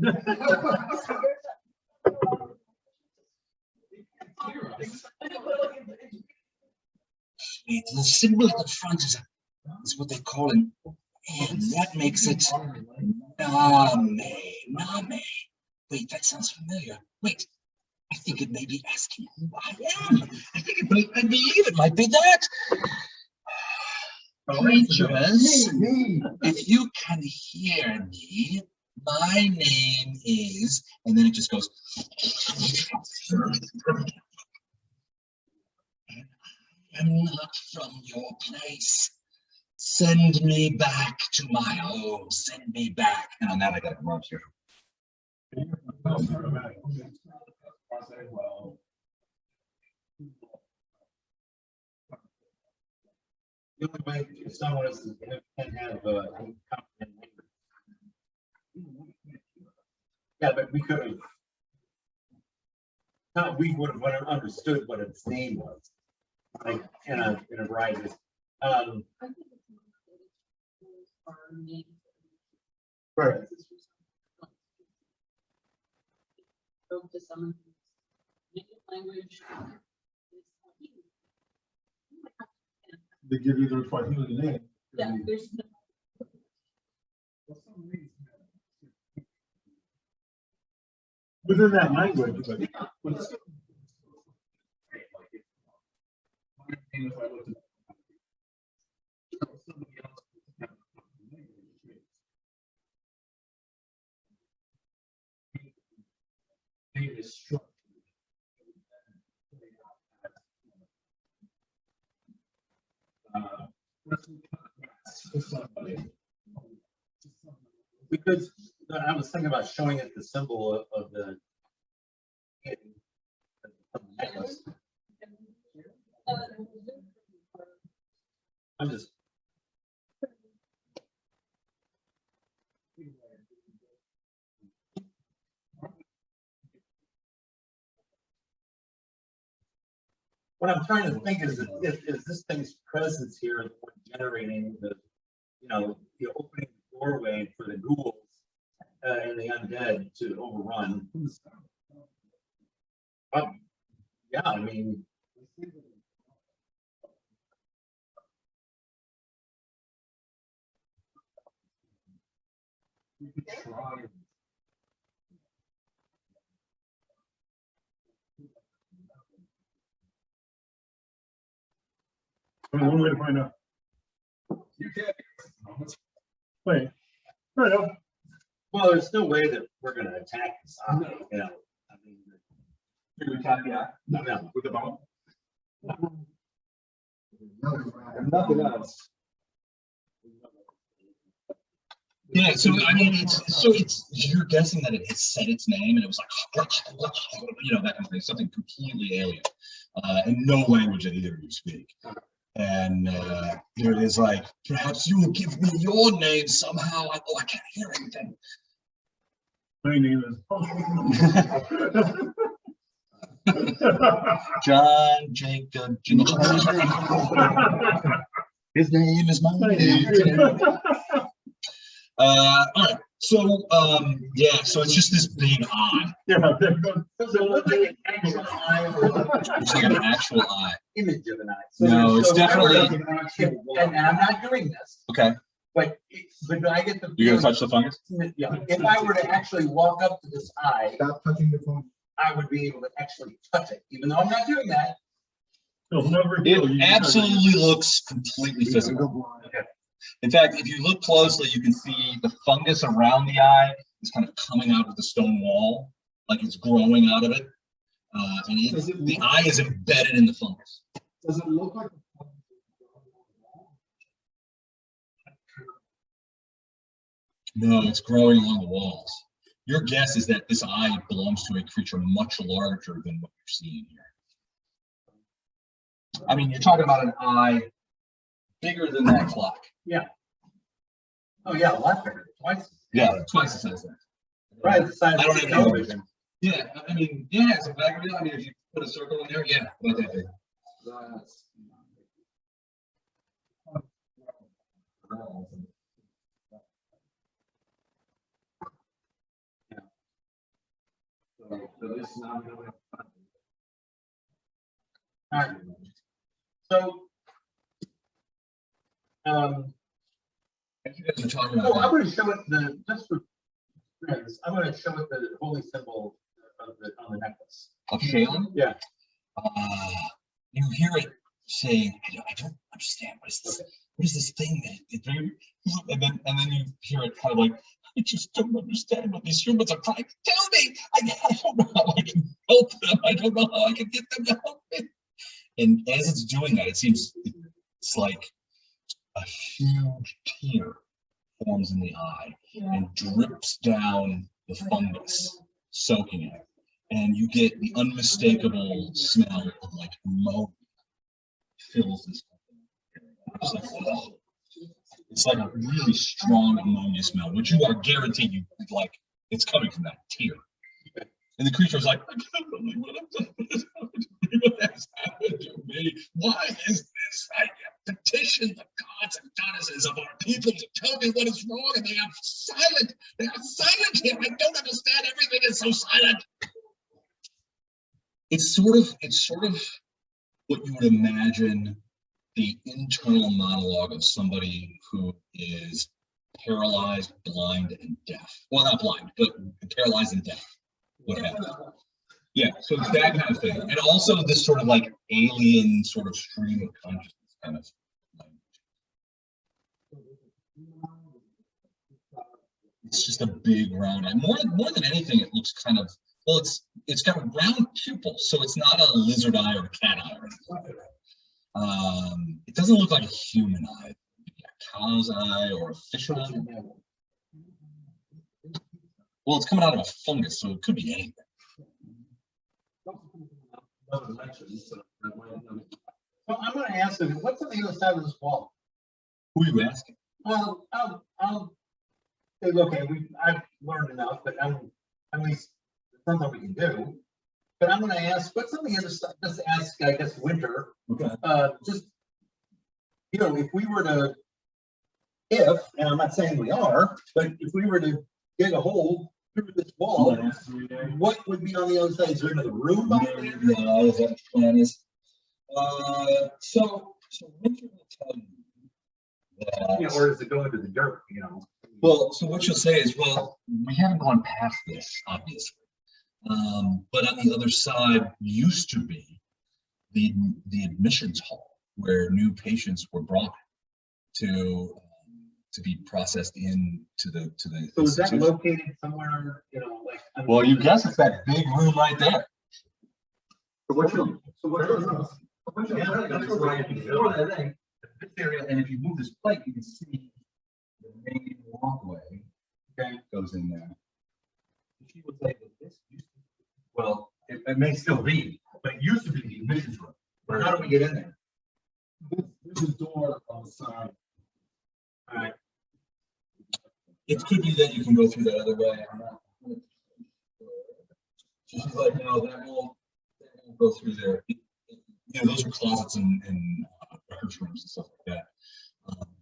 The symbol at the front is what they call an N. That makes it Name. Wait, that sounds familiar. Wait, I think it may be asking who I am. I believe it might be that. Creatures, if you can hear me, my name is, and then it just goes. I am not from your place. Send me back to my home. Send me back. Now I got it wrong here. The only way if someone can have confident language. Yeah, but we could have. We would have understood what its name was, like in a variety of. I think it's not our name. Right. Spoke to someone whose native language is Swahili. They give you their Swahili name. Yeah, there's no. Within that language, but Because I was thinking about showing it the symbol of the necklace. I'm just. What I'm trying to think is if this thing's presence here is what generating the, the opening doorway for the ghouls and the undead to overrun. Yeah, I mean. one way to find out. You can't. Wait. Right up. Well, there's no way that we're gonna attack this. I mean, no. With the bomb? Nothing else. Yeah, so I mean, it's you're guessing that it has said its name and it was like, that kind of thing, something completely alien, and no language that either of you speak. And here it is, like, perhaps you will give me your name somehow. I can't hear anything. My name is John Jacob. His name is my name. All right. So so it's just this big eye. Yeah, there goes. So it looks like an actual eye or It's like an actual eye. image of an eye. No, it's definitely And I'm not doing this. okay. But I get the. You're gonna touch the fungus? Yeah, if I were to actually walk up to this eye, Stop touching the phone. I would be able to actually touch it, even though I'm not doing that. It'll never heal. You It just- absolutely looks completely You're gonna physical. go blind. In fact, if you look closely, you can see the fungus around the eye is kind of coming out of the stone wall, like it's growing out of it. And the eye is embedded in the fungus. Does it look like? No, it's growing along the walls. Your guess is that this eye belongs to a creature much larger than what you're seeing here. I mean, you're talking about an eye bigger than that clock. Oh, yeah, a lot bigger, twice. Yeah, twice the size of that. Right, the size I of don't the have television. Yeah, I mean, yeah, it's a bag deal. I mean, if you put a circle in there, yeah, about that big. Alright. So. If you guys are talking Oh, I'm about gonna show it just for friends, I'm gonna show it the holy symbol of on the necklace. of Shailen, Yeah. You hear it saying, I don't understand. What is this thing that and then you hear it kind of like, I just don't understand what these humans are trying to tell me. I don't know how I can help them. I don't know how I can get them to help me. And as it's doing that, it seems it's like a huge tear forms in the eye and drips down the fungus, soaking it. And you get the unmistakable smell of like ammonia fills this. It's like, oh. It's like a really strong ammonia smell, which you are guaranteed you like. It's coming from that tear. And the creature is like, I can't believe what I've done. What has happened to me? Why is this? I petition the gods and goddesses of our people to tell me what is wrong, and they are silent. They are silent here. I don't understand. Everything is so silent. It's sort of what you would imagine the internal monologue of somebody who is paralyzed, blind, and deaf. Well, not blind, but paralyzed and deaf would have. Yeah, so it's that kind of thing. And also this sort of like alien sort of stream of consciousness kind of it's just a big round eye. More than anything, it looks kind of, well, it's got a round pupil, so it's not a lizard eye or a cat eye or anything like that. It doesn't look like a human eye, maybe a cow's eye or a fish eye. Well, it's coming out of a fungus, so it could be anything. So I'm gonna ask him, what's on the other side of this wall? Who are you asking? Well, I'll say, okay, I've learned enough, but at least there's something we can do. But I'm gonna ask, what's on the other side? Just ask, I guess, Winter. Okay. Just, if we were to, and I'm not saying we are, but if we were to dig a hole through this wall, what would be on the other side? Is there another room back there? No, is that what the plan is? So Winter will tell you that. Or does it go into the dirt, Well, so what you'll say is, well, we haven't gone past this, obviously. But on the other side used to be the admissions hall where new patients were brought to be processed into the So is that institution. located somewhere, like? Well, you guess it's that big room right there. This area, and if you move this plate, you can see the main walkway. Okay, goes in there. She would say that this used to, well, it may still be, but it used to be the admissions room. But how do we get in there? There's a door on the side. All right. It could be that you can go through that other way. I'm not. So she's like, no, that won't go through there. Those are closets and records rooms and stuff like that.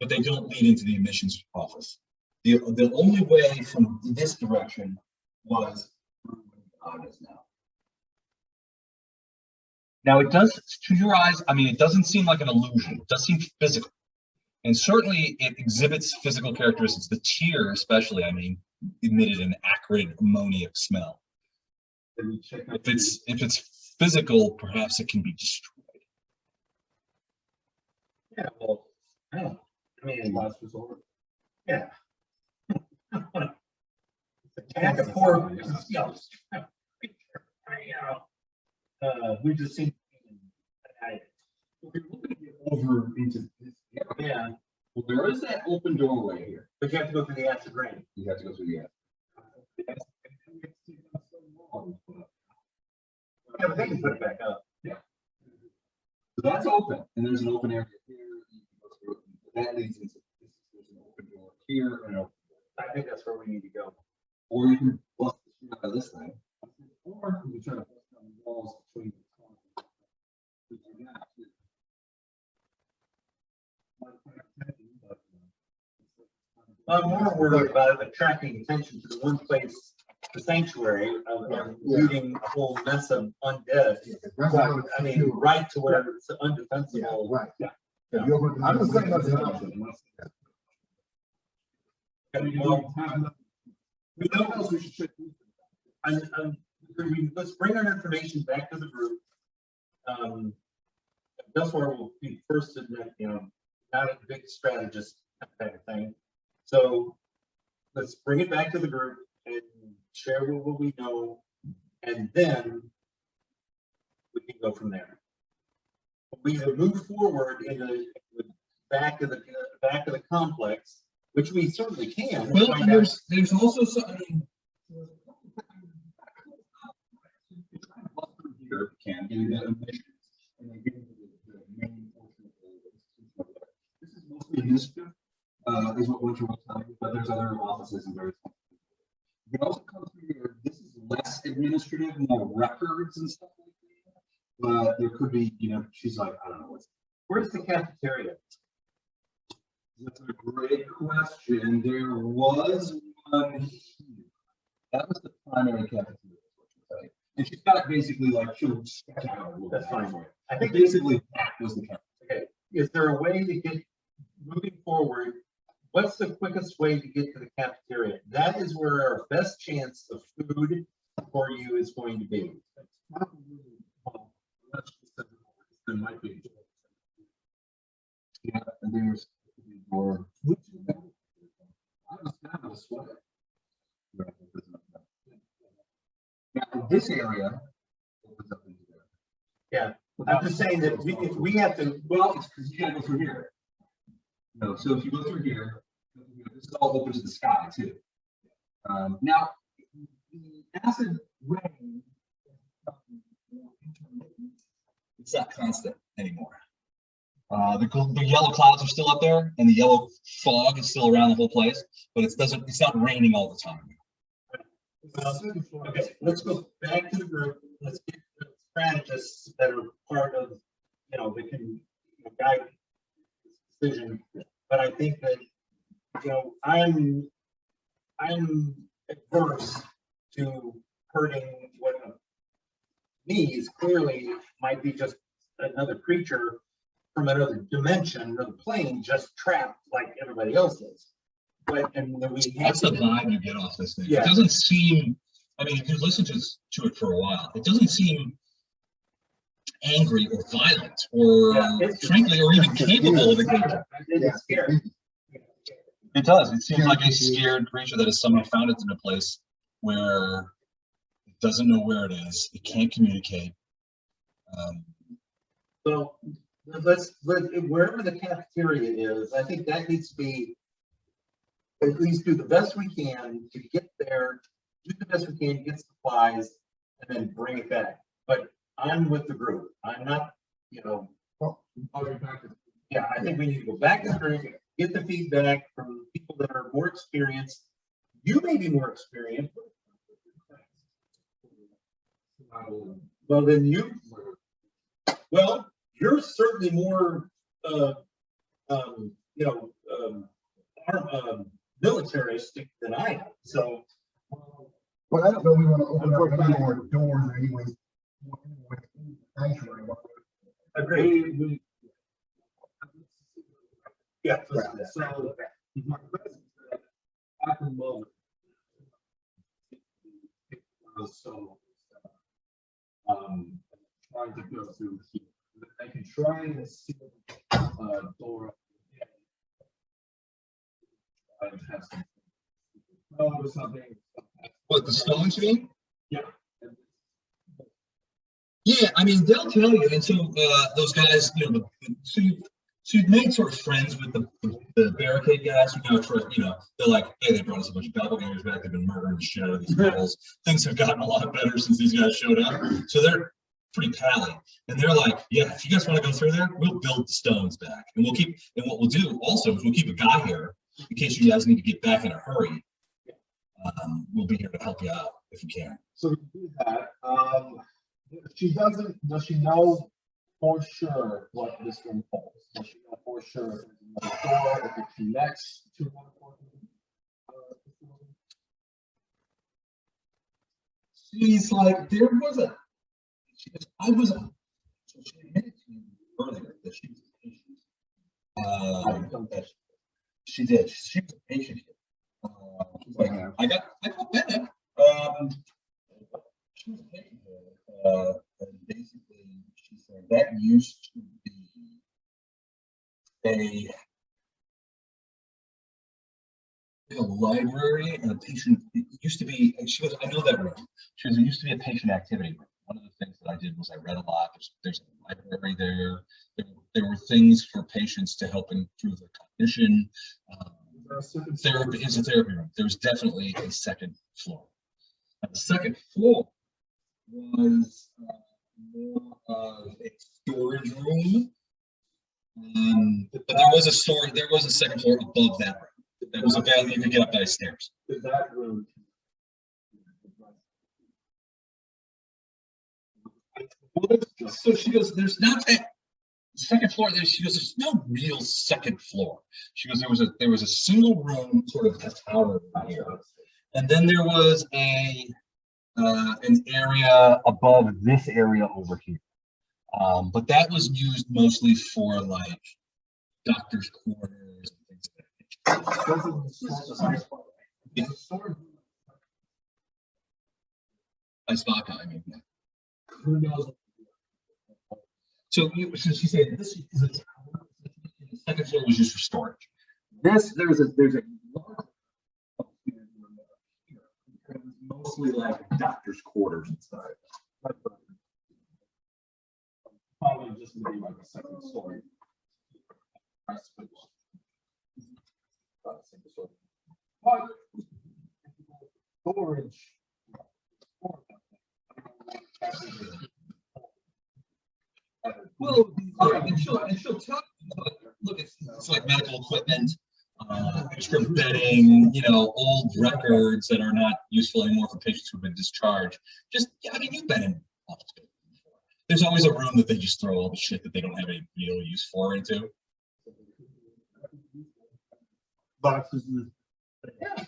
But they don't lead into the admissions office. The only way from this direction was through where the eye is now. Now it does, to your eyes, I mean, it doesn't seem like an illusion. It does seem physical. And certainly it exhibits physical characteristics. The tier, especially, I mean, emitted an acrid ammoniac smell. If it's physical, perhaps it can be destroyed. Yeah, well, yeah, I mean, Last resort. yeah. Attack a poor, you know, we just seen. Over into this area. Yeah, Well, there is that open doorway here. but you have to go through the acid rain. You have to go through the. Yeah, but they can put it back up. So that's open, and there's an open area here. You can go through it. That leads into this. There's an open door here, and I think that's where we need to go. or you can bust the shit out of this thing, or you can try to bust down the walls between the corners. We do that, too. I'm more worried about attracting attention to the one place, the sanctuary, of looting a whole mess of undead. I mean, right to where it's undefensible. Right. Yeah. I'm just saying that's an option. Well, we don't, We should check. let's bring our information back to the group. That's where we'll be first in that, you know, not a big strategist type of thing. So let's bring it back to the group and share what we know, and then we can go from there. We have moved forward in the back of the complex, which we certainly can. Well, and there's also some, I mean, Here can get into emissions, and then get into the main portion of the. This is mostly administrative, is what Winter was telling you, but there's other offices and various. You can also come through here. This is less administrative, more records and stuff like that. But there could be, you know, she's like, I don't know what's. Where's the cafeteria? That's a great question. There was one here. That was the primary cafeteria. And she's got it basically like she'll sketch it out a little bit. That's fine. I But think basically that was the cafeteria. okay. Is there a way to get moving forward? What's the quickest way to get to the cafeteria? That is where our best chance of food for you is going to be. There might be. Yeah, and there's more. I was kind of a sweater. Now, this area opens up into there. Yeah, I'm just saying that if we have to, Well, it's because you gotta go through here. No, so if you go through here, this is all open to the sky too. Now, the acid rain. it's not constant anymore. The yellow clouds are still up there, and the yellow fog is still around the whole place, but it's not raining all the time. okay, let's go back to the group. Let's get the strategists that are part of, you know, that can guide this decision. But I think that, you know, I'm adverse to hurting what me is clearly might be just another creature from another dimension, another plane, just trapped like everybody else is. But and then we That's the vibe you get off this thing. Yeah. It doesn't seem, I mean, if you listen to it for a while, it doesesn't seem angry or violent or frankly or even capable of engaging. It's scary. It does. It seems like a scared creature that has somehow found it in a place where it doesn't know where it is. It can't communicate. So let's wherever the cafeteria is, I think that needs to be at least do the best we can to get there, do the best we can, get supplies, and then bring it back. But I'm with the group. I'm not, you know, yeah, I think we need to go back to the group, get the feedback from people that are more experienced. You may be more experienced. Well, then you're certainly more, militaristic than I am. So, But I don't know, we want to open up any more doors anyway. agree. Yeah. So my question is that at the moment, so trying to go through here. I can try and see door. I have some or something. What, the stones you mean? Yeah. Yeah, I mean, they'll tell you, and so those guys, you know, so you've made sort of friends with the barricade guys who now trust, you know, they're like, hey, they brought us a bunch of doppelgangers back, they've been murdering the shit out of these girls. Things have gotten a lot better since these guys showed up. So they're pretty pally. And they're like, yeah, if you guys want to go through there, we'll build the stones back. And we'll keep, and what we'll do also is we'll keep a guy here in case you guys need to get back in a hurry. We'll be here to help you out if we can. So we do that. Does she know for sure what this room holds? Does she know for sure if there's another door, if it connects to one She's like, there was a, she goes, I was a, so she admitted to me earlier that she was a patient. She did. She was a patient here. Like, I got Bennett. She was a patient here. And basically, she said that used to be a library and a patient. It used to be. She goes, I know that room. She goes, it used to be a patient activity room. One of the things that I did was I read a lot. There's a library there. There were things for patients to help improve their cognition. Therapy is a therapy room. There was definitely a second floor. And the second floor was more of a storage room. But there was a second floor above that room. That was available. You could get up by stairs. that room? So she goes, there's not that second floor there. She goes, there's no real second floor. She goes, there was a single room, sort of a tower here, and then there was an area above this area over here. But that was used mostly for like doctor's quarters and things like that. Yeah. Ice vodka, I mean. Yeah. Who knows? So she said this is a tower. The second floor was used for storage. There's a large mostly like doctor's quarters inside. Probably just maybe like a second story. Storage. Well, and she'll tell you, look, it's like medical equipment, extra bedding, you know, old records that are not useful anymore for patients who've been discharged. Just, yeah, I mean, you've been in hospitals before. There's always a room that they just throw all the shit that they don't have any real use for into. Boxes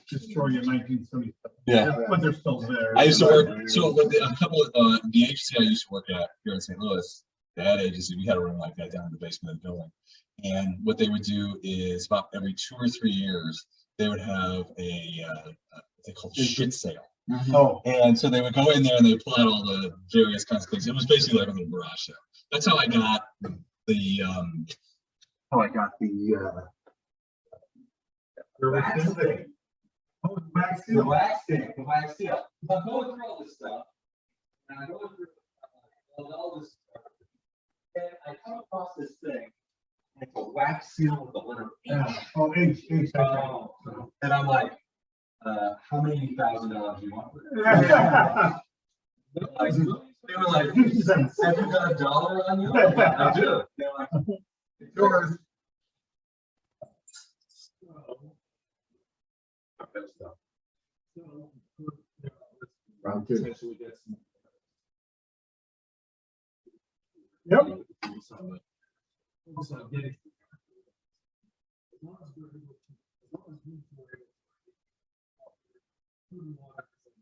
destroyed in 1970. Yeah. But they're still there. I used to work, so with a couple of, the agency I used to work at here in St. Louis, that agency, we had a room like that down in the basement of the building. And what they would do is about every 2 or 3 years, they would have a what they call shit sale. Oh, And so they would go in there and they would pull out all the various kinds of things. It was basically like a little garage sale. That's how I got the Wax thing. Oh, the wax seal. The wax thing. The wax seal. I'm going through all this stuff. And I'm going through all this stuff. And I come across this thing. And it's a wax seal with the letter H. yeah. Oh, H. And I'm like, how many $1,000 do you want for it? They were like, 50 cents. Have you got $1 on you? I do. They're like, it's yours. Round two. Potentially get some. Yep.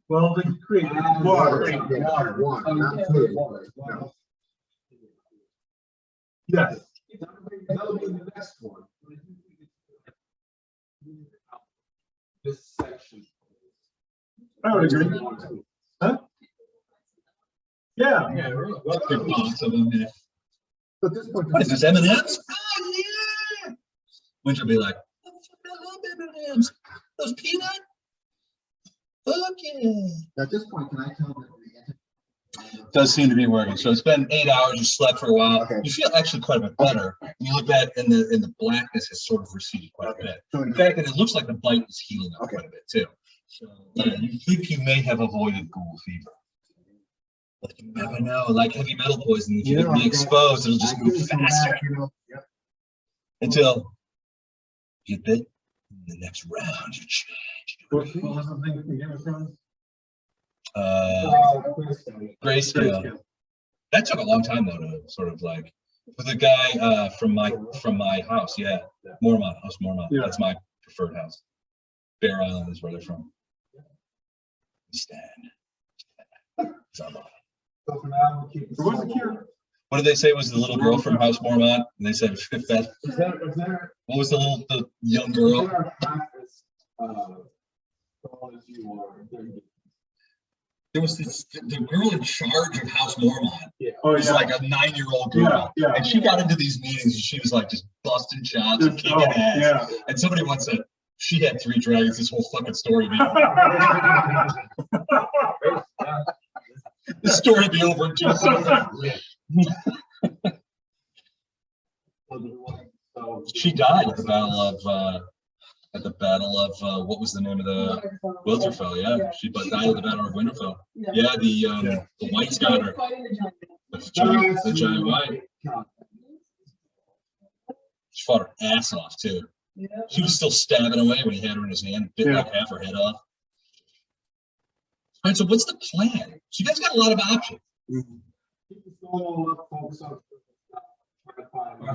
Well, they create water. Water, not food. No. Yes. That'll be the next one. This section. I would agree. Huh? Yeah. Yeah, really. Big box of them. Yeah. But this point. What is this, M&M's? Oh, yeah. Winter will be like, oh, I love M&M's. Those peanut? Fuck yeah. At this point, can I tell that Does seem to be working. So it's been 8 hours. You slept for a while. Okay. You feel actually quite a bit better. You look back, and the blackness has sort of receded quite a bit. So In fact, it looks like the bite is healing up Okay. quite a bit too. So yeah, you think you may have avoided ghoul fever. But you never know. Like heavy metal poisoning, if you get re-exposed, it'll just move faster until you get bit. In the next round, you change. What was the thing from Game of Thrones? Grayscale. That took a long time though to sort of like for the guy from my house, yeah. Mormont, House Mormont. Yeah. That's my preferred house. Bear Island is where they're from. We stand. It's our body. So for now, we'll keep. So what's the cure? What did they say was the little girl from House Mormont? And they said if that Is there, what was the young is girl? there a practice, tall as you are, There was the girl in charge of House Mormont. Oh, Was yeah. like a 9-year-old girl. Yeah, yeah. And she got into these meetings and she was like just busting chops and kicking ass. Yeah. And somebody once said she had 3 dragons this whole fucking story. This story would be over in 2 seconds. She died at the battle of what was the name of the Winterfell? Yeah, she died at the battle of Winterfell. Yeah, the whites got her. The giant white. She fought her ass off too. She was still stabbing away when he had her in his hand, bit like half her head off. All right, so what's the plan? So you guys got a lot of options. Keep the soul up, focus on.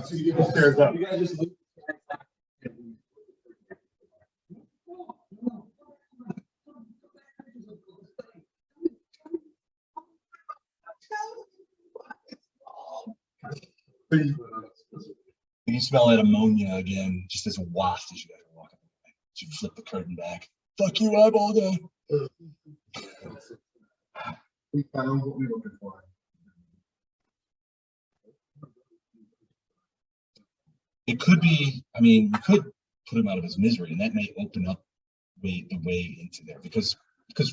So you get the stairs up. You guys just. You smell that ammonia again, just as a waft as you guys are walking away. So you flip the curtain back. Fuck you, eyeball day. We found what we were looking for. It could be, I mean, we could put him out of his misery, and that may open up the way into there because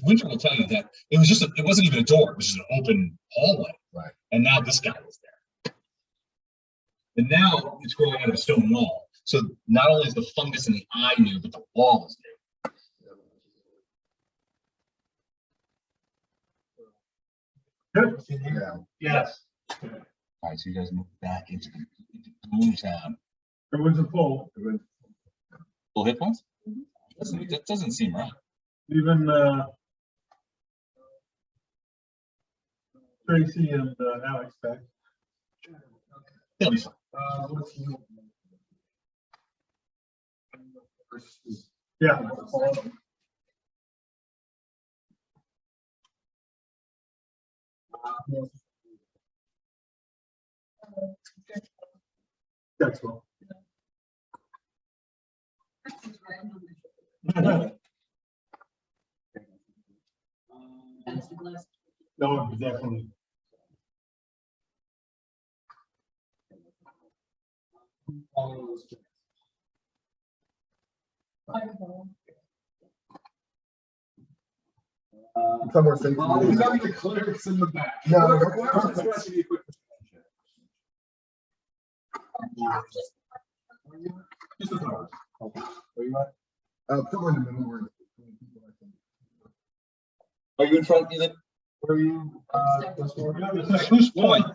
Winter will tell you that it wasn't even a door, it was just an open hallway. Right. And now this guy was there. And now it's growing out of a stone wall. So not only is the fungus in the eye new, but the wall is new. Good. Yeah. Yes. All right, so you guys move back into Boom Town. Everyone's in full. Full hit points? That doesn't seem right. Even Tracy and Alex back. He'll be fine. What's the? Yeah. That's all. No, definitely. Somewhere safe. Well, we got the clerics in the back. No, Whoever's scratching you quick. Just a thought. Where you at? Somewhere in the middle where. Are you in front, Ethan? Where are you? Whose point?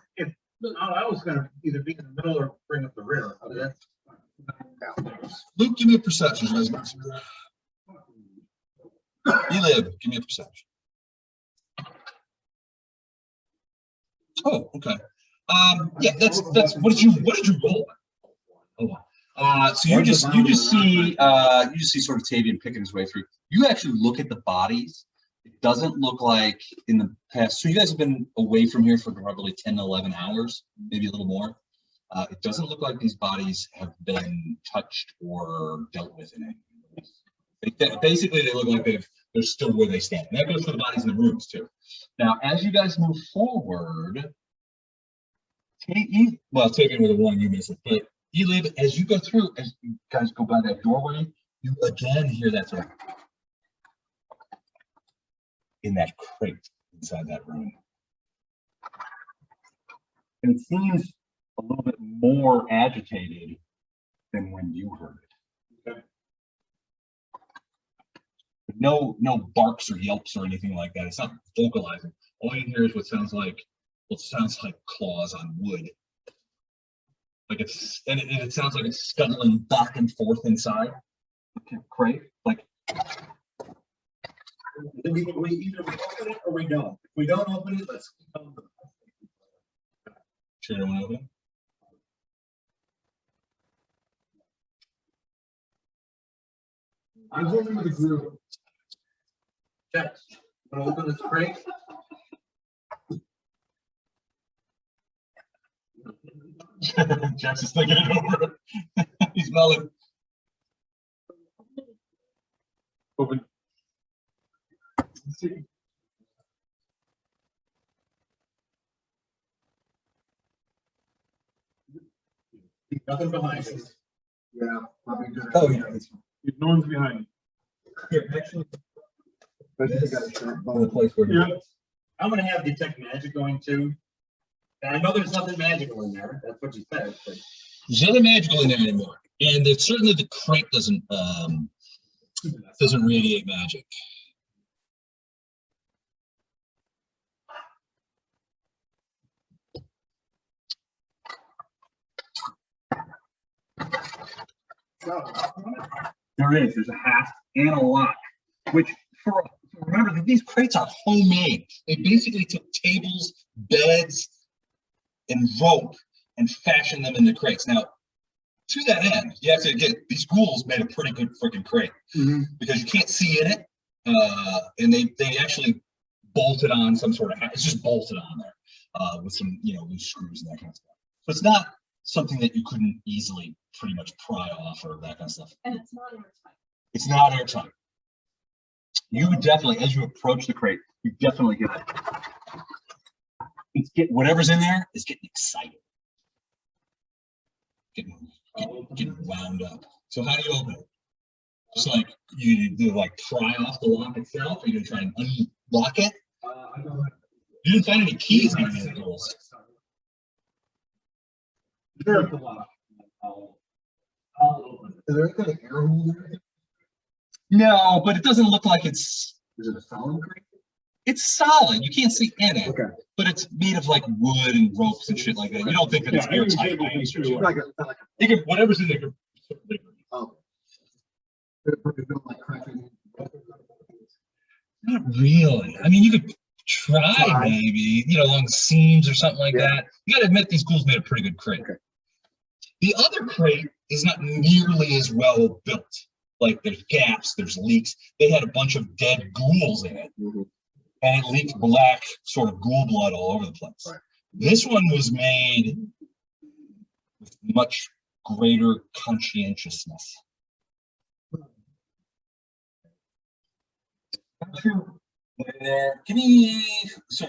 I was gonna either be in the middle or bring up the rear. That's Luke, give me a perception. Elib, give me a perception. Oh, okay. Yeah, that's what did you roll? Oh wow. So you just see sort of Tavian picking his way through. You actually look at the bodies. It doesn't look like in the past. So you guys have been away from here for probably 10 to 11 hours, maybe a little more. It doesn't look like these bodies have been touched or dealt with in any way. Basically, they look like they're still where they stand. And that goes for the bodies in the rooms too. Now, as you guys move forward, taking with the one you missed it, but you live as you go through, as you guys go by that doorway, you again hear that sort of in that crate inside that room. And it seems a little bit more agitated than when you heard it. Okay. No barks or yelps or anything like that. It's not vocalizing. All you hear is what sounds like claws on wood. Like it sounds like it's scuttling back and forth inside. Okay, crate. Like We either we open it or we don't. If we don't open it, let's come. sure you want to open it? I'm going with the group. Check. Want to open this crate? Jack's just thinking it over. He's smelling. Open. Let's see. Nothing behind us. Yeah, probably good. Oh, yeah. No one's behind. Here, actually, But you got a sharp the bone. place where Yeah. I'm gonna have detect magic going too. And I know there's nothing magical in there. That's what you said. But there's nothing magical in there anymore, and certainly the crate doesn't radiate magic. There is. There's a hasp and a lock, which remember that these crates are homemade. They basically took tables, beds, and rope and fashioned them into crates. Now, to that end, you have to get these ghouls made a pretty good freaking crate because you can't see in it, and they actually bolted on some sort of. It's just bolted on there with some loose screws and that kind of stuff. So it's not something that you couldn't easily pretty much pry off or that kind of stuff. And it's not airtight. It's not airtight. You would definitely, as you approach the crate, you definitely get it. Whatever's in there is getting excited, getting wound up. So how do you open it? Just like you do, like pry off the lock itself, or you gonna try and unlock it? I don't know. You didn't find any keys in these doors. Sure. I'll open it. Is there any kind of air hole there? No, but it doesn't look like it's. Is it a solid crate? It's solid. You can't see in it, Okay. but it's made of like wood and ropes and shit like that. You don't think that it's Yeah, I was airtight able by to any stretch. do It's like a, like You can whatever's in there. oh. They're pretty good, like cracking. Not really. I mean, you could try maybe, along seams or something like that. You gotta admit these ghouls made a pretty good crate. Okay. The other crate is not nearly as well built. Like there's gaps, there's leaks. They had a bunch of dead ghouls in it. And it leaked black sort of ghoul blood all over the place. Right. This one was made with much greater conscientiousness. There. Give me. So,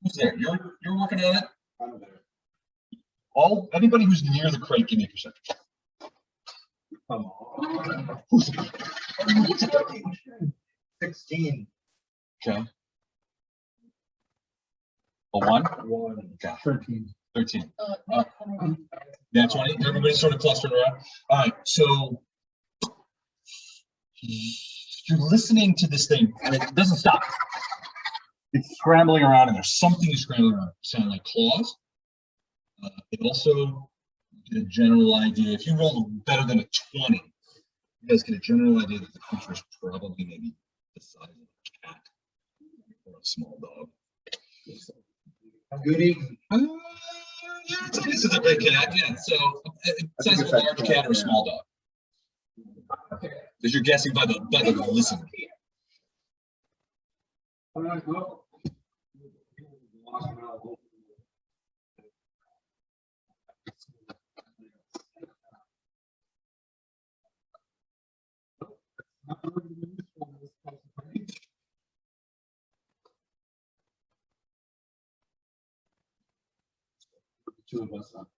who's there? You're working on it. I'm there. Anybody who's near the crate, give me a perception. Come on. Who's 16. okay? A 1? 1. Okay. 13. 13. No, That's 20. Everybody's sort of clustered around. All right, so you're listening to this thing, and it doesn't stop. It's scrambling around, and there's something scrambling around. Sound like claws. It also get a general idea. If you roll better than a 20, you guys get a general idea that the creature is probably maybe the size of a cat or a small dog. Good eating. Yeah, I'd say this is a big cat. Yeah, so size of a large cat or a small dog. Because you're guessing by the listen. All right, well. Two of us up.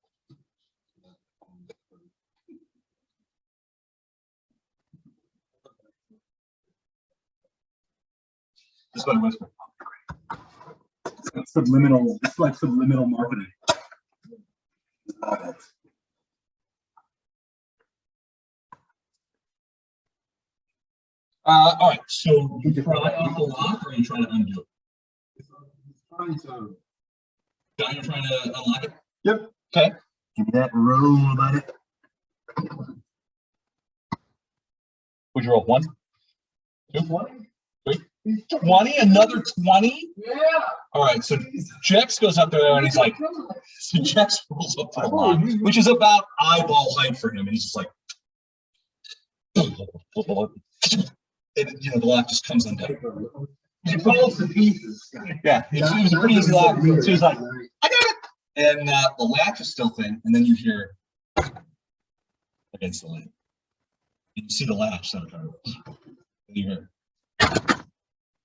This one whisper. It's subliminal. It's like subliminal marketing. All right. So you try off the lock, or are you trying to undo it? Trying to. John, you're trying to unlock it. Yep. Okay. Give me that roll, buddy. Would you roll 1, 2, 3, 20? Another 20? Yeah. All right. So Jex goes up there and he's like, so Jex rolls up to the lock, which is about eyeball height for him, and he's just like, and you know, the lock just comes undone. It falls to pieces. Yeah, it was a pretty easy lock. So he's like, I got it. And the latch is still thin, and then you hear against the lid. You see the latch sometimes. You hear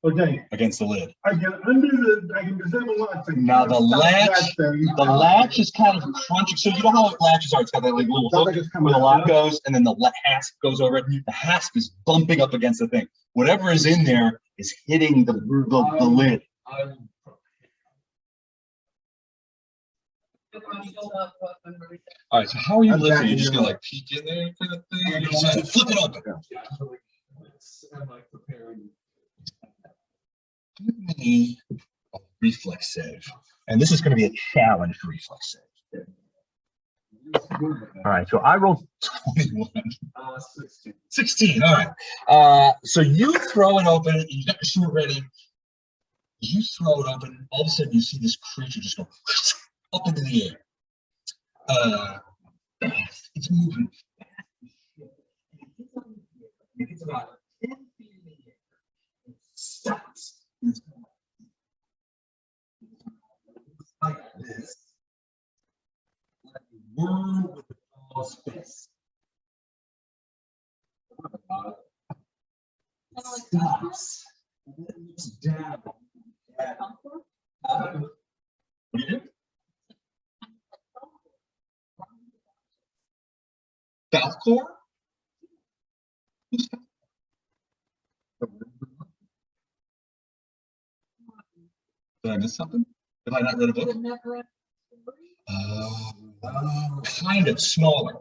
Okay, against the lid. I get under the, I can disable lock. Now the latch is kind of crunchy. So you know how latches are? It's got that like little hook where the lock goes, and then the hasp goes over it. The hasp is bumping up against the thing. Whatever is in there is hitting the lid. All right. So how are you lifting? You're just gonna like peek in there for the thing. You're just gonna flip it open. I'm like preparing. Give me a reflex save, and this is going to be a challenged reflex save. All right, so I rolled 21. 16. 16. All right. So you throw it open, and you got your sword ready. You throw it open. All of a sudden, you see this creature just go up into the air. Fast. It's moving fast. It's about 10 feet in the air. It stops. It's like this. Like a worm with a claw's fist. It stops. And then it looks down. What do you do? Falcor? Did I miss something? Have I not read a book? Kind of smaller,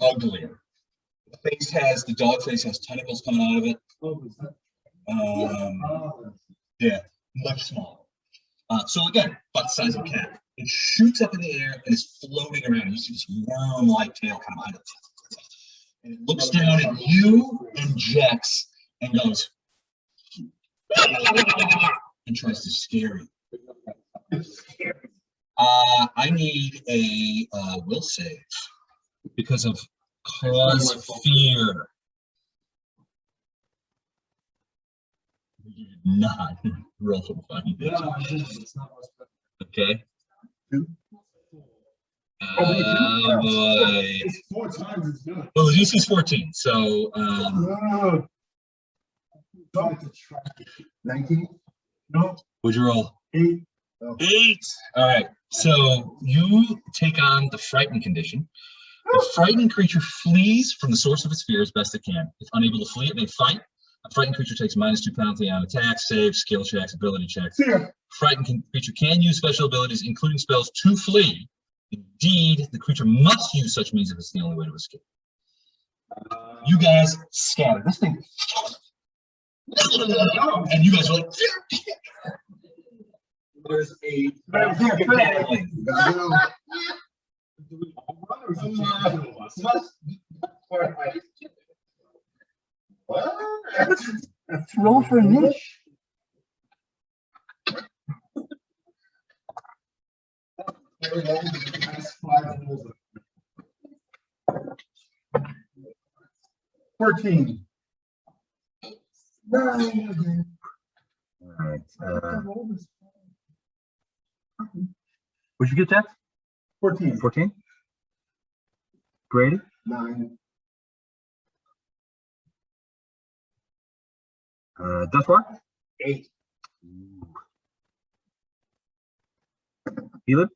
uglier. The dog face has tentacles coming out of it. Yeah, much smaller. So again, about the size of a cat. It shoots up in the air and is floating around. You see this worm-like tail kind of behind it. And it looks down at you and Jex and goes and tries to scare you. I need a will save because of cause fear. You did not roll for fun. Okay. It's 4 times as good. Well, the DC is 14, so 19? No, would you roll? 8. 8. All right. So you take on the frightened condition. The frightened creature flees from the source of its fear as best it can. If unable to flee, it may fight. A frightened creature takes -2 penalty on attacks, saves, skill checks, ability checks. Frightened creature can use special abilities, including spells, to flee. Indeed, the creature must use such means if it's the only way to escape. You guys scatter this thing, and you guys are like, There's a. Let's roll for a niche. $14. All right. What'd you get, Jeff? 14. 14. Grady? 9. Thus far? 8. Caleb?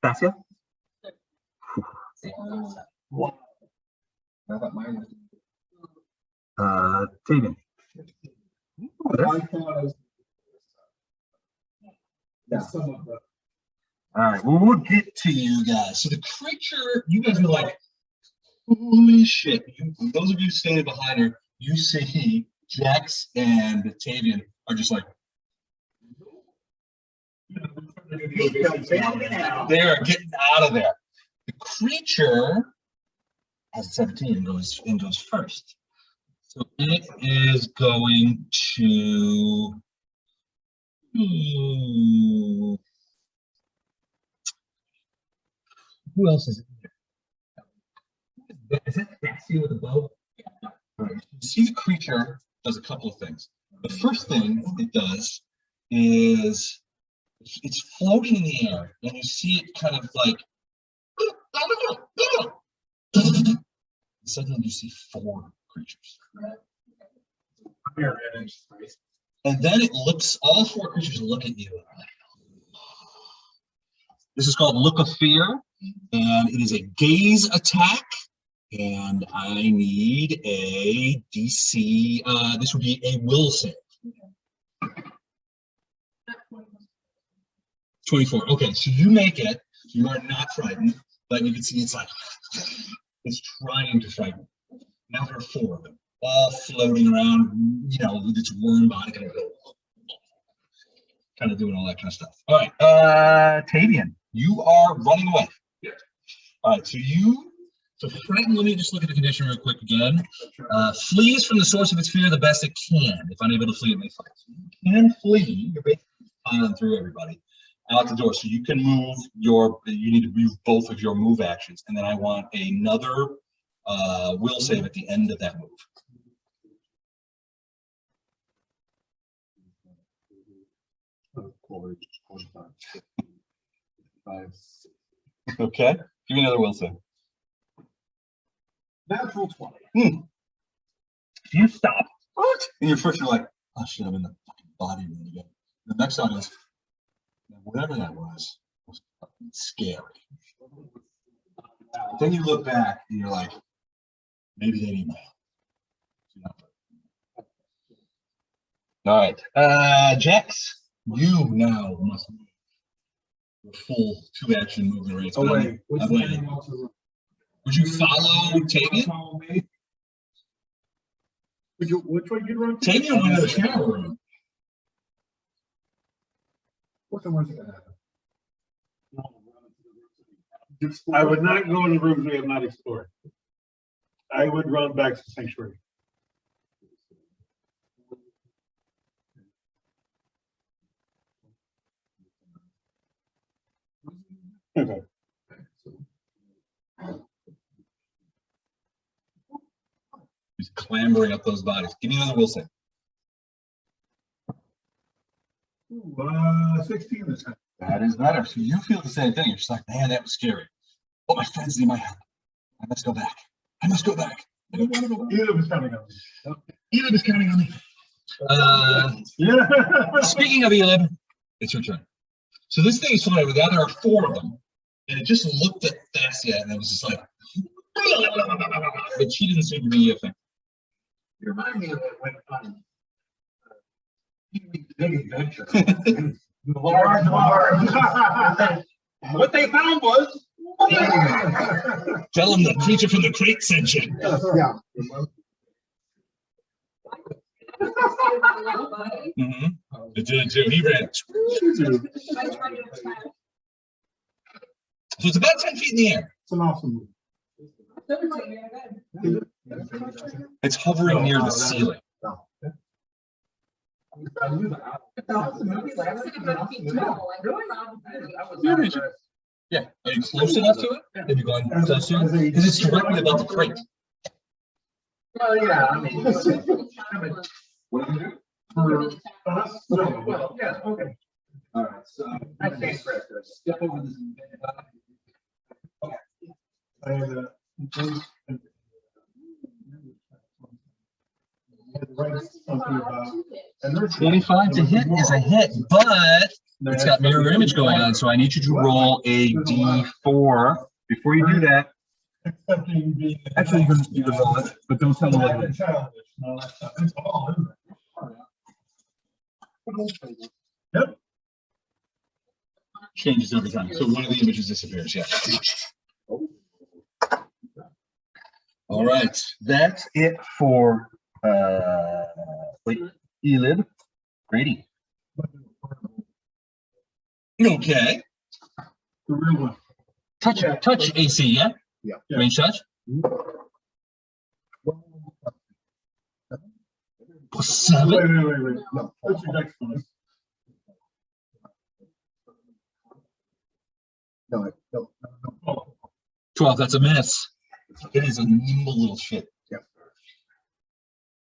Tassia? Wow. I thought mine was. Taven? I thought I was. Yeah, somewhat, but. All right, Well, we'll get to you guys. So the creature, you guys are like, holy shit. Those of you standing behind her, you see Jax and Tavian are just like, they are getting out of there. The creature has a 17 and goes first. So it is going to. Who else is it? Is that Tassia with a bow? Yeah. Right. You see the creature does a couple of things. The first thing it does is it's floating in the air, and you see it kind of like. Suddenly you see 4 creatures. And then it looks, all 4 creatures look at you. This is called Look of Fear, and it is a gaze attack. And I need a DC, this would be a will save. 24. Okay, so you make it. You are not frightened, but you can see it's like, it's trying to frighten. Now there are 4 of them, all floating around, you know, with its worm body kind of doing all that kind of stuff. All right, Tavian, you are running away. Yeah. All right, so frightened, let me just look at the condition real quick again. Flees from the source of its fear the best it can. If unable to flee, it may fight. So you can flee, you're basically piling through everybody out the door. So you can move you need to move both of your move actions. And then I want another will save at the end of that move. Okay, give me another will save. Natural 20. You stop. What? And you're first, you're like, oh shit, I'm in the fucking body room again. The next one is, whatever that was fucking scary. Then you look back and you're like, maybe they need my help. All right, Jax, you now must move your full 2-action movement rates. Oh, wait. Would you follow Tavian? Which way you run? Tavian went to the shower room. What's the worst that can happen? I would not go in the rooms we have not explored. I would run back to Sanctuary. Okay. He's clambering up those bodies. Give me another will save. 16 this time. That is better. So you feel the same thing. You're just like, man, that was scary. But my friends need my help. I must go back. I must go back. Either was counting on me. Elib is counting on me. Yeah. Speaking of Elib, it's your turn. So this thing is flying over. There are 4 of them. And it just looked at Tassia and it was just like, but she didn't seem to be affected. You remind me of it when on Big Adventure. What they found was. Tell him the creature from the crate sent you. Yeah. It did too. He ran. So it's about 10 feet in the air. It's an awesome move. It's hovering near the ceiling. Yeah. Are you close enough to it? Have you gone close to it? Because it's directly above the crate. Well, yeah, I mean. What do you do? For us, Well, yeah, okay. All right, so I can't correct this. step over this. I had writes something about. And there's 25 to hit is a hit, but it's got mirror image going on, so I need you to roll a D4. Before you do that, Accepting being. actually, you can roll it, but don't tell me what it is. Childish, no, that's not, it's all in there. Yep. Changes every time. So one of the images disappears, yeah. All right, that's it for wait, Elib. Grady. Okay. The real one. Touch AC, yeah? Yeah. Range touch? Plus Wait, 7. wait. No, what's your next one? No. 12, that's a miss. It is a nimble little shit.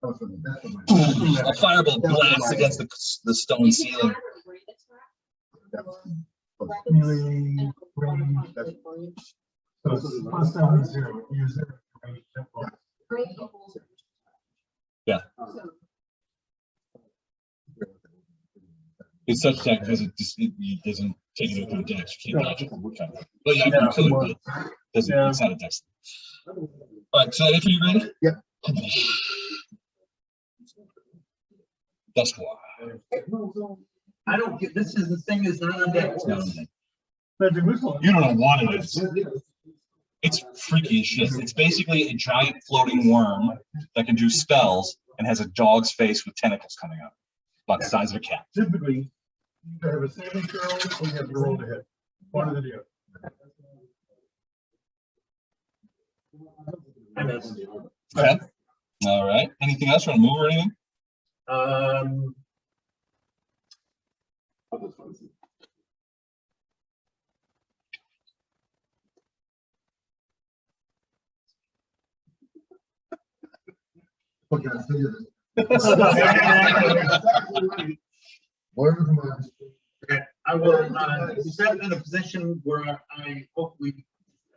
A fireball blasts against the stone ceiling. Melee range, that's. So it's plus 7, 0. Use 0 range. Yeah. It's such that because it doesn't take into account dex. You can't dodge it. Kind of. Well, yeah, you could, but doesn't. It's not a dex. All right, so that it for you, Grady? Yeah. That's why. I don't get, this is the thing is not on deck. Magic missile. You don't know what it is. It's freaky as shit. It's basically a giant floating worm that can do spells and has a dog's face with tentacles coming out, about the size of a cat. Typically, you either have a saving throw or you have to roll to hit. One of the other. Okay. All right. Anything else? Want to move or anything? Okay, I figured it. Learn from us. I will, set in a position where I hopefully,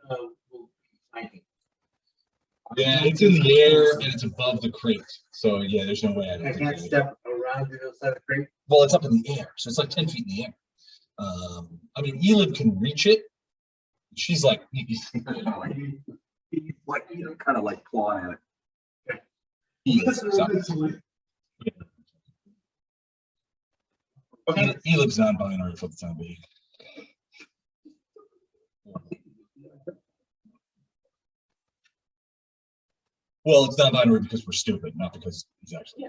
will be fighting. Yeah, it's in the air and it's above the crate. So yeah, there's no way I I don't can't think step around the other side of the crate. Well, it's up in the air, so it's like 10 feet in the air. I mean, Elib can reach it. She's like, Like, kind of like clawing at it. Okay. Elib's non-binary for the time being. Well, it's non-binary because we're stupid, not because he's actually.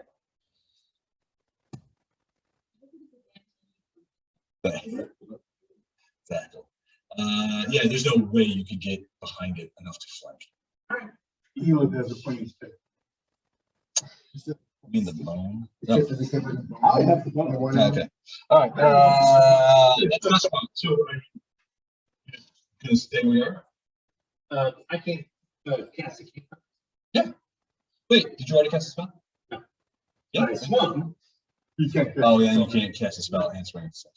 Exactly. Yeah, there's no way you could get behind it enough to flank. Elib has a plain stick. In the bone. I Oh, have to go. okay. All right. That's this one. So, Gonna stay where you are. I can't, cast a key. Wait, did you already cast a spell? No. Yeah. I swung. you can't. Oh yeah, you can't cast a spell and swing at the same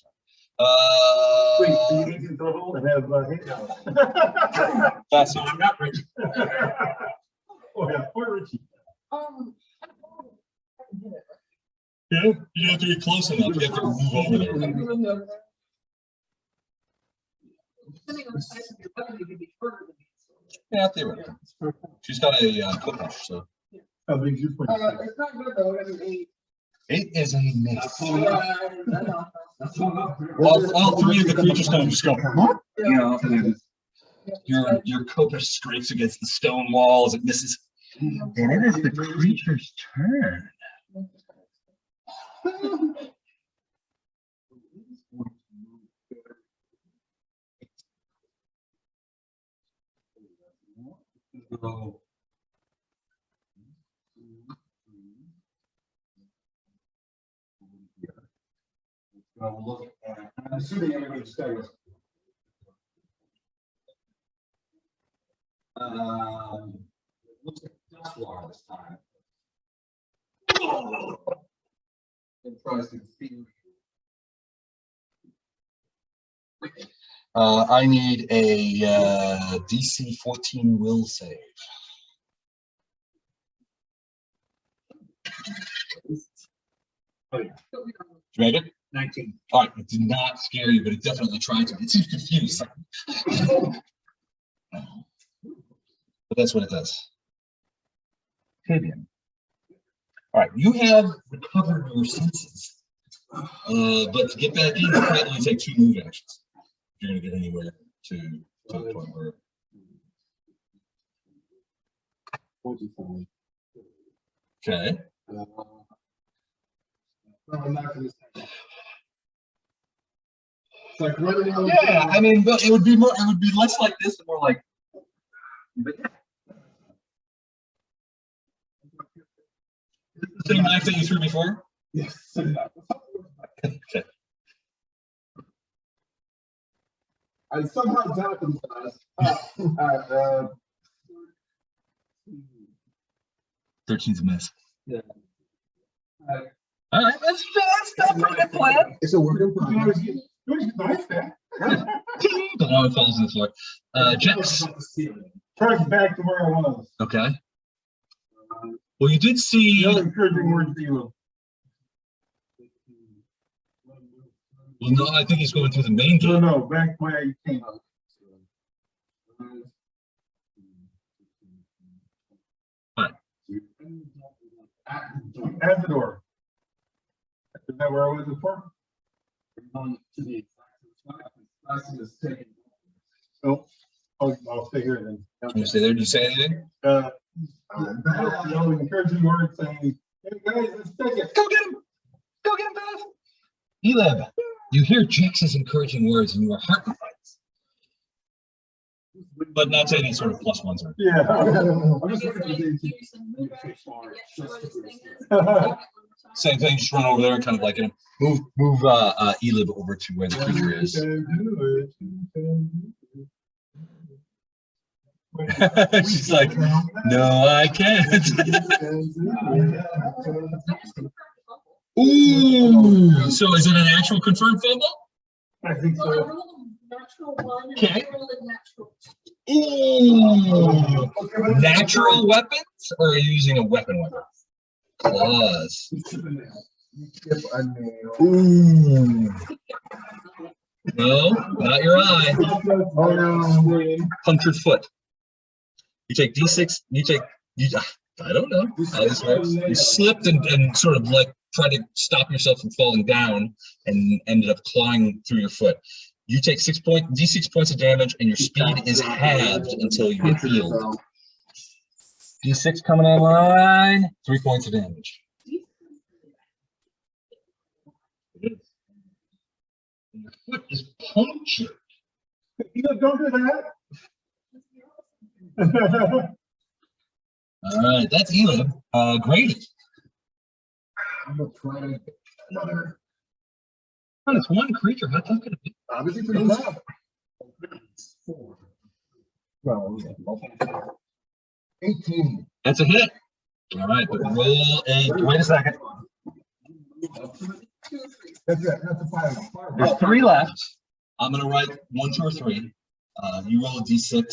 Wait, do time. you need to go? And have, That's No, I'm not rich. Oh, yeah, poor Richie. Yeah, you have to get close enough. You have to move over there. Depending on the size of your weapon, you could be shorter than me. Yeah, theoretically. She's got a quick punch, so How big is your plain stick? It's not good though, I mean, 8 is a miss. well, All three of the creatures don't just go, you know, and then your copus scrapes against the stone wall as it misses. And it is the creature's turn. Look at, I'm assuming everybody's stays. Looks like dust water this time. And tries to feed. I need a DC 14 will save. But we don't. Did you make it? 19. All right, it did not scare you, but it definitely tried to. It seems confused. But that's what it does. Fabian. All right, you have recovered your senses. But to get back in, you probably take 2 move actions. If you're going to get anywhere to the point where. Okay. No, I'm not gonna say. It's like running out. Yeah, I mean, but it would be more. It would be less like this and more like. But yeah. Is this the same knife that you threw before? Yes. Okay. I somehow darkened us. 13's a miss. Yeah. All right, that's not a pretty good plan. It's a work in progress. The one falls on the floor. Jax. Try back to where I was. Okay. Well, you did see. The other encouraging word to you. Well, no, I think he's going through the main gate. No, back where I came out. At the door. Is that where I was before? Oh, I'll stay here then. Can you stay there? Did you say anything? The other encouraging word saying, hey guys, let's take it. Go get him! Go get him, Beth! Elab, you hear Jax's encouraging words and your heart fights. But not to any sort of +1s or. Yeah. I'm just looking at Give the. you some move action to get where this thing is. Same thing, just run over there and kind of like move Elib over to where the creature is. She's like, no, I can't. Ooh, so is it an actual confirmed fumble? I think Well, I so. rolled a natural 1 and Okay. I rolled a natural 2. Ooh, natural weapons, or are you using a weapon? Claws. Ooh. No, not your eye. Oh no. Punctured foot. You take D6. I don't know how this works. You slipped and sort of like tried to stop yourself from falling down and ended up clawing through your foot. You take D6 points of damage, and your speed is halved until you get healed. D6 coming online. 3 points of damage. And your foot is punctured. You don't do that. All right, that's Elib. Grady. I'm gonna try to get another. Oh, it's one creature. How tough could it be? Obviously pretty tough. 4. Well, yeah. 18. That's a hit. All right, but roll a. Wait a second. That's it. That's a 5. There's 3 left. I'm gonna write 1, 2, or 3. You roll a d6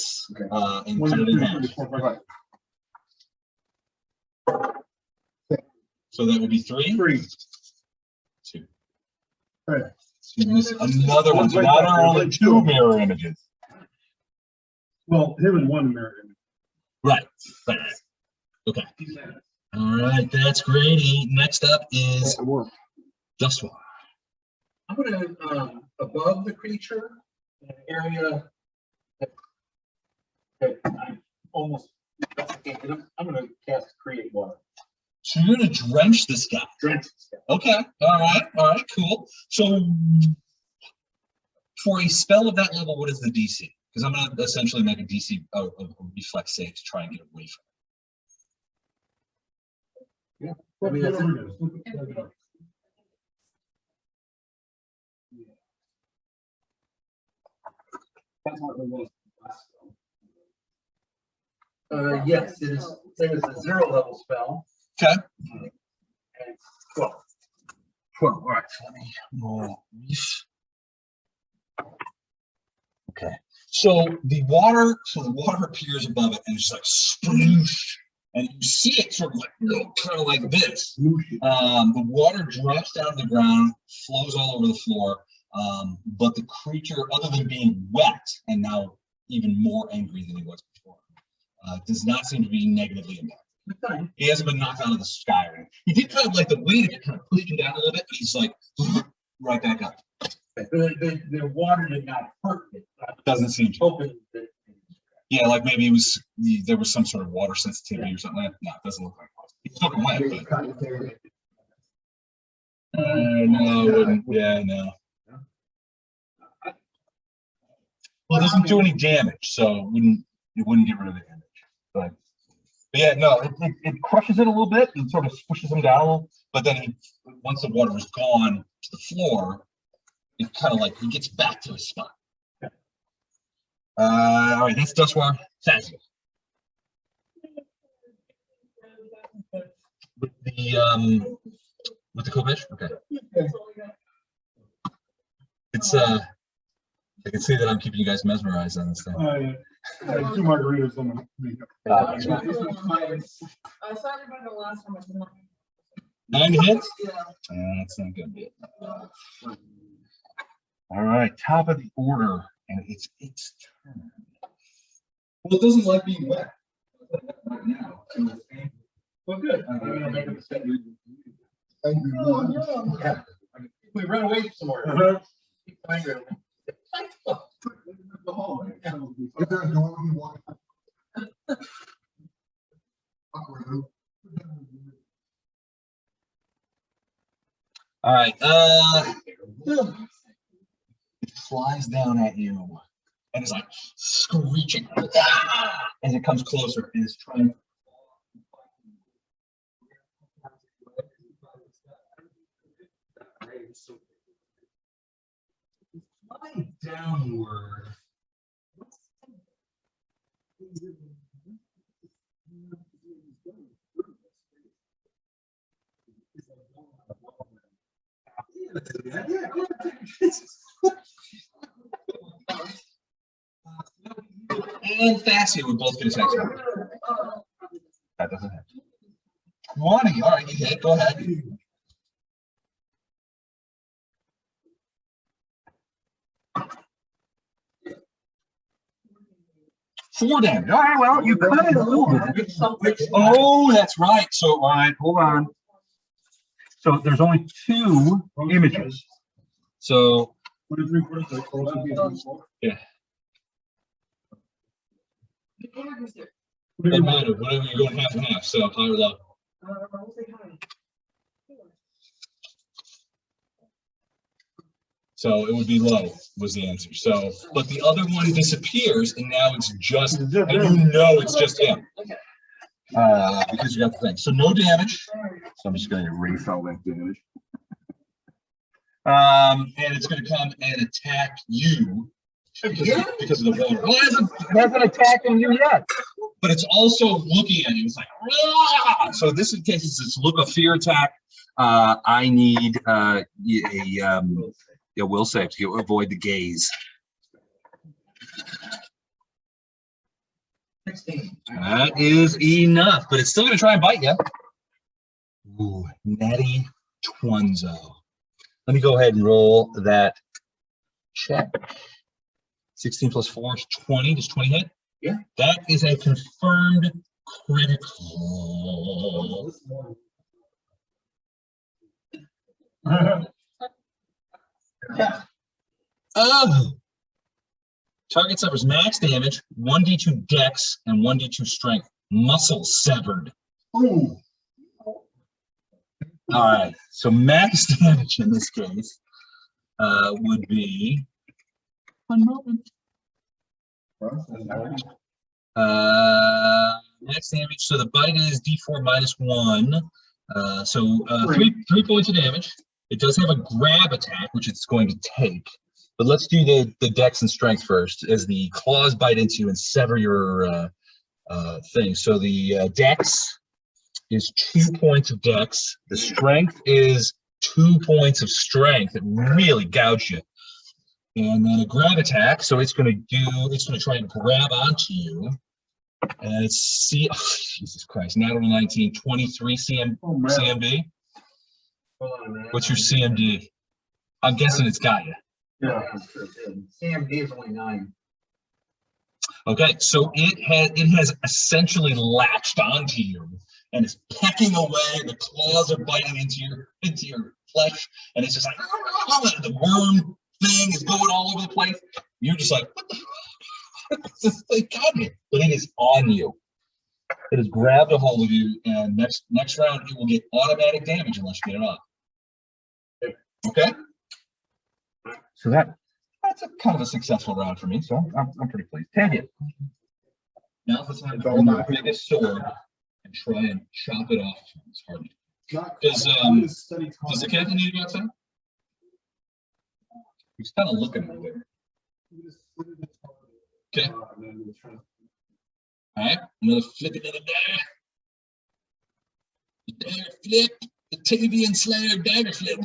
and cut it in half. Right. So that would be 3. 2. Right. So you miss another one. So now there are only 2 mirror images. Well, him and one American. Right. Okay. All right, that's Grady. Next up is Dustwar. I'm gonna, above the creature, in an area that I almost, I'm gonna cast Create Water. So you're gonna drench this guy. Drench this guy. Okay. All right. Cool. So for a spell of that level, what is the DC? Because I'm gonna essentially make a DC a reflex save to try and get away from it. I mean, that's what the most. Yes, it is. It is a 0 level spell. Okay. And it's 12. 12. All right. So let me roll. Okay. So the water appears above it and it's like sploosh, and you see it sort of like go kind of like this. The water drops down to the ground, flows all over the floor, but the creature, other than being wet and now even more angry than he was before, does not seem to be negatively impacted. He hasn't been knocked out of the sky. Right? He did kind of like the weight of it kind of pushed him down a little bit, but he's like right back up. The water did not hurt it. Doesn't seem to. Hoping that. Yeah, like maybe it was there was some sort of water sensitivity or something like that. No, it doesn't look like it. It's not wet, but no, it wouldn't. Yeah, no. Well, it doesn't do any damage, so it wouldn't get rid of the damage. But yeah, no, it crushes it a little bit and sort of squishes him down a little. But then once the water is gone to the floor, it kind of like he gets back to his spot. All right, that's Dustwar. Sassy. With the Kopish? Okay. It's I can see that I'm keeping you guys mesmerized on this thing. Yeah. 2 margaritas on the makeup. I saw everybody the last time I was 9 hits? Yeah. That's not gonna be it. All right, top of the order, and it's its turn. Well, it doesn't like being wet right now. Well, good. Yeah. We run away some more. Keep angry. The hallway. Is there a door you want? All right, it flies down at you and is like screeching as it comes closer and is trying. Flying downward. And Fascia would both get attacks. That doesn't happen. 20. All right, you hit. Go ahead. Four damage. All right, well, you cut it a little bit. Oh, that's right. So, all right, hold on. So there's only 2 images. So, yeah. Doesn't matter. Whatever, you're going half and half. So high or low. So it would be low was the answer. So, but the other one disappears, and now it's just, and you know it's just him. Because you got the thing. So no damage. So I'm just going to erase all that damage. And it's going to come and attack you because of the water. Well, it hasn't attacked you yet. But it's also looking at you. It's like, Rah! So this in case it's this look of fear attack. I need a will save to avoid the gaze. 16. That is enough, but it's still going to try and bite you. Ooh, natty twunzo. Let me go ahead and roll that check. 16 plus 4 is 20. Does 20 hit? Yeah. That is a confirmed critical. Oh. Target suffers max damage, 1d2 dex, and 1d2 strength. Muscle severed. Ooh. All right, so max damage in this case would be 1 moment. Max damage. So the bite is d4 minus 1. So 3 points of damage. It does have a grab attack, which it's going to take. But let's do the dex and strength first, as the claws bite into you and sever your thing. So the dex is 2 points of dex. The strength is 2 points of strength. It really gouged you. And then a grab attack. So it's going to try and grab onto you. And it's Jesus Christ, natural 19, 23 Oh, man. CMB. Hold on a minute. What's your CMD? I'm guessing it's got you. Yeah. CMD is only 9. Okay, so it has essentially latched onto you and is pecking away. The claws are biting into your flesh, and it's just like the worm thing is going all over the place. You're just like, what the fuck? This thing got me, but it is on you. It has grabbed a hold of you, and next round it will get automatic damage unless you get it off. Okay. So that's a kind of a successful round for me. So I'm pretty pleased. Tag it. Now's the time to pull my biggest sword and try and chop it off as hard. Does the captain need to go outside? He's kind of looking over there. Okay. All right. I'm gonna flip another dagger. The dagger flip. The Tavian Slayer dagger flip.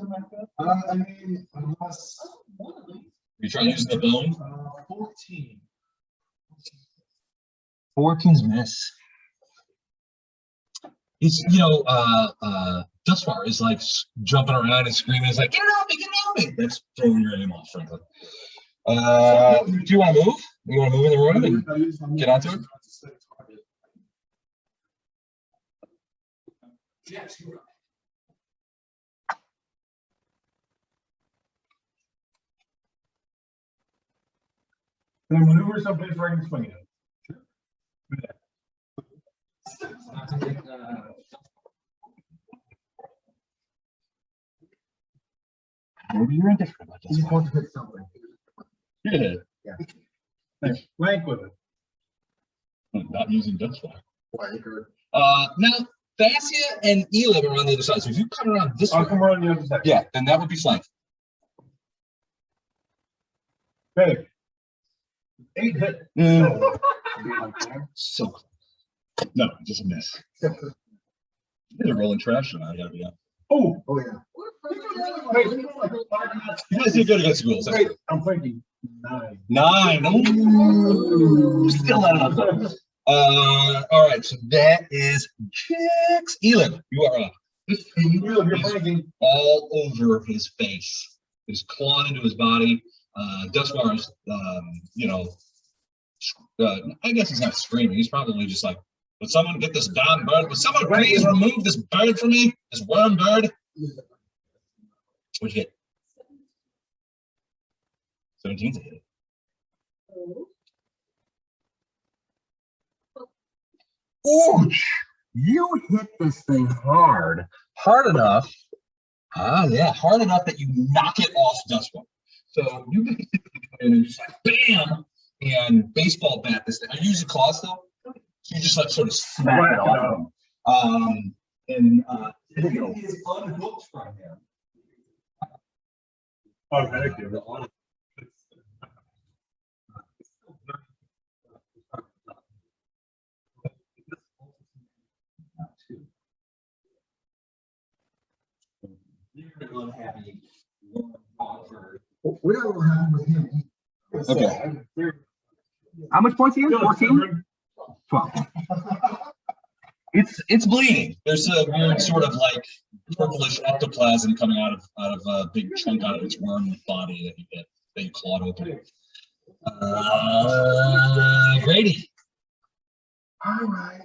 I mean, unless. You try using the bone. 14. 14's miss. It's Dustfire is like jumping around and screaming. He's like, get off me! That's throwing your aim off, frankly. Do you want to move? You want to move in the room and get onto it? Yes, you're right. Can I maneuver someplace where I can swing it? Maybe you're indifferent about this. You want to hit something. Yeah. Flank with it. Not using Dustfire. Like, or Now, Fascia and Elib are on the other side. So if you come around this I'll way, come around the other side. yeah, then that would be flank. Okay. 8 hit. So no, just a miss. You're rolling trash tonight. I gotta be honest. Oh, oh yeah. You guys did good against the ghouls. That's wait, good. I'm thinking 9. 9. Ooh, still not enough. All right, so that is Jax. Elib, you are up. This thing You're is thinking. all over his face. It's clawing into his body. Dustfire's, I guess he's not screaming. He's probably just like, would someone get this damn bird? Would someone please remove this bird from me? This worm bird? What'd you get? 17's a hit. Ouch! You hit this thing hard enough. Hard enough that you knock it off Dustfire. So you basically go in and just like bam, and baseball bat this thing. Are you using claws though? So you just like sort of smack it off. It is unhooked from him. Automatically. You're unhappy. We don't know what happened with him. Okay. How much points he has? 14? 12. It's bleeding. There's a weird sort of like purplish ectoplasm coming out of a big chunk out of its worm body that you clawed open. Grady. All right.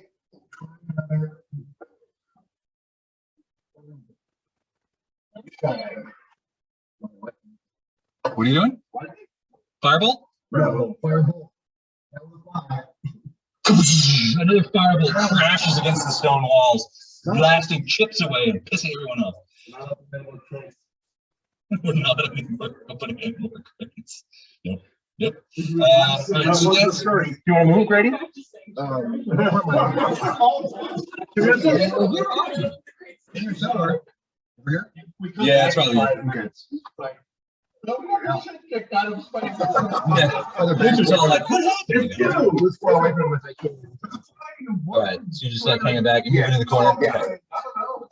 What are you doing? Firebolt? Rebel, fireball. That was fine. Another firebolt crashes against the stone walls, blasting chips away and pissing everyone off. We're not opening any more crates. Yep. All right, so that's, do you want to move, Grady? In your cellar. Over here? Yeah, that's probably it. Yeah. The pictures are like, what happened? Let's far away from him as I can. All right, so you're just like hanging back and moving in the corner. Yeah. Okay.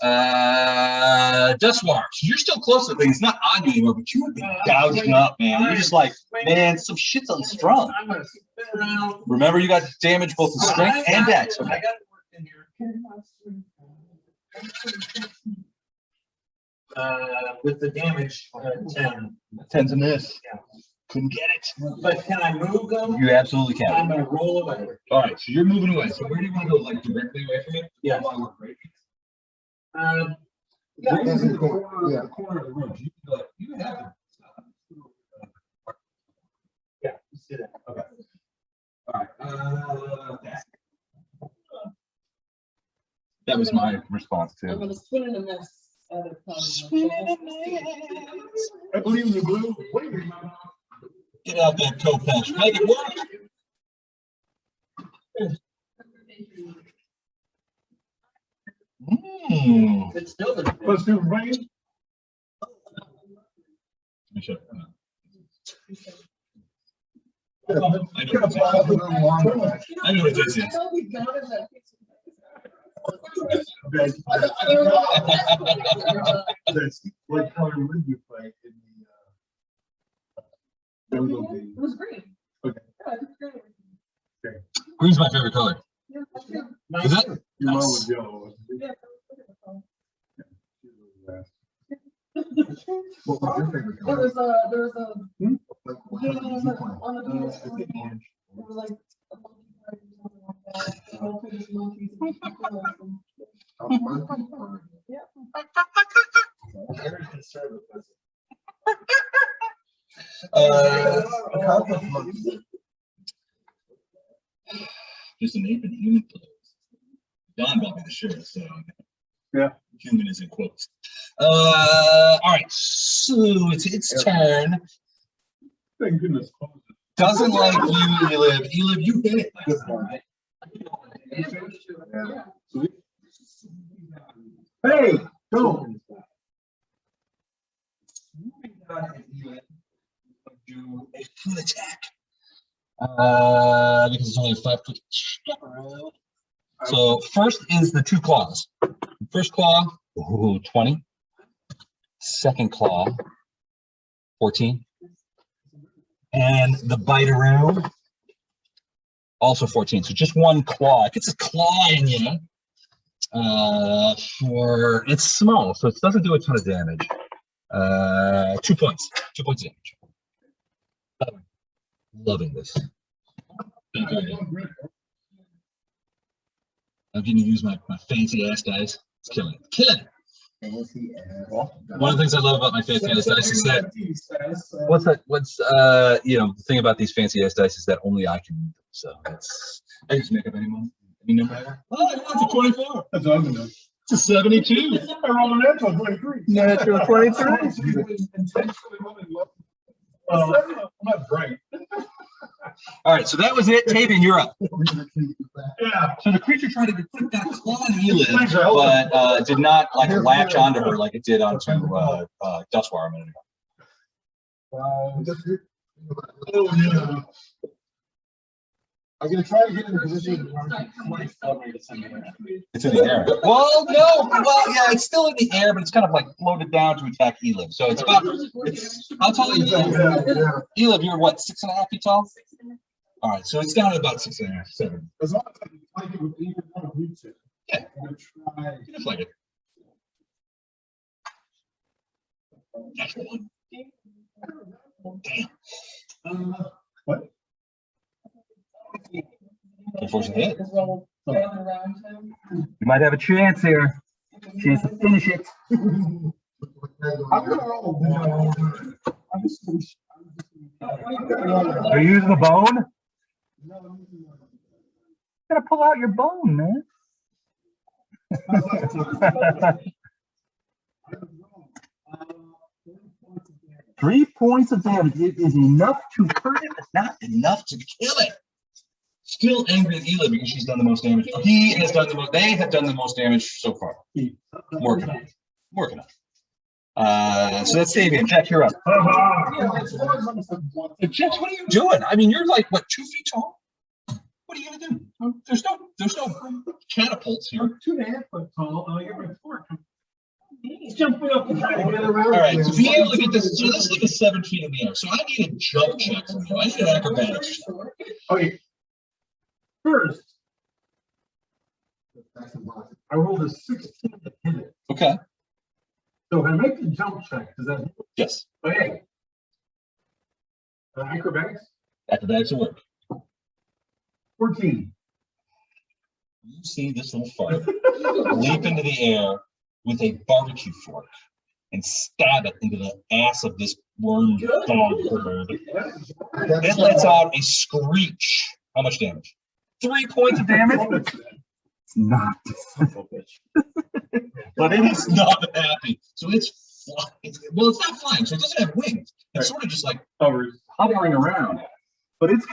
Dustwar. So you're still close to the thing. It's not on you anymore, but you have been gouging up, man. You're just like, man, some shit's unstrung. I'm gonna spin around. Remember, you got damage both in strength and dex. I Okay. got it worked in here. With the damage, 10. 10's a miss. Yeah. Couldn't get it. But can I move them? You absolutely I'm can. gonna roll away. All right, so you're moving away. So where do you want to go? Like directly away from it? Yeah. Yeah, Yeah, it's in the corner, corner, yeah. the corner of the room. You can, you have the. Yeah, you see that. Okay. All right. That was my response I'm too. gonna spin in a mess. Out of time. I believe in the blue. Wait, Get out that coat patch. Make it work. Mm. It's still the. let's do rain. Let me show you. Yeah, I know what it is. I know what this is. That's what color would you play in the jungle game? It was green. Okay. Yeah, it was great. Green's my favorite color. Yeah, that's good. Is it? Your mom Nice. was yellow, wasn't she? Yeah. What was your favorite There color? was a, Like, what yeah, color did you play? on the beach, it was like a monkey party or something like that. You know, put these monkeys and people and some- A monkey party. Very conservative. A cosmic monkey. Just an ape and human clothes. Don bought me the shirt, so Yeah. human is in quotes. All right, so it's its turn. Thank goodness. Doesn't like you, Elib. Elib, you hit it. Good one. Hey, go. Do a full attack. Because it's only a 5-foot step around. So first is the 2 claws. First claw, ooh, 20. Second claw, 14. And the bite-a-roo, also 14. So just 1 claw. It gets a claw in you. It's small, so it doesn't do a ton of damage. 2 points. 2 points of damage. Loving this. I'm going to use my fancy ass dice. It's killing it. Killing it. Fancy ass. One of the things I love about my fancy ass dice is that the thing about these fancy ass dice is that only I can use them. So I just make up any number. Oh, it's a 24. That's what I'm gonna do. It's a 72. I rolled a natural 23. Natural 23. I'm not bright. All right, so that was it. Tavian, you're up. Yeah. So the creature tried to put that claw in Elid, but did not latch onto her like it did onto Dustwar a minute ago. Oh, yeah. I'm gonna try to get in the position. It's in the air. Well, no. Well, yeah, it's still in the air, but it's kind of like floated down to attack Elib. So it's about. How tall are you? Elib, you're what, 6.5 feet tall? All right, so it's down to about 6.5, 7. As long as I can fight it with either one of you two. Yeah. I'm gonna try. Just like it. That's the one. Damn. What? Unfortunately, hit. Just roll down around him. You might have a chance here. Chance to finish it. I'm gonna roll one. I'm just gonna. Are you using the bone? Gotta pull out your bone, man. 3 points of damage. It is enough to hurt it, but not enough to kill it. Still angry at Ela because she's done the most damage. He has done the most. They have done the most damage so far. Working on it. Working on it. So that's Davian. Jack, you're up. Jack, what are you doing? I mean, you're like what, 2 feet tall? What are you gonna do? There's no catapults here. I'm 2.5 foot tall, and I got my fork. He's jumping up and trying to get around. All right, to be able to get this, so this is like a 7 feet in the air. So I need a jump check from you. I need an acrobatics. Okay. First, I rolled a 16 to hit it. Okay. So if I make the jump check, does that hit? Yes. Okay. Acrobatics, Acrobatics will work. 14. You see this little fart leap into the air with a barbecue fork and stab it into the ass of this worm dog bird. It lets out a screech. How much damage? 3 points of damage. It's not, but it is not happy. So it's flying. Well, it's not flying, so it doesn't have wings. It's sort of just like hovering around. But it's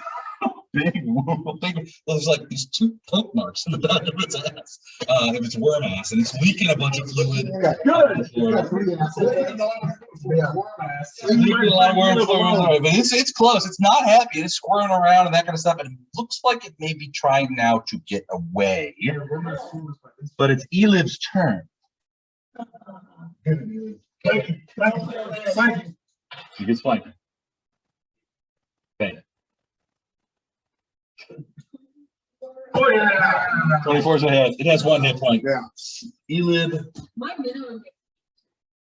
big wound. There's like these 2 poke marks in the back of its ass, of its worm ass, and it's leaking a bunch of fluid. Good. Leaking a lot of worm fluid, but it's close. It's not happy. It's squirming around and that kind of stuff. And it looks like it may be trying now to get away. But it's Eliv's turn. Thank you. He gets flanked. Okay. Oh, yeah. 24 is ahead. It has 1 hit point. Yeah. Elib, My minimum.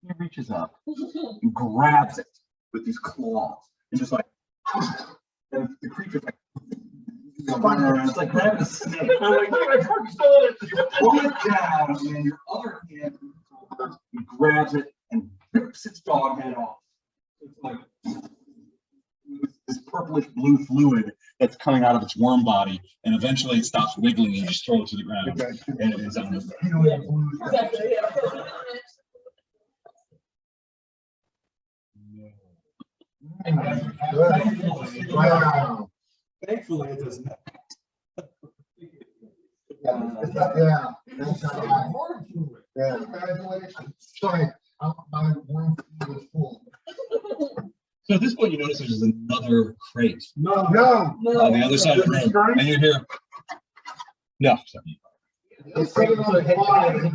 he reaches up and grabs it with these claws and just like, and the creature's like, it's like grabbing a snake. I'm like, I fucking stole it. You pull it down, and then your other hand he grabs it and rips its dog head off. It's like this purplish blue fluid that's coming out of its worm body, and eventually it stops wiggling and you just throw it to the ground. And it is on the Wow. Thankfully, it doesn't. Yeah. That's not bad. Yeah. Congratulations. Sorry, my worm was full. So at this point, you notice there's another crate No. on the other side of the room, and you hear, no, sorry. It's sitting on the fire.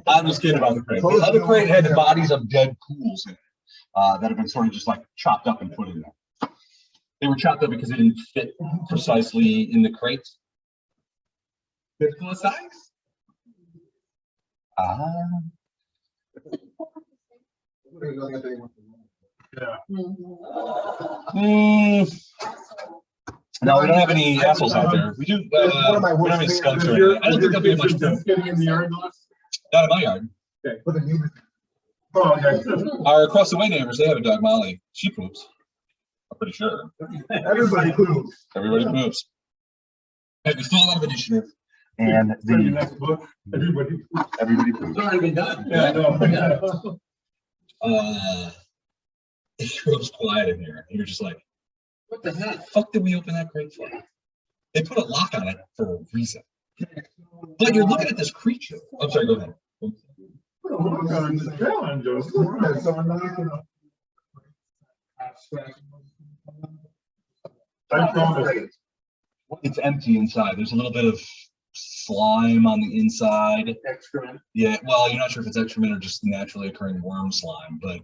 I'm just kidding about the crate. The other crate had the bodies of dead ghouls in it that have been sort of just like chopped up and put in there. They were chopped up because they didn't fit precisely in the crate. Typical size. No, we don't have any assholes out there. We do. We don't have any skunks or anything. I don't think there'll be much. Just getting in the yard. Not in my yard. For the neighbors. Oh, okay. Our across the way neighbors, they have a dog, Molly. She poops. I'm pretty sure. Everybody poops. Everybody poops. Okay, we still a lot of initiative. And The the next book, everybody. everybody poops. It's already been done. Yeah, no. It goes quiet in here. And you're just like, What the heck? fuck did we open that crate for? They put a lock on it for a reason. But you're looking at this creature. I'm sorry, go ahead. Challenge us. I promise. It's empty inside. There's a little bit of slime on the inside. Excrement. Yeah, well, you're not sure if it's excrement or just naturally occurring worm slime, but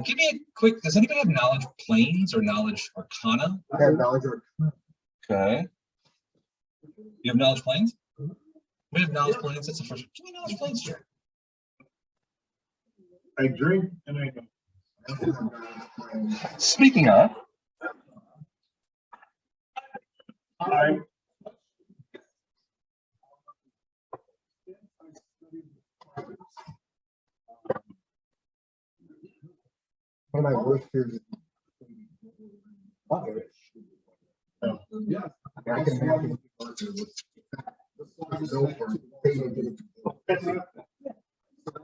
give me a quick, does anybody have knowledge planes or knowledge arcana? I have knowledge of. Okay. You have knowledge planes? We have knowledge planes. That's the first. Give me knowledge planes, Jack. I drink and I know. Speaking of, I. One of my worst fears is. Yeah. I can imagine.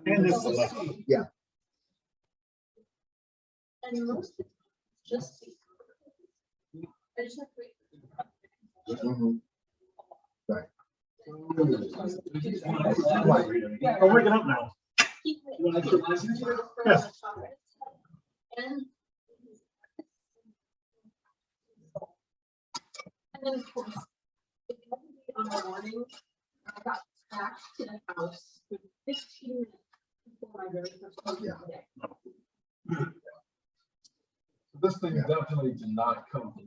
And this is left. Yeah. And most of it's just. I just have to wait. Mhm. Right. I'm waking up now. Keep it. You want to get license? Yes. And then of course, it had to be on a warning. I got back to the house with 15 minutes before Yeah. This thing definitely did not come from.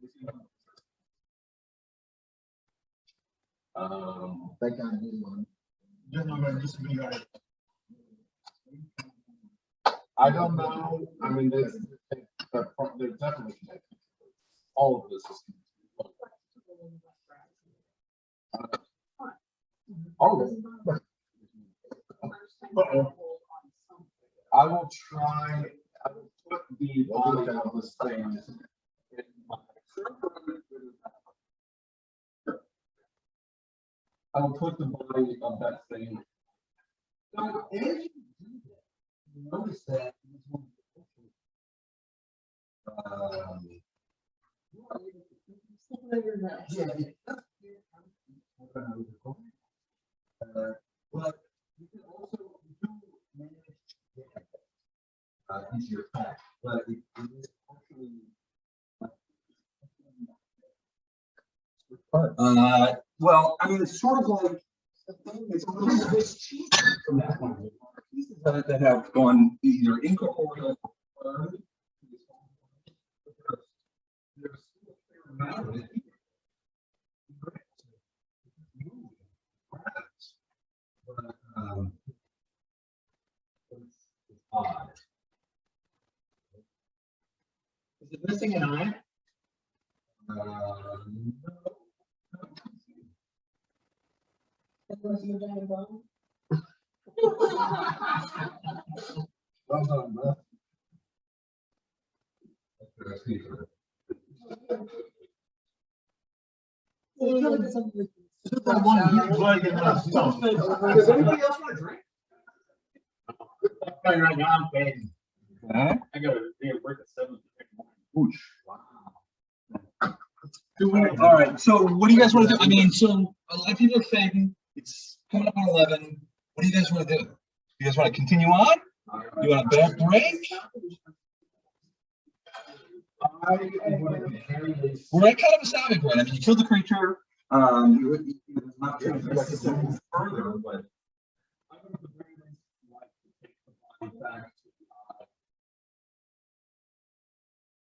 They got a new one. Just be like, I don't know. I mean, they're definitely all of this is. I will try. I will put the body of this thing in my. I will put the body of that thing. So, as you do that, you notice that. Yeah, it does. But you can also do manage into your pack, but it is actually. Well, I mean, it's sort of like it's a little Swiss cheese from that point of view. Pieces of it that have gone either incorporeal or burned. There's still a fair amount of it here. But, it's odd. Is it missing an eye? No. Well done, bro. that one huge leg in that stuff. Does anybody else want to drink? I'm right now, I'm fading. Huh? I gotta be at work at 7. All right, so what do you guys want to do? I mean, so a lot of people are fading. It's coming up on 11. What do you guys want to do? You guys want to continue on? You want a bad break? We're at kind of a stopping point. I mean, you killed the creature. You're not trying to press it any further, but. I would at the very least like to take the body back to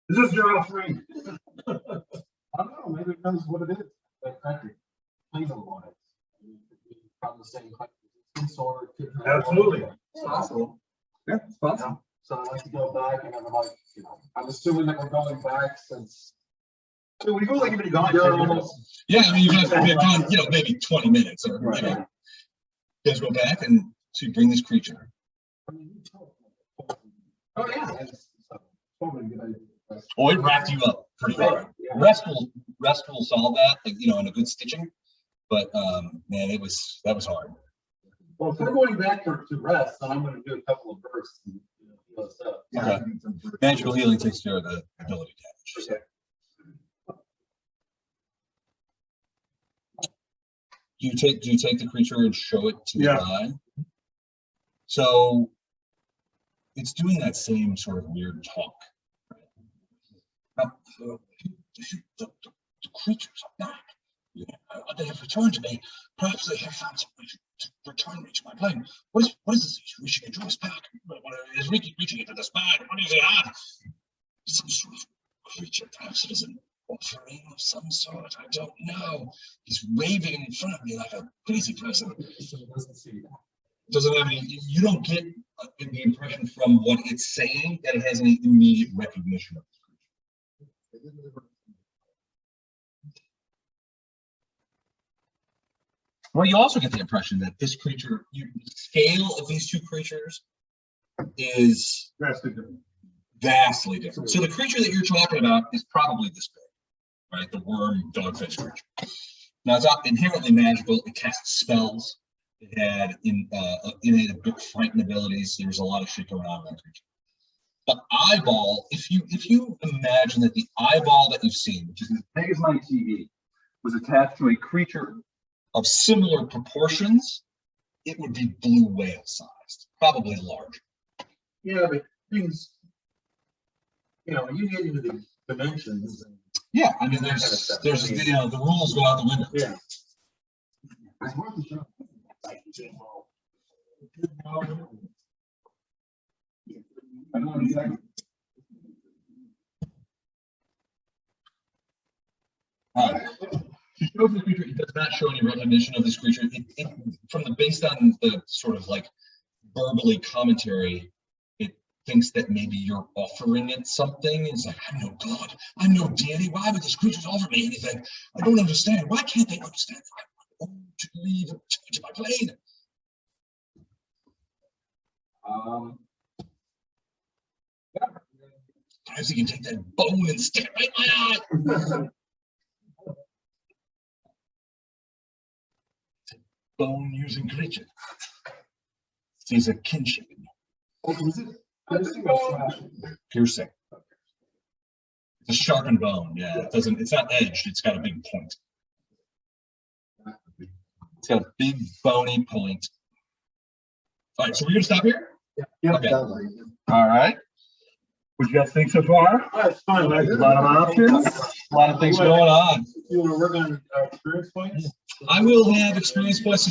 Is this your offering? I don't know, maybe it knows what it is. That factory. Plays on it. From the same height as this or it could have- Absolutely. It's possible. Yeah, it's possible. So I like to go back and have like, you know, I'm assuming that we're going back since. So we go like you've been gone. You're almost. Yeah, I mean, you guys have been gone, you know, maybe 20 minutes or, Right. you know. You guys go back and so you bring this creature. Oh, yeah. Totally good idea. Oh, it wrapped you up pretty hard. Rest will solve that, like, you know, in a good stitching. But man, that was hard. Well, if we're going back to rest, then I'm gonna do a couple of bursts and, you know, heal us up. Okay. Magical healing takes care of the ability damage. Okay. Do you take the creature and show it to the Yeah. eye? So it's doing that same sort of weird talk. The creatures are back. Yeah, they have returned to me. Perhaps they have found some way to return me to my plane. What is this? Reaching into his back? What is reaching into the spine? What does he have? Some sort of creature. Perhaps it is an offering of some sort. I don't know. He's waving in front of me like a crazy person. Doesn't have any. You don't get the impression from what it's saying that it has any immediate recognition of this creature. Well, you also get the impression that this creature, the scale of these two creatures is vastly different. So the creature that you're talking about is probably this big, right? The worm dogfish creature. Now it's not inherently magical. It casts spells. It had innate big frightened abilities. There was a lot of shit going on in that creature. The eyeball, if you imagine that the eyeball that you've seen, which is as big as my TV, was attached to a creature of similar proportions, it would be blue whale sized, probably larger. Yeah, but things, you know, you get into the dimensions. And, Yeah, I mean, there's you know, the rules go out the window. yeah. know exactly. She shows the creature. It does not show any recognition of this creature. Based on the sort of like verbally commentary, it thinks that maybe you're offering it something. It's like, I'm no god, I'm no deity. Why would this creature offer me anything? I don't understand. Why can't they understand? I want to leave to my plane. Perhaps he can take that bone and stick it right in my eye. Bone using creature. Sees a kinship in you. Is it piercing or slashing? Piercing. It's a sharpened bone. Yeah, it's not edged. It's got a big point. It's got a big bony point. All right, so we're gonna stop here. Yeah. Okay. Sounds like it. All right. What do you guys think so far? That's fine. A lot of options. A lot of things going on. You wanna work on experience points? I will have experience points